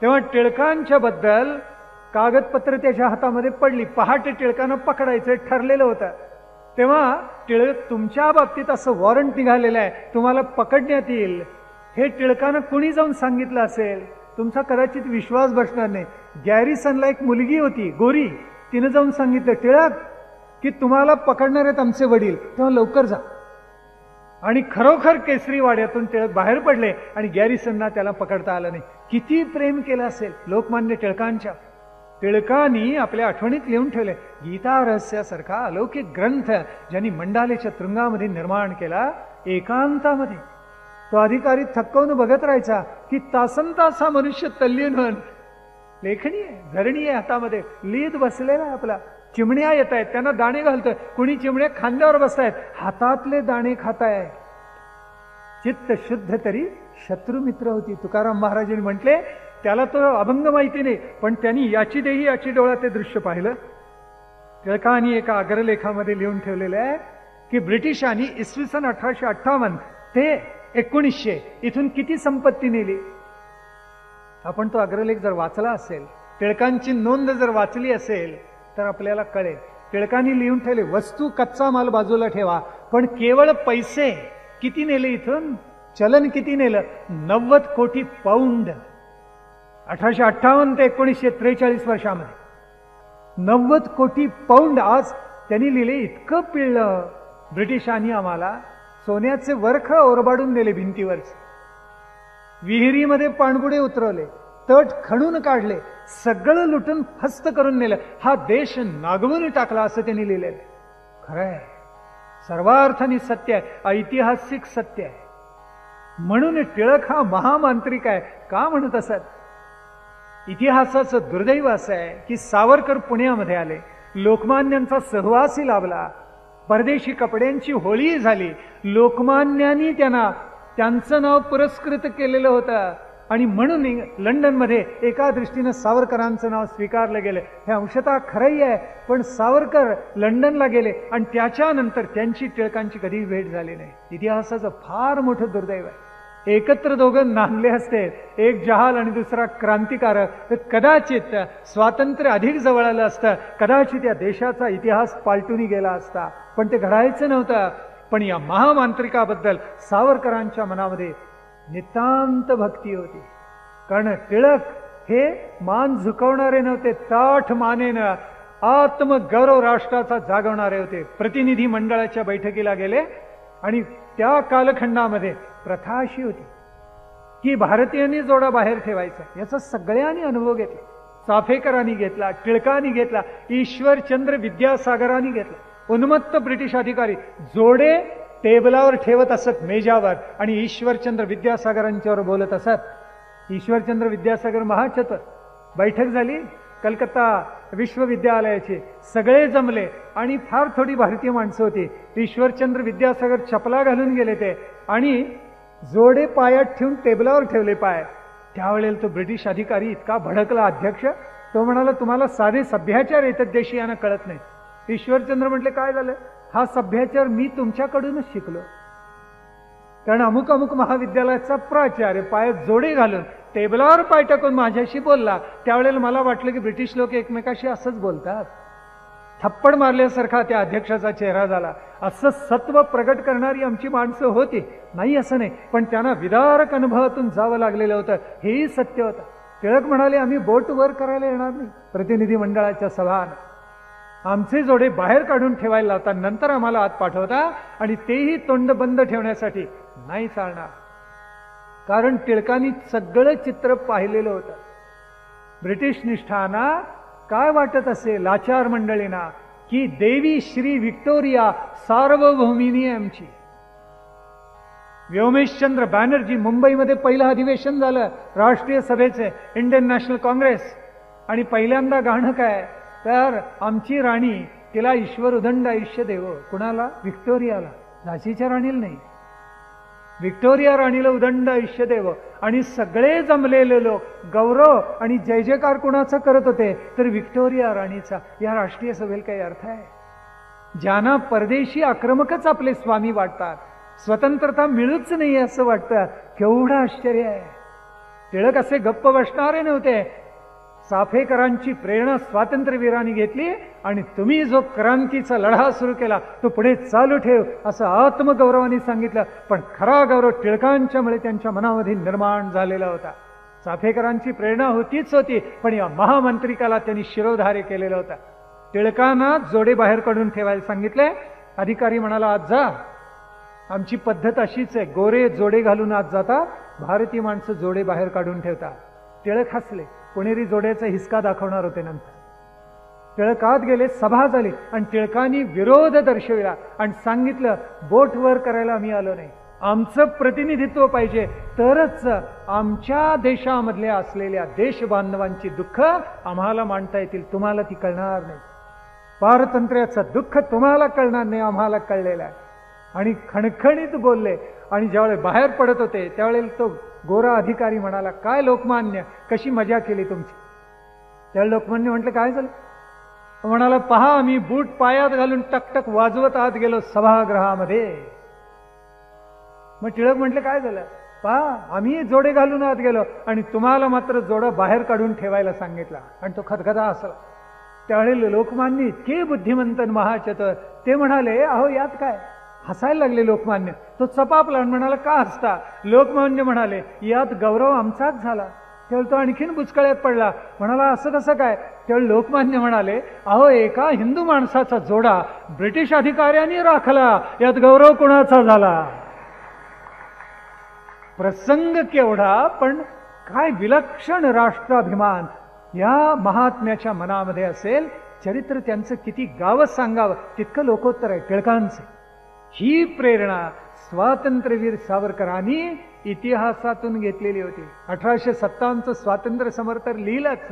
तेव्हा टिळकांच्या बद्दल कागदपत्र त्याच्या हातामध्ये पडली. पहाटे टिळकांना पकडायचं ठरलेलं होतं. तेव्हा टिळक, तुमच्या बाबतीत असं वॉरंट निघालेलं आहे, तुम्हाला पकडण्यात येईल. हे टिळकांना कुणी जाऊन सांगितलं असेल? तुमचा कदाचित विश्वास बसणार नाही. गॅरिसनला एक मुलगी होती गोरी, तिनं जाऊन सांगितलं टिळक की तुम्हाला पकडणार आहेत आमचे वडील, तेव्हा लवकर जा. आणि खरोखर केसरीवाड्यातून टिळक बाहेर पडले आणि गॅरिसनला त्याला पकडता आलं नाही. किती प्रेम केलं असेल लोकमान्य टिळकांच्या. टिळकांनी आपल्या आठवणीत लिहून ठेवले गीता रहस्यासारखा अलौकिक ग्रंथ ज्यांनी मंडालेच्या तुरुंगामध्ये निर्माण केला. एकांतामध्ये तो अधिकारी थक्कवून बघत राहायचा की तासनतास हा मनुष्य तल्लीन होऊन, लेखणी आहे, झरणी आहे हातामध्ये, लीद बसलेला आहे आपला, चिमण्या येत आहेत, त्यांना दाणे घालतोय, कुणी चिमण्या खांद्यावर बसतायत, हातातले दाणे खाताय. चित्त शुद्ध तरी शत्रू मित्र होती. तुकाराम महाराजांनी म्हटले, त्याला तो अभंग माहिती नाही पण त्यांनी याची देही याची डोळा ते दृश्य पाहिलं. टिळकांनी एका अग्रलेखामध्ये लिहून ठेवलेलं आहे की ब्रिटिशांनी इसवी सन 1858 ते 1900 इथून किती संपत्ती नेली. आपण तो अग्रलेख जर वाचला असेल, टिळकांची नोंद जर वाचली असेल तर आपल्याला कळेल. टिळकांनी लिहून ठेवले, वस्तू कच्चा माल बाजूला ठेवा, पण केवळ पैसे किती नेले इथून, चलन किती नेलं, 90 कोटी पाऊंड. 1858 ते 1943 वर्षामध्ये 90 कोटी पाऊंड. आज त्यांनी लिहिले, इतकं पिळलं ब्रिटिशांनी आम्हाला, सोन्याचे वरख ओरबाडून नेले भिंतीवरचे, विहिरीमध्ये पाणबुडे उतरवले, तट खणून काढले, सगळं लुटून फस्त करून नेलं, हा देश नागवून टाकला असं त्यांनी लिहिलेलं. खरंय, सर्वार्थाने सत्य आहे, ऐतिहासिक सत्य आहे. म्हणून टिळक हा महामांत्रिक आहे. का म्हणत असत? इतिहासाचं दुर्दैव असं आहे की सावरकर पुण्यामध्ये आले, लोकमान्यांचा सहवासी लाभला, परदेशी कपड्यांची होळी झाली, लोकमान्यांनी त्यांचं नाव पुरस्कृत केलेलं होतं आणि म्हणून लंडनमध्ये एका दृष्टीनं सावरकरांचं नाव स्वीकारलं गेलं. हे अंशतः खरंही आहे, पण सावरकर लंडनला गेले आणि त्याच्यानंतर त्यांची टिळकांची कधीही भेट झाली नाही. इतिहासाचं फार मोठं दुर्दैव आहे. एकत्र दोघं नांदले असते, एक जहाल आणि दुसरा क्रांतिकारक, तर कदाचित स्वातंत्र्य अधिक जवळ आलं असतं, कदाचित या देशाचा इतिहास पालटून गेला असता, पण ते घडायचं नव्हतं. पण या महामांत्रिकाबद्दल सावरकरांच्या मनामध्ये नितांत भक्ती होती. कारण टिळक हे मान झुकवणारे नव्हते, ताठ मानेनं आत्मगौरव राष्ट्राचा जागवणारे होते. प्रतिनिधी मंडळाच्या बैठकीला गेले आणि त्या कालखंडामध्ये प्रथा अशी होती की भारतीयांनी जोडा बाहेर ठेवायचा. याचा सगळ्यांनी अनुभव घेतला. चाफेकरांनी घेतला, टिळकांनी घेतला, ईश्वरचंद्र विद्यासागरांनी घेतला. उन्मत्त ब्रिटिश अधिकारी जोडे टेबलावर ठेवत असत, मेजावर, आणि ईश्वरचंद्र विद्यासागरांच्यावर बोलत असत. ईश्वरचंद्र विद्यासागर महाचतुर. बैठक झाली कलकत्ता विश्वविद्यालयाची, सगळे जमले आणि फार थोडी भारतीय माणसं होती. ईश्वरचंद्र विद्यासागर चपला घालून गेले ते आणि जोडे पायात ठेवून टेबलावर ठेवले पाय. त्यावेळेला तो ब्रिटिश अधिकारी इतका भडकला अध्यक्ष, तो म्हणाला तुम्हाला साधे सभ्याचार येतात देशी, यांना कळत नाही. ईश्वरचंद्र म्हटले काय झालं? हा सभ्याचार मी तुमच्याकडूनच शिकलो. कारण अमुक अमुक महाविद्यालयाचा प्राचार्य पायात जोडे घालून टेबलावर पाय टाकून माझ्याशी बोलला. त्यावेळेला मला वाटलं की ब्रिटिश लोक एकमेकाशी असंच बोलतात. थप्पड मारल्यासारखा त्या अध्यक्षाचा चेहरा झाला. असं सत्व प्रगट करणारी आमची माणसं होती, नाही असं नाही, पण त्यांना विदारक अनुभवातून जावं लागलेलं होतं, हेही सत्य होतं. टिळक म्हणाले आम्ही बोट वर करायला येणार नाही प्रतिनिधी मंडळाच्या सभान, आमचे जोडे बाहेर काढून ठेवायला लावता, नंतर आम्हाला आत पाठवता, आणि तेही तोंड बंद ठेवण्यासाठी नाही चालणार. कारण टिळकांनी सगळं चित्र पाहिलेलं होतं. ब्रिटिश निष्ठांना काय वाटत असेल, लाचार मंडळींना, की देवी श्री व्हिक्टोरिया सार्वभौमिनी आमची. व्योमेशचंद्र बॅनर्जी, मुंबईमध्ये पहिलं अधिवेशन झालं राष्ट्रीय सभेचे, इंडियन नॅशनल काँग्रेस, आणि पहिल्यांदा गाणं काय तर आमची राणी, तिला ईश्वर उदंड आयुष्य देव. कुणाला? व्हिक्टोरियाला, झाशीच्या राणीला नाही, व्हिक्टोरिया राणीला उदंड आयुष्य देव. आणि सगळे जमलेले लोक गौरव आणि जय जयकार कुणाचा करत होते तर व्हिक्टोरिया राणीचा. या राष्ट्रीय सभेला काही अर्थ आहे? ज्यांना परदेशी आक्रमकच आपले स्वामी वाटतात, स्वतंत्रता मिळूच नाही असं वाटतं, केवढं आश्चर्य आहे. टिळक असे गप्प बसणारे नव्हते. चाफेकरांची प्रेरणा स्वातंत्र्यवीरांनी घेतली आणि तुम्ही जो क्रांतीचा लढा सुरू केला तो पुढे चालू ठेव असं आत्मगौरवाने सांगितलं. पण खरा गौरव टिळकांच्यामुळे त्यांच्या मनामध्ये निर्माण झालेला होता. चाफेकरांची प्रेरणा होतीच होती, पण या महामंत्रिकाला त्यांनी शिरोधार्य केलेलं होतं. टिळकांना जोडे बाहेर काढून ठेवायला सांगितले. अधिकारी म्हणाला आज जा, आमची पद्धत अशीच आहे, गोरे जोडे घालून आज जातात, भारतीय माणसं जोडे बाहेर काढून ठेवतात. टिळक हसले. पुणेरी जोड्याचा हिसका दाखवणार होते. नंतर टिळक आत गेले, सभा झाली आणि टिळकांनी विरोध दर्शविला आणि सांगितलं बोट वर करायला आम्ही आलो नाही, आमचं प्रतिनिधित्व पाहिजे, तरच आमच्या देशामधल्या असलेल्या देशबांधवांची दुःख आम्हाला मांडता येतील, तुम्हाला ती कळणार नाही. पारतंत्र्याचं दुःख तुम्हाला कळणार नाही, आम्हाला कळलेलं आहे. आणि खणखणीत बोलले. आणि ज्यावेळेस बाहेर पडत होते त्यावेळेला तो गोरा अधिकारी म्हणाला काय लोकमान्य, कशी मजा केली तुमची. त्यावेळेला लोकमान्य म्हटलं काय झालं? म्हणाला पहा आम्ही बूट पायात घालून टकटक वाजवत आत गेलो सभागृहामध्ये. मग टिळक म्हटलं काय झालं? पहा आम्ही जोडे घालून आत गेलो आणि तुम्हाला मात्र जोडा बाहेर काढून ठेवायला सांगितला. आणि तो खदखदा हसला. त्यावेळेला लोकमान्य इतके बुद्धिमंत महाचतुर, ते म्हणाले अहो यात काय? हसायला लागले लोकमान्य. तो चपापला म्हणाला का हसता? लोकमान्य म्हणाले यात गौरव आमचाच झाला. त्यावेळी तो आणखीन बुचकळ्यात पडला. म्हणाला असं कसं काय? त्यावेळी लोकमान्य म्हणाले अहो एका हिंदू माणसाचा जोडा ब्रिटिश अधिकाऱ्यांनी राखला, यात गौरव कोणाचा झाला? प्रसंग केवढा, पण काय विलक्षण राष्ट्राभिमान या महात्म्याच्या मनामध्ये असेल. चरित्र त्यांचं किती गावं सांगावं तितकं लोकोत्तर आहे टिळकांचे. ही प्रेरणा स्वातंत्र्यवीर सावरकरांनी इतिहासातून घेतलेली होती. 1857चं स्वातंत्र्य समर तर लिहिलंच,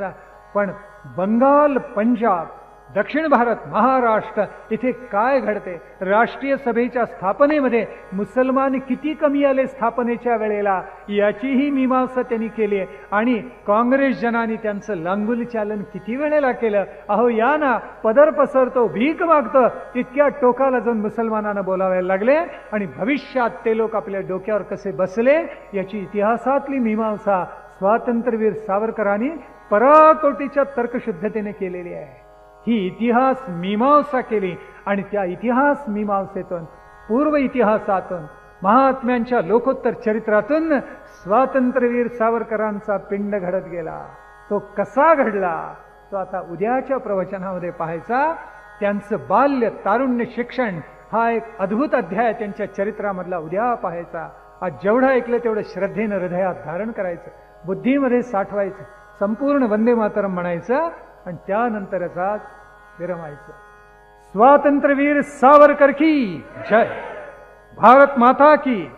पण बंगाल, पंजाब, दक्षिण भारत, महाराष्ट्र इथे काय घडते? राष्ट्रीय सभेच्या स्थापनेमध्ये मुसलमान किती कमी आले स्थापनेच्या वेळेला, याचीही मीमांसा त्यांनी केली आहे. आणि काँग्रेस जनांनी त्यांचं लांगुल चालन किती वेळेला केलं. अहो या ना, पदर पसरतो, भीक मागतो, तितक्या टोकाला जाऊन मुसलमानांना बोलावायला लागले. आणि भविष्यात ते लोक आपल्या डोक्यावर कसे बसले याची इतिहासातली मीमांसा स्वातंत्र्यवीर सावरकरांनी पराकोटीच्या तर्कशुद्धतेने केलेली आहे. ही इतिहास मीमांसा केली आणि त्या इतिहास मीमांसेतून, पूर्व इतिहासातून, महात्म्यांच्या लोकोत्तर चरित्रातून स्वातंत्र्यवीर सावरकरांचा पिंड घडत गेला. तो कसा घडला तो आता उद्याच्या प्रवचनामध्ये पाहायचा. त्यांचं बाल्य तारुण्य शिक्षण हा एक अद्भुत अध्याय त्यांच्या चरित्रामधला उद्या पाहायचा. आज जेवढं ऐकलं तेवढं श्रद्धेनं हृदयात धारण करायचं, बुद्धीमध्ये साठवायचं, संपूर्ण वंदे मातरम म्हणायचं आणि त्यानंतरच विरमायचं. स्वातंत्र्यवीर सावरकर की जय. भारत माता की